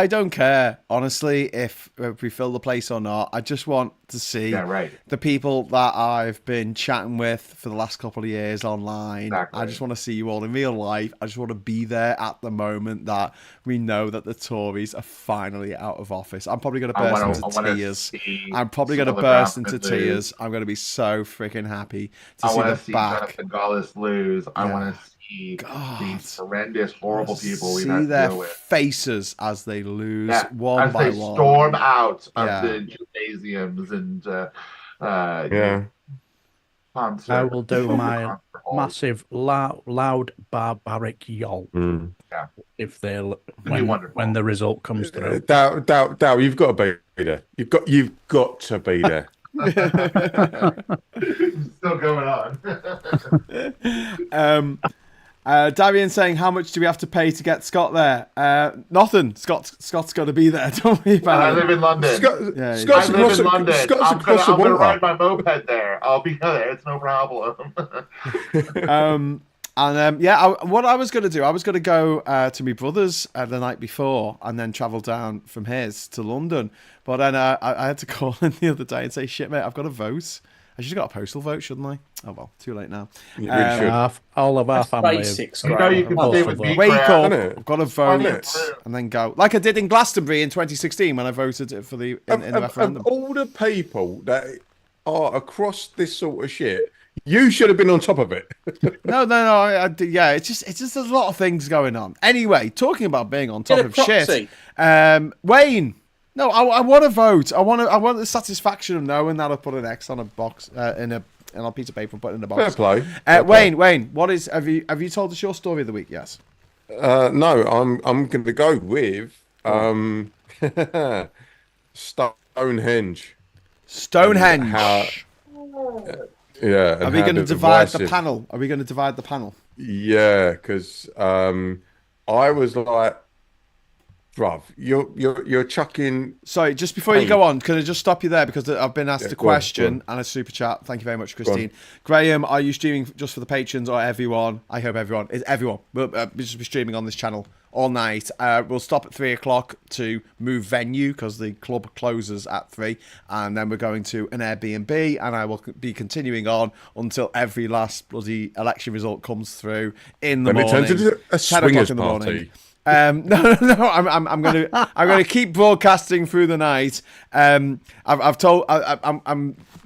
don't care, honestly, if we fill the place or not. I just want to see the people that I've been chatting with for the last couple of years online. Exactly. I just want to see you all in real life. I just want to be there at the moment that we know that the Tories are finally out of office. I'm probably going to burst into tears. I'm probably going to burst into tears. I'm going to be so freaking happy to see the back. Jonathan Gaulis lose. I want to see these horrendous, horrible people we've had to deal with. Faces as they lose one as by they one. Storm out of the gymnasiums and concert. I will do my massive, loud, barbaric yell if they'll when the result comes through. Dow, you've got to be there. You've got to be there. Still going on. Darian saying, how much do we have to pay to get Scott there? Nothing. Scott's got to be there. Don't worry about it. I live in London. Scott's I live in London. I'm going the to ride my moped there. I'll be there. It's no problem. What I was going to do, I was going to go to my brother's the night before and then travel down from his to London. But then I had to call in the other day and say, shit, mate, I've got a vote. I should have got a postal vote, shouldn't I? Oh, well, too late now. You really should. All of our family. Basics, you know, you can stay with me. Wake up, I've got to vote, and then go. Like I did in Glastonbury in 2016 when I voted for the in the referendum. Of all the people that are across this sort of shit, you should have been on top of it. No. It's just a lot of things going on. Anyway, talking about being on top of shit, Wayne. No, I want to vote. I want the satisfaction of knowing that I put an X on a box in a piece of paper and put it in a box. Fair play. Wayne, what is? Have you told us your story of the week? Yes. No, I'm going to go with Stonehenge. Stonehenge. Yeah. Are we going to divide the panel? Yeah, because I was like, bruv, you're chucking. Sorry, just before you go on, can I just stop you there because I've been asked a question and a super chat. Thank you very much, Christine. Graham, are you streaming just for the patrons or everyone? I hope everyone. It's everyone. We'll just be streaming on this channel all night. We'll stop at 3:00 to move venue because the club closes at 3, and then we're going to an Airbnb, and I will be continuing on until every last bloody election result comes through in the morning. It turns into a swingers party. No. I'm gonna keep broadcasting through the night. I'm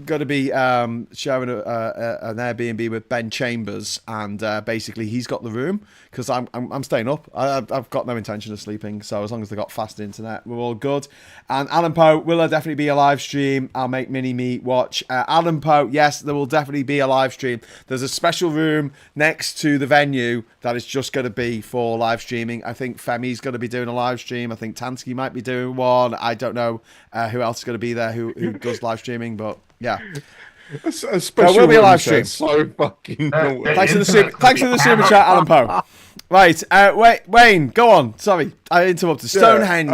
gonna be sharing an Airbnb with Ben Chambers, and basically he's got the room because I'm staying up. I've got no intention of sleeping, so as long as they got fast internet, we're all good. And Alan Poe, will there definitely be a live stream? I'll make Mini Me watch. Alan Poe, yes, there will definitely be a live stream. There's a special room next to the venue that is just going to be for live streaming. I think Femi's going to be doing a live stream. I think Tansky might be doing one. I don't know who else is going to be there who does live streaming, but yeah. There will be a live stream. So fucking thanks for the super chat, Alan Poe. Right, Wayne, go on. Sorry, I interrupted. Stonehenge.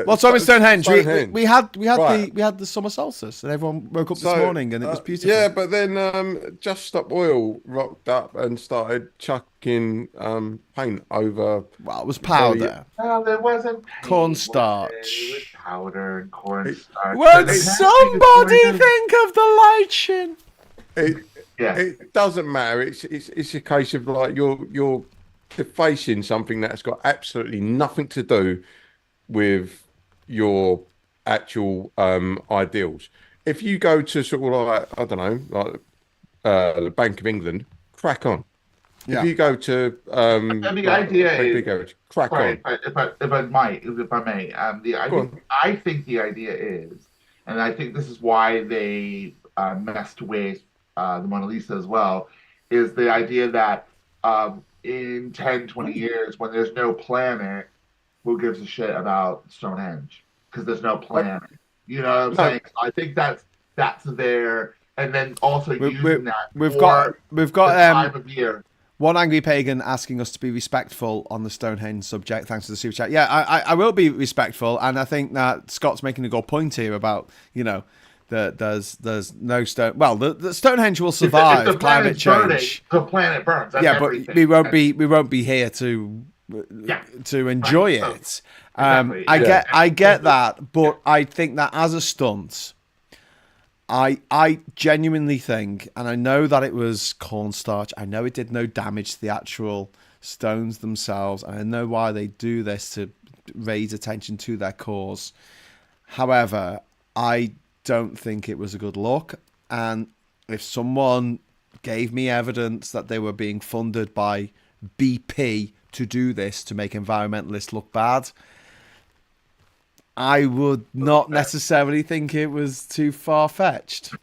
What's wrong with Stonehenge? We had the summer solstice, and everyone woke up this morning, and it was beautiful. Yeah, but then Just Stop Oil rocked up and started chucking paint over. Well, it was powder. No, there wasn't paint. Cornstarch. It was powder and cornstarch. Won't somebody think of the lighting? It doesn't matter. It's a case of like you're defacing something that's got absolutely nothing to do with your actual ideals. If you go to sort of like, I don't know, like the Bank of England, crack on. Yeah. If you go to the idea is garage, crack on. If I may, I think the idea is, and I think this is why they messed with the Mona Lisa as well, is the idea that in 10, 20 years, when there's no planet, who gives a shit about Stonehenge? Because there's no planet. You know what I'm saying? I think that's there, and then also using that. We've got time of year. One angry pagan asking us to be respectful on the Stonehenge subject. Thanks for the super chat. Yeah, I will be respectful, and I think that Scott's making a good point here about there's no stone. Well, the Stonehenge will If survive the climate planet's burning, change. the planet burns. That's Yeah, but everything. we won't be here to enjoy right. it. Exactly. I get that, but I think that as a stunt, I genuinely think, and I know that it was cornstarch. I know it did no damage to the actual stones themselves, and I know why they do this to raise attention to their cause. However, I don't think it was a good look, and if someone gave me evidence that they were being funded by BP to do this to make environmentalists look bad, I would not necessarily think it was too far-fetched.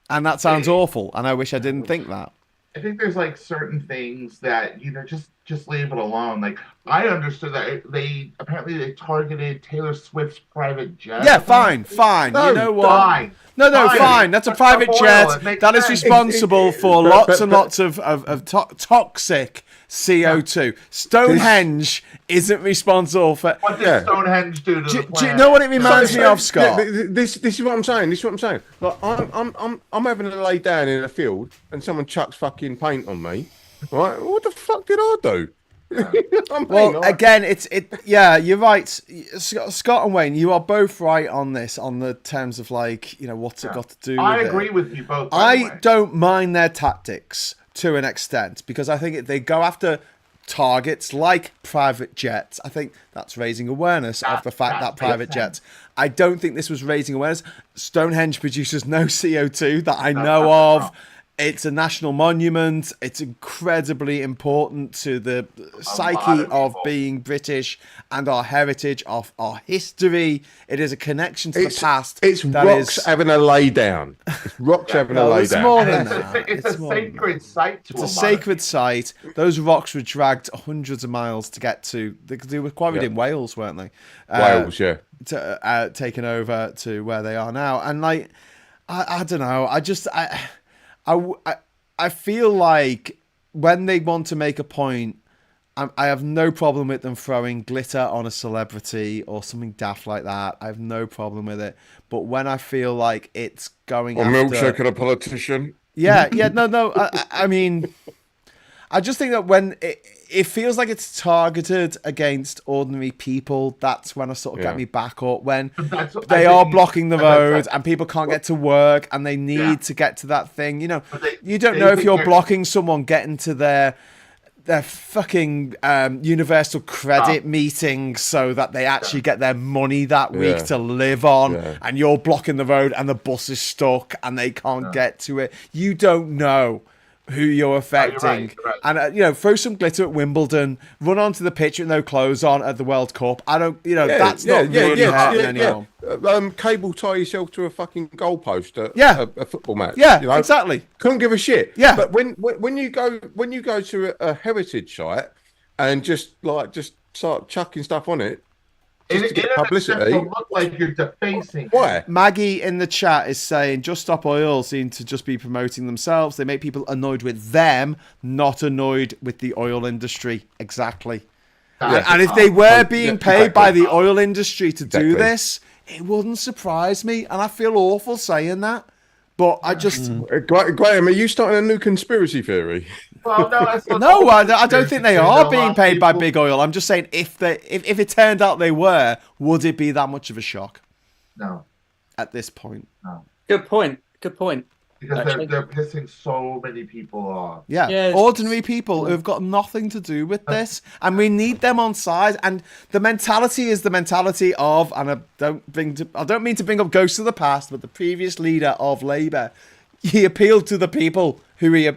And that sounds awful, and I wish I didn't think that. I think there's like certain things that, just leave it alone. Like, I understood that they targeted Taylor Swift's private jet. Yeah, fine. No, you know what? fine. Fine. That's a private Oil, jet that is sense. responsible for lots and lots of toxic CO2. Stonehenge isn't responsible for. What did Stonehenge do to the planet? Do you know what it reminds me of, Scott? This is what I'm saying. Like I'm having to lay down in a field and someone chucks fucking paint on me. Right? What the fuck did I do? Again, you're right. Scott and Wayne, you are both right on this, on the terms of what's it got to do with I agree with you both. I don't mind their tactics to an extent, because I think they go after targets like private jets. I think that's raising awareness of the fact that private jets. I don't think this was raising awareness. Stonehenge produces no CO2 that I know of. It's a national monument. It's incredibly important to the psyche of being British and our heritage, of our history. It is a connection to the past. It's rocks having a lay down. It's rocks having a lay down. It's more than that. It's a sacred site. It's a sacred site. Those rocks were dragged hundreds of miles to get to. They were quarried in Wales, weren't they? Wales, yeah. Taken over to where they are now, and I don't know. I feel like when they want to make a point, I have no problem with them throwing glitter on a celebrity or something daft like that. I have no problem with it. But when I feel like it's going or milkshake at a politician. No. I mean, I just think that when it feels like it's targeted against ordinary people, that's when I sort of get me back up. When they are blocking the road and people can't get to work and they need to get to that thing. You don't know if you're blocking someone getting to their fucking universal credit meeting so that they actually get their money that week to live on, and you're blocking the road and the bus is stuck and they can't get to it. You don't know who you're affecting. You're right. And throw some glitter at Wimbledon, run onto the pitch with no clothes on at the World Cup. I don't, that's not really hurting anyone. Cable tie yourself to a fucking goalpost at a football match. Exactly. Couldn't give a shit. Yeah, but when you go to a heritage site and just start chucking stuff on it, just to get publicity. Look like you're defacing. Why? Maggie in the chat is saying Just Stop Oil seem to just be promoting themselves. They make people annoyed with them, not annoyed with the oil industry. Exactly. And if they were being paid by the oil industry to do this, it wouldn't surprise me. And I feel awful saying that. But I just... Graham, are you starting a new conspiracy theory? Well, no, no, I don't think they are being paid by big oil. I'm just saying if it turned out they were, would it be that much of a shock? No. At this point. No. Good point. Because they're pissing so many people off. Yeah, ordinary people who've got nothing to do with this, and we need them on side. And the mentality is the mentality of, and I don't mean to bring up ghosts of the past, but the previous leader of Labour, he appealed to the people who he,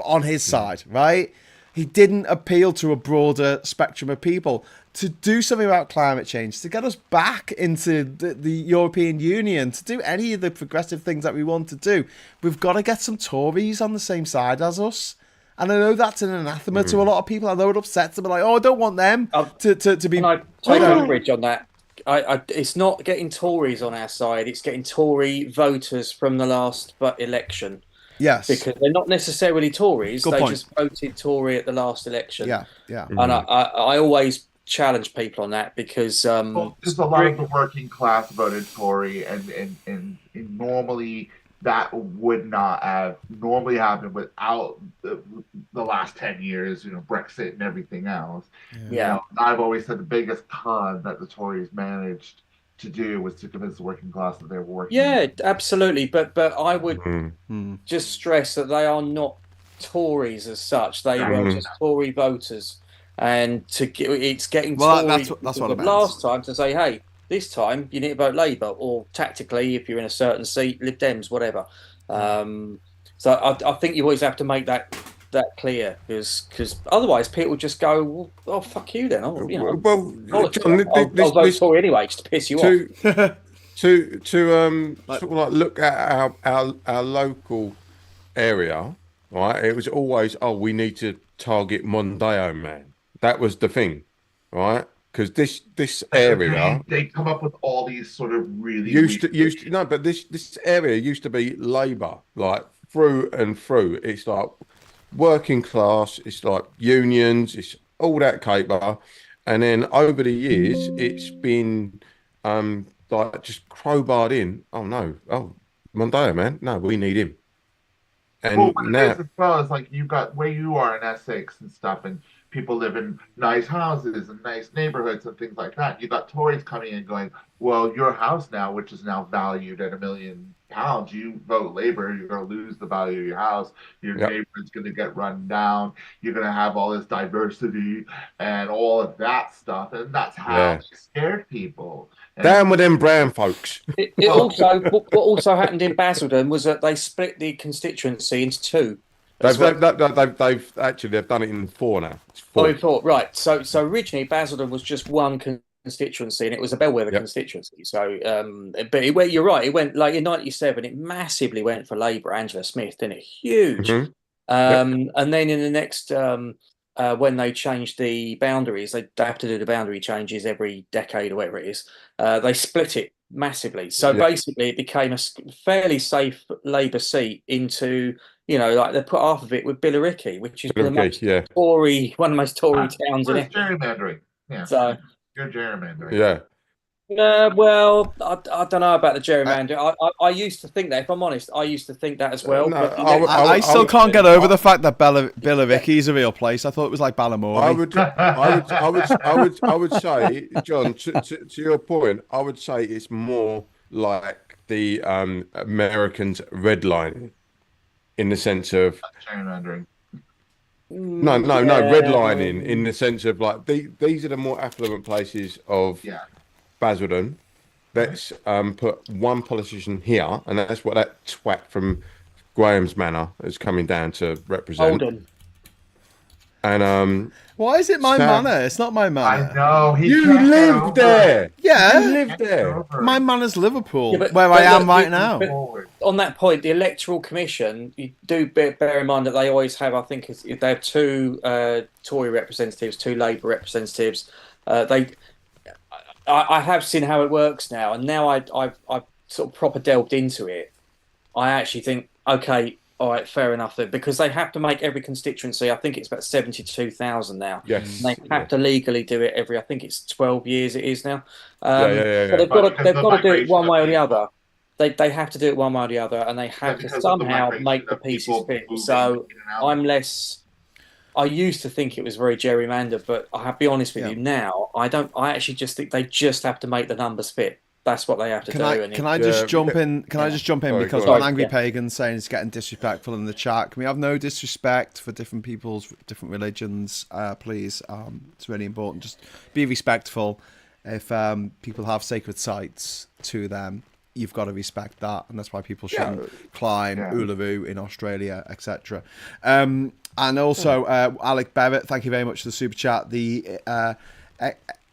on his side, right? He didn't appeal to a broader spectrum of people to do something about climate change, to get us back into the European Union, to do any of the progressive things that we want to do. We've got to get some Tories on the same side as us. And I know that's an anathema to a lot of people. I know it upsets them. Like, I don't want them to be... I take umbrage on that. It's not getting Tories on our side. It's getting Tory voters from the last election. Yes. Because they're not necessarily Tories. Good they point. just voted Tory at the last election. Yeah. And I always challenge people on that because because a lot of the working class voted Tory, and normally that would not have normally happened without the last 10 years, Brexit and everything else. Yeah. I've always said the biggest con that the Tories managed to do was to convince the working class that they were working. Yeah, absolutely. But I would just stress that they are not Tories as such. They were just Tory voters. And it's getting Tory that's what I meant. Last time to say, hey, this time you need to vote Labour, or tactically, if you're in a certain seat, Lib Dems, whatever. So I think you always have to make that clear, because otherwise people just go, well, oh, fuck you then. I'll vote Tory anyway, just to piss you off. To sort of like look at our local area, right? It was always, we need to target Mondeo man. That was the thing, right? Because this area, they come up with all these sort of really but this area used to be Labour, like through and through. It's like working class, it's like unions, it's all that caper, and then over the years it's been like just crowbarred in. Oh no, Mondeo man, no, we need him. And what now, it is as well is like you got where you are in Essex and stuff, and people live in nice houses and nice neighborhoods and things like that. You got Tories coming in going, well, your house now, which is now valued at £1 million, you vote Labour, you're going to lose the value of your house. Your neighborhood's going to get run down. You're going to have all this diversity and all of that stuff, and that's how they scared people. Down with them brown folks. What also happened in Basildon was that they split the constituency into two. They've done it in 4 now. It's 4. Oh, in 4, right. So originally Basildon was just one constituency, and it was a bellwether constituency. So, but you're right. It went like in '97. It massively went for Labour. Angela Smith, didn't it? Huge. And then in the next, when they changed the boundaries, they have to do the boundary changes every decade or whatever it is. They split it massively. So basically, it became a fairly safe Labour seat into. Like they put half of it with Billericay, which is one of the most Tory towns in it. Gerrymandering. Yeah. So you're gerrymandering. Yeah. Well, I don't know about the gerrymandering. I used to think that. If I'm honest, I used to think that as well. No, but I still can't get over the fact that Billericay is a real place. I thought it was like Ballamore. I would say, John, to your point, I would say it's more like the Americans redlining. In the sense of gerrymandering. No, redlining in the sense of like these are the more affluent places of Basildon. Let's put one politician here, and that's what that twat from Graham's Manor is coming down to represent. Holden. And why is it my manor? It's not my manor. I know. You live there. Yeah, you live there. My manor's Liverpool, where I am right now. On that point, the Electoral Commission, you do bear in mind that they always have, I think, they have 2 Tory representatives, 2 Labour representatives. I have seen how it works now, and now I've sort of proper delved into it. I actually think, okay, all right, fair enough then, because they have to make every constituency. I think it's about 72,000 now. Yes, and they have to legally do it every. I think it's 12 years. It is now. So they've got to do it one way or the other. They have to do it one way or the other, and they have to somehow make the pieces fit. So I'm less. I used to think it was very gerrymandered, but I have to be honest with you now. I don't. I actually just think they just have to make the numbers fit. That's what they have to do. Can I just jump in? Can I just jump in because one angry pagan saying it's getting disrespectful in the chat. Can we have no disrespect for different people's different religions, please? It's really important. Just be respectful. If people have sacred sites to them, you've got to respect that, and that's why people shouldn't climb Uluru in Australia, etc. And also, Alec Barrett, thank you very much for the super chat. The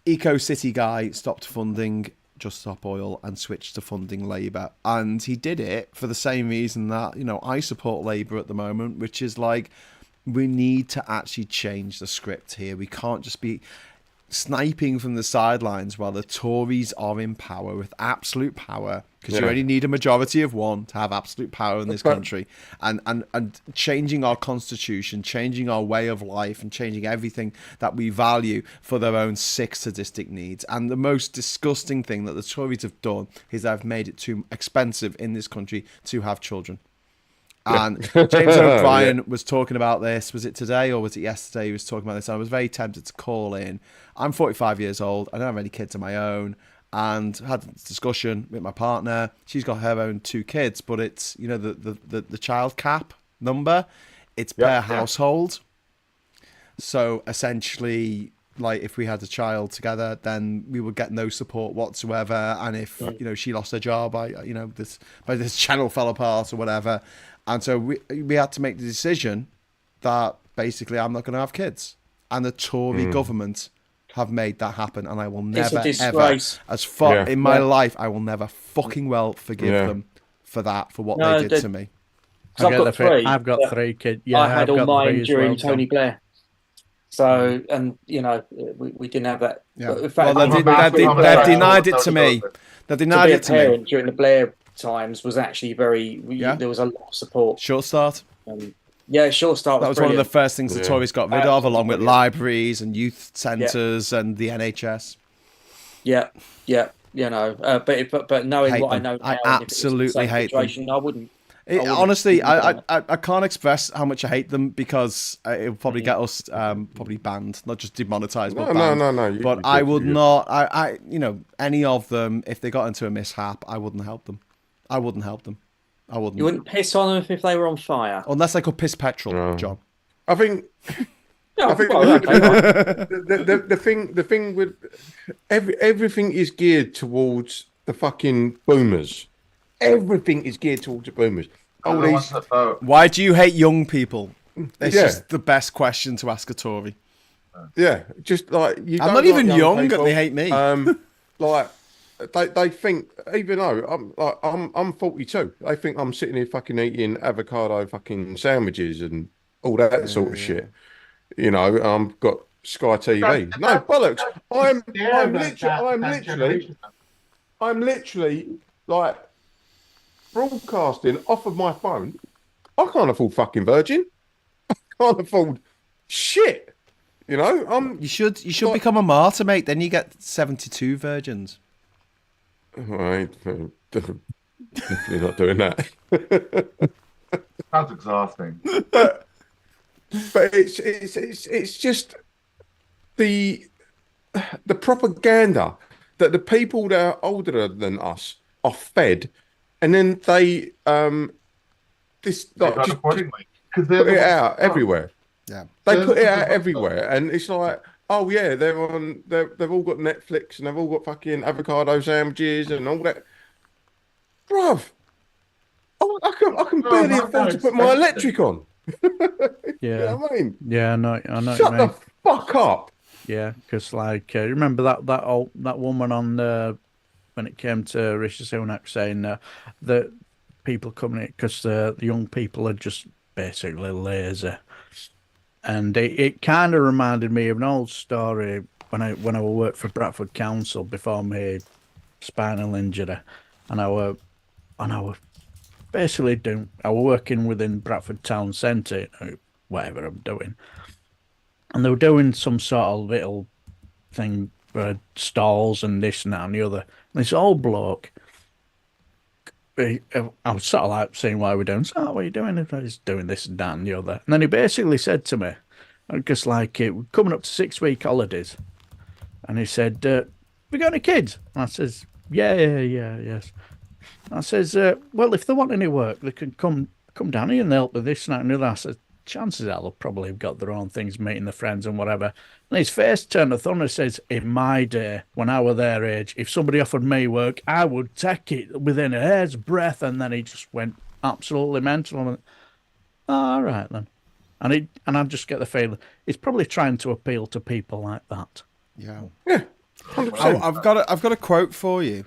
Eco City guy stopped funding Just Stop Oil and switched to funding Labour, and he did it for the same reason that I support Labour at the moment, which is like we need to actually change the script here. We can't just be sniping from the sidelines while the Tories are in power with absolute power, because you only need a majority of one to have absolute power in this country, and changing our constitution, changing our way of life, and changing everything that we value for their own sick, sadistic needs. And the most disgusting thing that the Tories have done is they've made it too expensive in this country to have children. And James O'Brien was talking about this. Was it today or was it yesterday? He was talking about this. I was very tempted to call in. I'm 45 years old. I don't have any kids of my own, and had a discussion with my partner. She's got her own 2 kids, but it's, you know, the child cap number. It's per household. So essentially, like, if we had a child together, then we would get no support whatsoever. And if you know, she lost her job, this channel fell apart or whatever. And so we had to make the decision that basically I'm not going to have kids. And the Tory government have made that happen. And I will never, ever, as far in my life, I will never fucking well forgive them for that, for what they did to me. I've got 3 kids. Yeah, I had all mine during Tony Tony Blair. So, and, you know, we didn't have that. Yeah. In fact, Well, they've denied it to me. They denied it to me. During the Blair times was actually there was a lot of support. Short start. Short start. That was one of the first things the Tories got rid of, along with libraries and youth centres and the NHS. Yeah, you know, but knowing what I know now, I absolutely hate them. I wouldn't. Honestly, I can't express how much I hate them, because it'll probably get us probably banned, not just demonetized, but banned. No. But I would not. I you know, any of them, if they got into a mishap, I wouldn't help them. I wouldn't. You wouldn't piss on them if they were on fire, unless I could piss petrol, John. I think. I think the thing with everything is geared towards the fucking boomers. Everything is geared towards the boomers. Why do you hate young people? It's just the best question to ask a Tory. Yeah, just like you. I'm not even young, and they hate me. Like they think, even though I'm 42, they think I'm sitting here fucking eating avocado fucking sandwiches and all that sort of shit. You know, I've got Sky TV. No bollocks. I'm literally like broadcasting off of my phone. I can't afford fucking Virgin. I can't afford shit. You know, you should become a martyr, mate. Then you get 72 virgins. Right, definitely not doing that. Sounds exhausting. But it's just the propaganda that the people that are older than us are fed, and then they just put it out everywhere. Yeah, they put it out everywhere, and it's like, oh yeah, they've all got Netflix and they've all got fucking avocado sandwiches and all that, bruv. I can barely afford to put my electric on. Yeah, you know what I mean? Yeah, I know. Shut the fuck up. Yeah, because like remember that woman on when it came to Rishi Sunak saying that people coming in because the young people are just basically lazy, and it kind of reminded me of an old story when I worked for Bradford Council before my spinal injury, and I was basically I was working within Bradford Town Centre, you know, whatever I'm doing. And they were doing some sort of little thing for stalls and this and that and the other. And this old bloke, I was sort of like saying, what are we doing? So, what are you doing? He's doing this and that and the other. And then he basically said to me, because like we're coming up to 6-week holidays. And he said, we got any kids? And I says, yes. I says, well, if they want any work, they can come down here and help with this and that and the other. I said, chances are they'll probably have got their own things, meeting their friends and whatever. And his face turned to thunder, says, in my day, when I were their age, if somebody offered me work, I would take it within a hair's breadth. And then he just went absolutely mental. And all right, then. And I just get the feeling he's probably trying to appeal to people like that. Yeah. 100%. I've got a quote for you.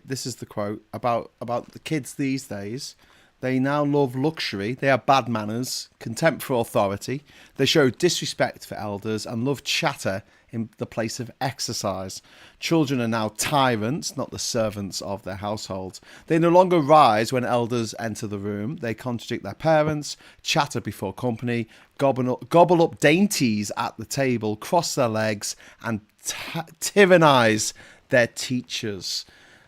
This is the quote about the kids these days. They now love luxury. They have bad manners, contempt for authority. They show disrespect for elders and love chatter in the place of exercise. Children are now tyrants, not the servants of their households. They no longer rise when elders enter the room. They contradict their parents, chatter before company, gobble up dainties at the table, cross their legs, and tyrannize their teachers.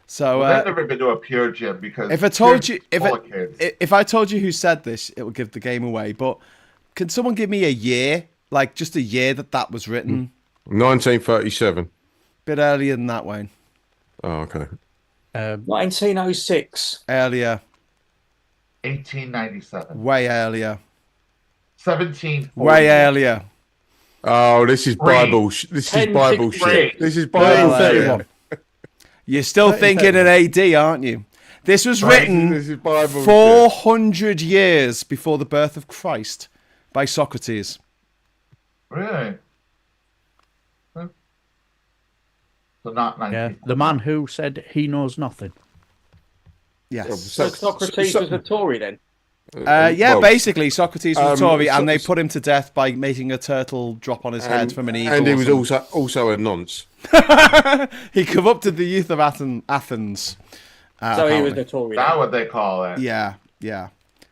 So I've never been to a pure gym because if I told you if I told you who said this, it would give the game away. But can someone give me a year, like just a year that was written? 1937. Bit earlier than that, Wayne. Oh, okay. 1906. Earlier. 1897. Way earlier. 1740. Way earlier. Oh, this is Bible. This is Bible shit. This is Bible shit. You're still thinking in AD, aren't you? This was written 400 years before the birth of Christ by Socrates. Really? Huh? So not 19. Yeah, the man who said he knows nothing. Yes. So Socrates was a Tory then? Basically, Socrates was a Tory, and they put him to death by making a turtle drop on his head from an eagle. And he was also a nonce. He corrupted the youth of Athens. So he was a Tory. That's what they call it. Yeah.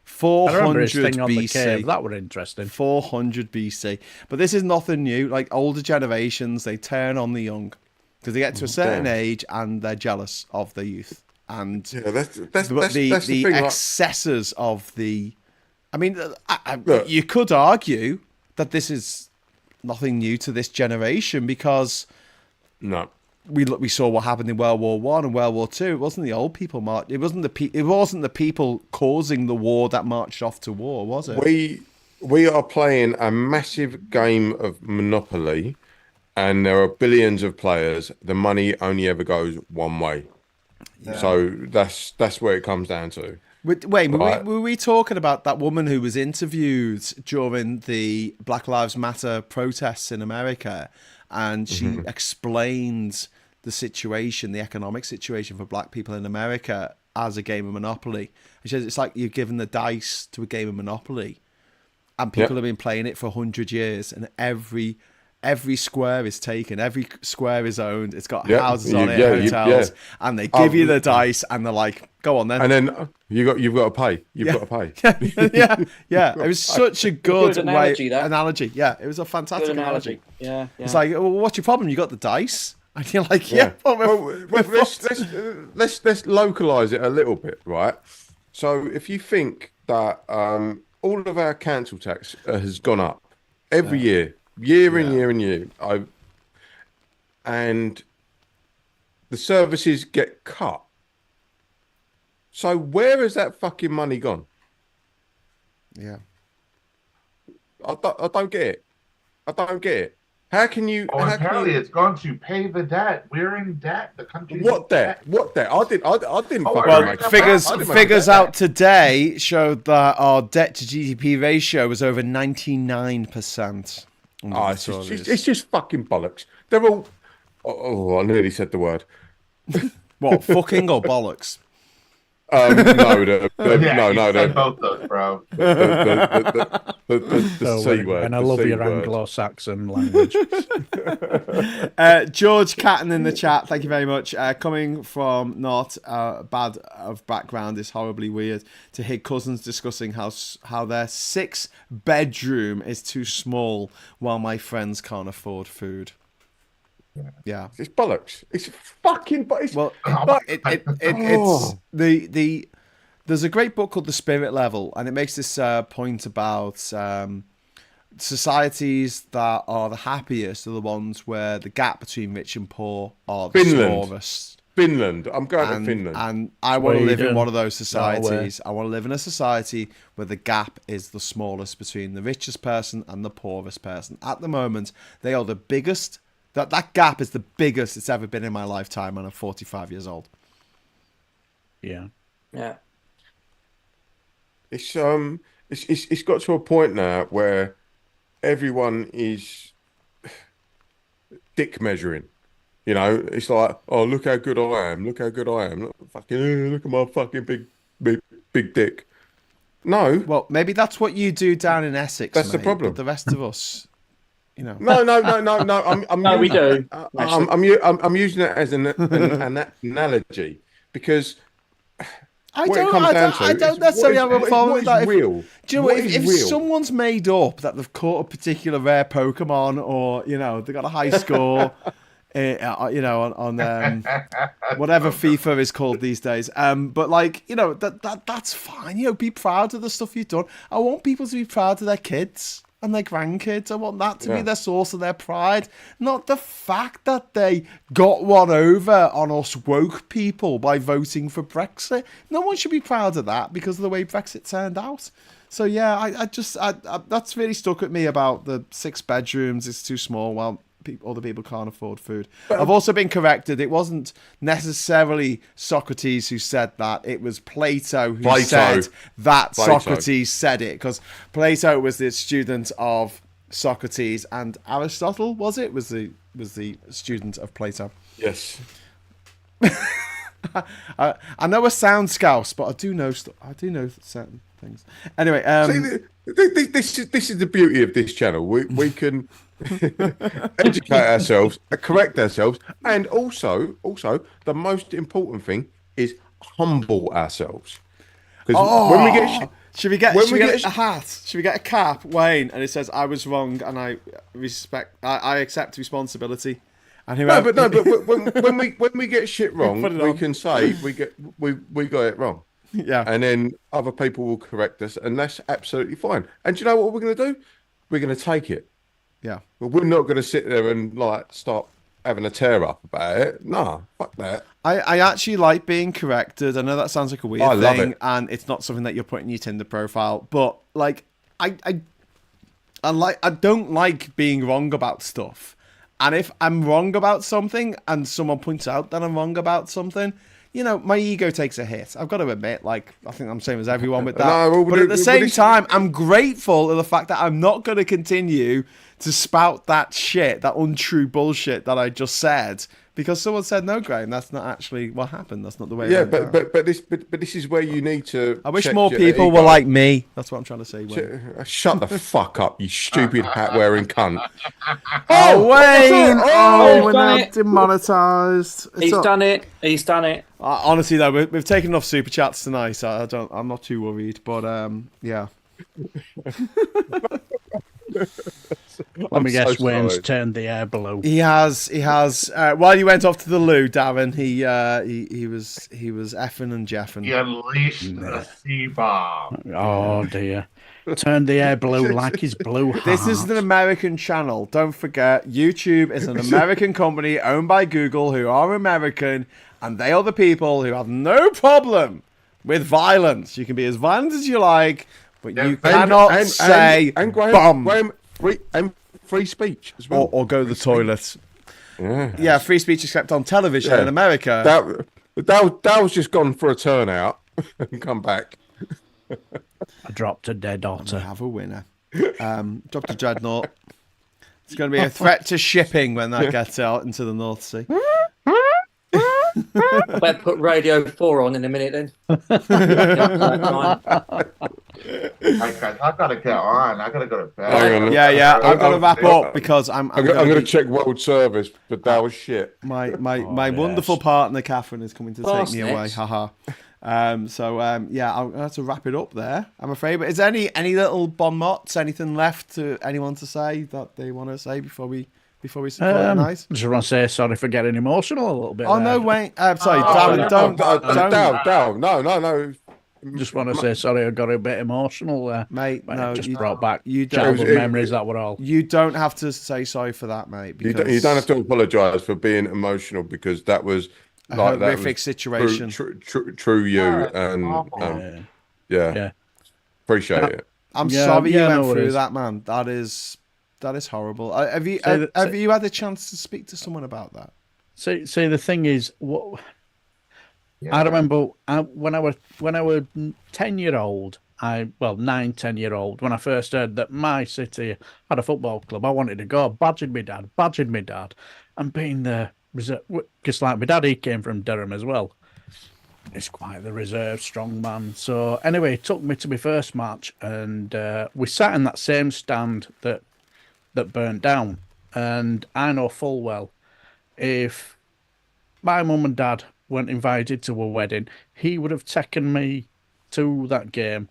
400 BC. That were interesting. 400 BC. But this is nothing new. Like older generations, they turn on the young because they get to a certain age and they're jealous of the youth. And that's the thing, excesses of the. I mean, you could argue that this is nothing new to this generation because we saw what happened in World War One and World War Two. It wasn't the old people march. It wasn't the people causing the war that marched off to war, was it? We are playing a massive game of Monopoly, and there are billions of players. The money only ever goes one way. Yeah. So that's where it comes down to. Wait, were we talking about that woman who was interviewed during the Black Lives Matter protests in America, and she explained the situation, the economic situation for black people in America as a game of Monopoly? She says it's like you're giving the dice to a game of Monopoly, and people have been playing it for 100 years, and every square is taken, every square is owned, it's got houses on it, hotels, and they give you the dice and they're like, go on then. And then you've got to pay. You've got to pay. Yeah. It was such a good analogy. Analogy. Yeah, it was a fantastic analogy. Yeah. It's like, well, what's your problem? You got the dice. And you're like, let's localize it a little bit, right? So if you think that all of our council tax has gone up every year in year and year, and the services get cut. So where has that fucking money gone? Yeah, I don't get it. I don't get it. How can you? Apparently, it's gone to pay the debt. We're in debt. The country. What debt? What debt? I didn't. Well, figures out today showed that our debt to GDP ratio was over 99%. It's just fucking bollocks. They're all. Oh, I nearly said the word. What, fucking or bollocks? No, both those, bro. The C word. And I love your Anglo-Saxon language. George Catton in the chat, thank you very much. Coming from not bad of background is horribly weird to hear cousins discussing how their 6-bedroom is too small while my friends can't afford food. Yeah, it's bollocks. It's fucking. It's There's a great book called The Spirit Level, and it makes this point about societies that are the happiest are the ones where the gap between rich and poor are the smallest. Finland. I'm going to Finland, and I want to live in one of those societies. I want to live in a society where the gap is the smallest between the richest person and the poorest person. At the moment, they are the biggest. That gap is the biggest it's ever been in my lifetime, and I'm 45 years old. Yeah. It's got to a point now where everyone is dick measuring. You know, it's like, oh, look how good I am. Look how good I am. Look at my fucking big dick. No. Well, maybe that's what you do down in Essex. That's the mate, problem. But the rest of us, you know. No. I'm No, we using, do. Actually. I'm using it as an analogy because I what it don't, comes I down don't, to I don't is necessarily what have a is- problem what with is that. real. Do you know What what? is If real? someone's made up that they've caught a particular rare Pokemon, or you know they got a high score, you know on whatever FIFA is called these days. But like you know that's fine. You know, be proud of the stuff you've done. I want people to be proud of their kids and their grandkids. I want that to be their source of their pride, not the fact that they got one over on us woke people by voting for Brexit. No one should be proud of that because of the way Brexit turned out. So yeah, I just that's really stuck with me about the 6 bedrooms. It's too small. Well, other people can't afford food. I've also been corrected. It wasn't necessarily Socrates who said that. It was Plato who said that Socrates said it, because Plato was the student of Socrates, and Aristotle was the student of Plato. Yes. I know a sound scouse, but I do know certain things. Anyway, this is the beauty of this channel. We can educate ourselves, correct ourselves, and also the most important thing is humble ourselves. Because when we get should we get a hat? Should we get a cap, Wayne? And it says, "I was wrong, and I accept responsibility." And whoever... but when we get shit wrong, we can say we got it wrong. Yeah. And then other people will correct us, and that's absolutely fine. And do you know what we're going to do? We're going to take it. Yeah. But we're not going to sit there and start having a tear up about it. Nah, fuck that. I actually like being corrected. I know that sounds like a weird thing, love it. and it's not something that you're putting in your Tinder profile, but like I don't like being wrong about stuff. And if I'm wrong about something and someone points out that I'm wrong about something, you know, my ego takes a hit. I've got to admit, like, I think I'm the same as everyone with that. But at the same time, I'm grateful of the fact that I'm not going to continue to spout that shit, that untrue bullshit that I just said, because someone said, no, Graham, that's not actually what happened. That's not the way it went down. but this is where you need to. I wish more people were like me. That's what I'm trying to say, Wayne. Shut the fuck up, you stupid hat-wearing cunt. Oh, Wayne! Oh, we're now demonetised. He's done it. Honestly, though, we've taken enough super chats tonight, so I'm not too worried. But yeah. Let me guess, Wayne's turned the air blue. He has. While you went off to the loo, Darren, he was effing and jeffing. He unleashed the C-bomb. Oh dear. Turned the air blue like his blue heart. This is an American channel. Don't forget, YouTube is an American company owned by Google, who are American, and they are the people who have no problem with violence. You can be as violent as you like, but you cannot say bomb. Free speech as well. Or go to the toilet. Yeah, free speech except on television in America. That was just gone for a turnout and come back. I dropped a dead otter. We have a winner. Dropped a dreadnought. It's going to be a threat to shipping when that gets out into the North Sea. I better put Radio 4 on in a minute then. I've got to get on. I got to go to bed. Yeah. I've got to wrap up because I'm going to check World Service, but that was shit. My wonderful partner Catherine is coming to take me away. Haha. I'll have to wrap it up there, I'm afraid. But is there any little bon mots, anything left to anyone to say that they want to say before we call it night? Just want to say sorry for getting emotional a little bit. Oh there. no, Wayne. Sorry, Darren. Don't. No. Just want to say sorry. I got a bit emotional there, mate. No, just brought back you childhood memories. That were all. You don't have to say sorry for that, mate. Because you don't have to apologise for being emotional, because that was a horrific situation. True you, and yeah. Appreciate it. I'm sorry you went through that, man. That is horrible. Have you had a chance to speak to someone about that? See, the thing is, I remember when I was 10-year-old, 9-10-year-old, when I first heard that my city had a football club, I wanted to go. Badgered my dad, and being there was because like my dad, he came from Durham as well, He's quite the reserved, strong man. So anyway, he took me to my first match, and we sat in that same stand that burnt down. And I know full well, if my mum and dad weren't invited to a wedding, he would have taken me to that game,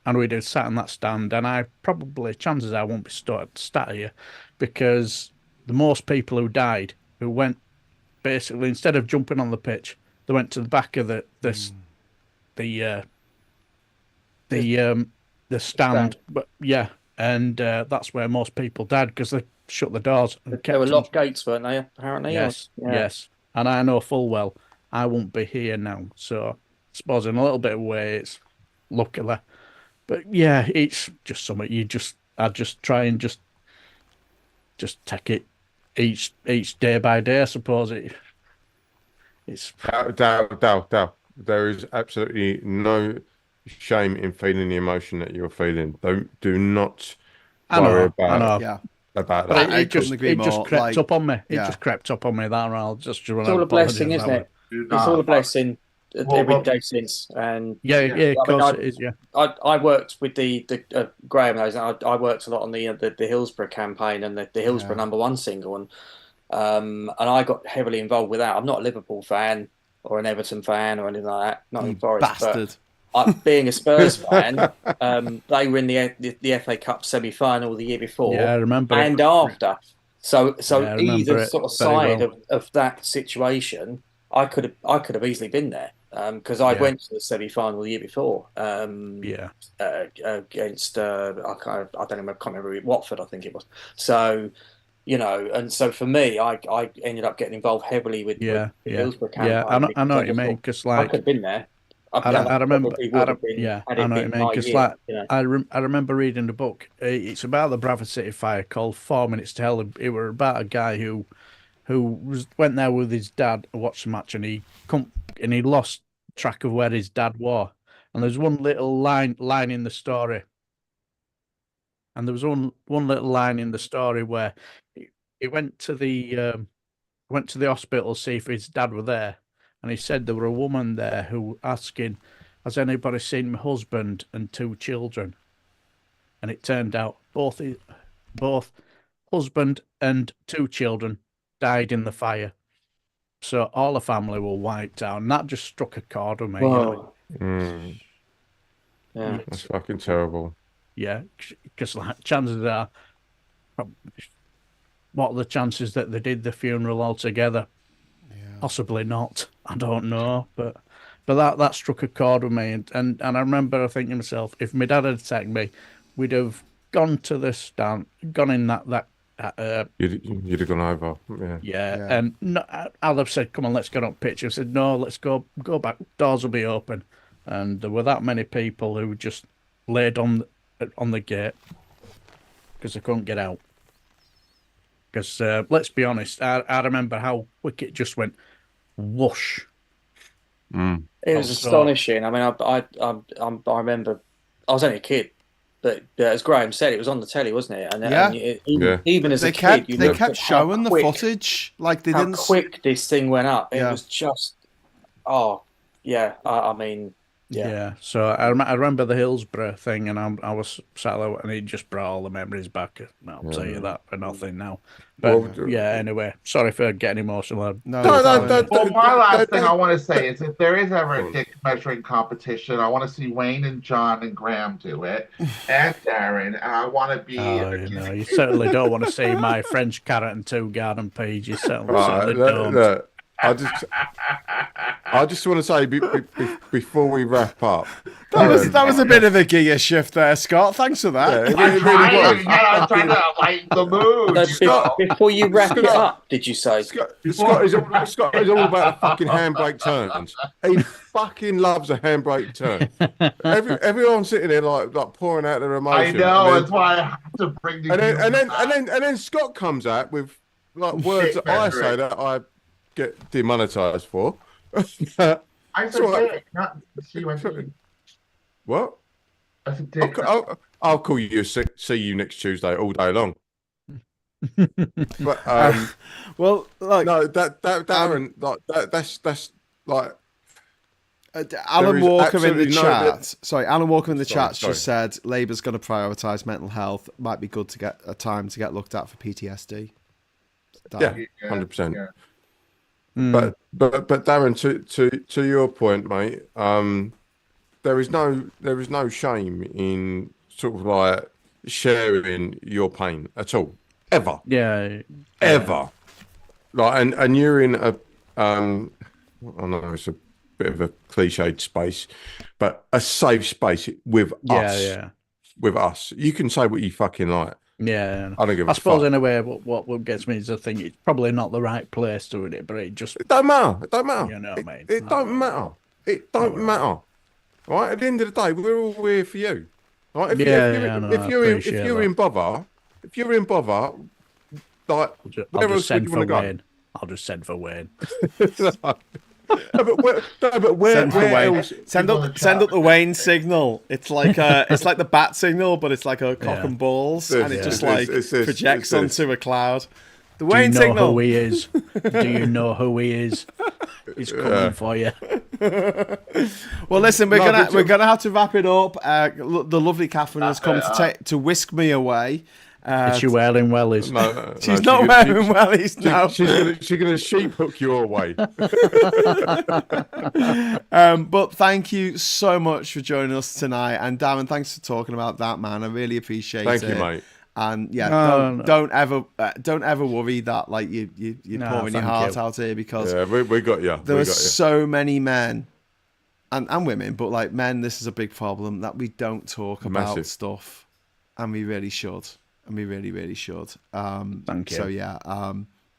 and we'd have sat in that stand. And I probably, chances are, I won't be sat here, because the most people who died, who went basically, instead of jumping on the pitch, they went to the back of the stand. But yeah, and that's where most people died, because they shut the doors and There were kept locked gates, weren't they? Apparently. Yes, Yeah. yes. And I know full well I won't be here now. So I suppose in a little bit of way it's luckily. But yeah, it's just something I just try and just take it each day by day, I suppose. It's Dal. There is absolutely no shame in feeling the emotion that you're feeling. Do not worry about Yeah. about But that. it just crept up on me. It yeah. just crept up on me. That I'll just It's all a blessing, isn't it? It's all a blessing every day since. And yeah, of course it is. Yeah, I worked with the Graham knows. I worked a lot on the Hillsborough campaign and the Hillsborough #1 single, and I got heavily involved with that. I'm not a Liverpool fan or an Everton fan or anything like that. Not in Forest, bastard. But being a Spurs fan, they were in the FA Cup semi-final the year before, yeah, I remember and after. So Yeah, either sort of very side well. of that situation, I could have easily been there, because I went to the semi-final the year before. Against I can't remember Watford, I think it was. So, and so for me, I ended up getting involved heavily with the Hillsborough campaign. Yeah, I know what you mean, because I could have been there. I remember. I know what you mean. Because I remember reading the book. It's about the Bradford City fire called 4 Minutes to Hell. It was about a guy who went there with his dad to watch the match, and he lost track of where his dad was. And there's one little line in the story. And there was one little line in the story where he went to the hospital to see if his dad were there. And he said there were a woman there who asking, has anybody seen my husband and 2 children? And it turned out both husband and 2 children died in the fire. So all the family were wiped out. And that just struck a chord with me. Whoa. Yeah, that's fucking terrible. Yeah, because chances are, what are the chances that they did the funeral all together? Possibly not. I don't know, but that struck a chord with me, and I remember thinking to myself, if my dad had attacked me, we'd have gone to the stand, gone in that. You'd have gone over. Yeah. And I'd have said, "Come on, let's get on pitch." I said, "No, let's go back. Doors will be open," and there were that many people who just laid on the gate because they couldn't get out. Because let's be honest, I remember how quick it just went, whoosh. It was astonishing. I mean, I remember I was only a kid, but as Graham said, it was on the telly, wasn't it? And even as a kid, they kept showing the footage, like they didn't. How quick this thing went up! It was just, I mean. Yeah. So I remember the Hillsborough thing, and I was sat there, and it just brought all the memories back. I'll tell you that for nothing now. But anyway, sorry for getting emotional. No. Well, my last thing I want to say is if there is ever a dick measuring competition, I want to see Wayne and John and Graham do it, and Darren, and I want to be. You certainly don't want to see my French carrot and 2 garden peas. You certainly don't. I just want to say before we wrap up, that was a bit of a gear shift there, Scott. Thanks for that. I'm trying to lighten the mood. Before you wrap it up, did you say? Scott is all about the fucking handbrake turns. He fucking loves a handbrake turn. Everyone's sitting there like pouring out their emotion. I know, that's why I have to bring the. And then Scott comes out with like words that I say that I get demonetized for. I said dick, not C-U-N-T. What? I said dick. I'll call you. See you next Tuesday all day long. But well, like no, that Darren, like that's like Alan Walker in the chat. Sorry, Sorry, Alan Walker in the chat sorry. just said Labour's going to prioritise mental health. Might be good to get a time to get looked at for PTSD. Yeah, 100%. Yeah. But Darren, to your point, mate, there is no shame in sort of like sharing your pain at all, ever. Yeah. Ever. Like, and you're in a I know it's a bit of a cliched space, but a safe space with us. Yeah. With us, you can say what you fucking like. Yeah. I don't give a I suppose fuck. anyway, what gets me is I think it's probably not the right place doing it, but it don't matter. It don't matter. You know, mate. It don't matter. It don't matter. Right? At the end of the day, we're all here for you. Right? If you're in bother, like I'll just send for Wayne. I'll just send for Wayne. but where else? Send up the Wayne signal. It's like the bat signal, but it's like a cock and balls, and it just projects onto a cloud. The Wayne signal. Do you know who he is? Do you know who he is? He's coming for you. Well, listen, we're gonna have to wrap it up. The lovely Catherine has come to whisk me away. Is she wearing wellies? No, she's not wearing wellies now. She's gonna sheep hook your way. But thank you so much for joining us tonight, and Darren, thanks for talking about that, man. I really appreciate it. Thank you, mate. And yeah, No. don't ever worry that like you're pouring your heart out here, because we got you. There are so many men and women, but like men, this is a big problem that we don't talk about stuff, and we really should, and we really should. Thank you. So yeah,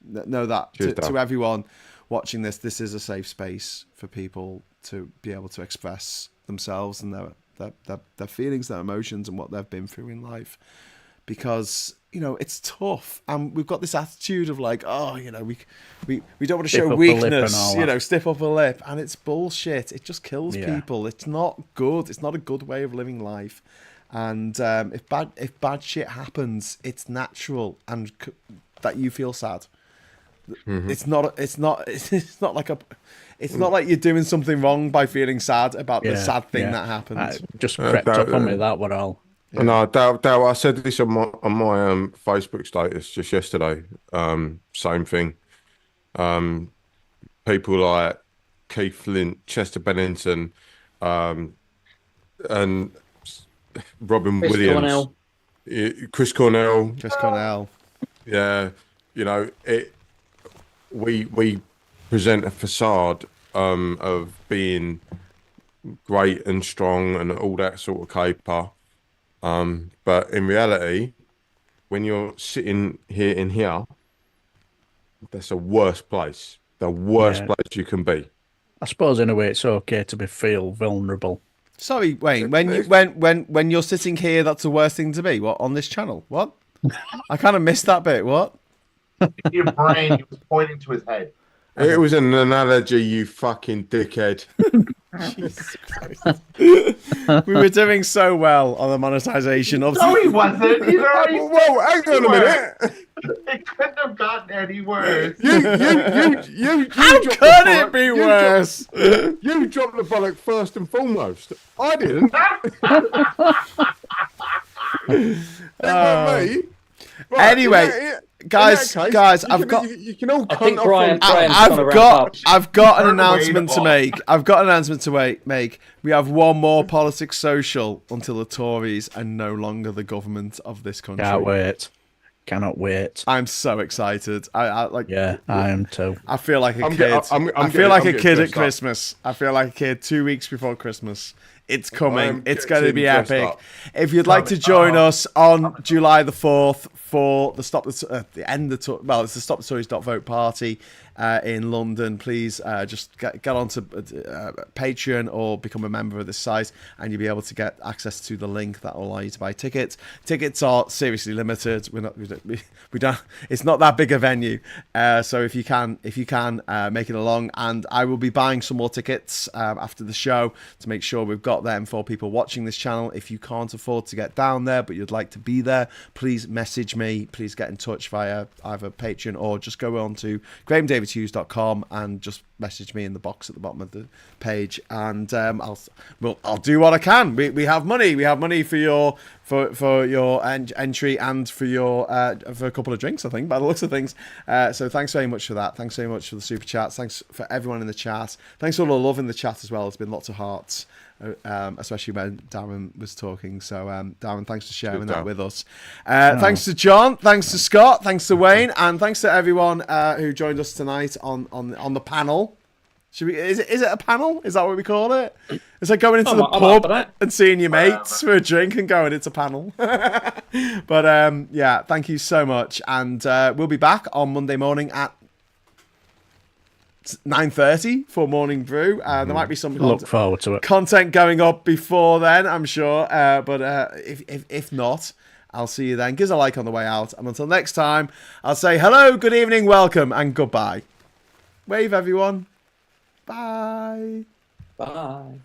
know that to everyone watching this is a safe space for people to be able to express themselves and their feelings, their emotions, and what they've been through in life. Because, you know, it's tough, and we've got this attitude of like, oh, you know, we don't want to show weakness, you know, stiff upper lip, and it's bullshit. It just kills people. It's not good. It's not a good way of living life. And if bad shit happens, it's natural and that you feel sad. Mm-hmm. It's not like you're doing something wrong by feeling sad about the sad thing that happened. Just crept up on me, that were all. Yeah. No, Dal, I said this on my Facebook status just yesterday. Same thing. People like Keith Flint, Chester Bennington, and Robin Williams, Chris Cornell. Yeah, you know it. We present a facade of being great and strong and all that sort of caper. But in reality, when you're sitting here in here, that's the worst place. The worst place you can be. I suppose in a way it's okay to feel vulnerable. Sorry, Wayne. When you're sitting here, that's the worst thing to be. What, on this channel? What? I kind of missed that bit. What? In your brain, he was pointing to his head. It was an analogy, you fucking dickhead. Jesus Christ. We were doing so well on the monetization of. No, he wasn't. He's already. Whoa, hang on a minute. It couldn't have gotten any worse. You How could it be worse? You dropped the bollock first and foremost. I didn't. Me. Right, anyway, guys, I've got. You can all. I think Brian's I've got an announcement to make. I've got an announcement to make. We have one more politics social until the Tories are no longer the government of this country. Cannot wait. I'm so excited. I like. Yeah, I am too. I feel like a kid. I feel like a kid at Christmas. I feel like a kid 2 weeks before Christmas. It's coming. It's going to be epic. If you'd like to join us on July the 4th for the it's the Stop the Tories.vote party in London, please just get onto Patreon or become a member of this site, and you'll be able to get access to the link that will allow you to buy tickets. Tickets are seriously limited. We don't. It's not that big a venue, so if you can make it along, and I will be buying some more tickets after the show to make sure we've got them for people watching this channel. If you can't afford to get down there but you'd like to be there, please message me. Please get in touch via either Patreon or just go on to Graham Davies davidhughes.com and just message me in the box at the bottom of the page, and I'll do what I can. We have money. We have money for your entry and for your for a couple of drinks, I think, by the looks of things. So thanks very much for that. Thanks very much for the super chats. Thanks for everyone in the chat. Thanks for all the love in the chat as well. There's been lots of hearts, especially when Darren was talking. So Darren, thanks for sharing that with us. Thanks to John, thanks to Scott, thanks to Wayne, and thanks to everyone who joined us tonight on the panel. Is it a panel? Is that what we call it? It's like going into the pub and seeing your mates for a drink and going, it's a panel. But yeah, thank you so much, and we'll be back on Monday morning at 9:30 for Morning Brew. There might be some look forward to it. Content going up before then, I'm sure. But if not, I'll see you then. Give us a like on the way out. And until next time, I'll say hello, good evening, welcome, and goodbye. Wave, everyone. Bye. Bye.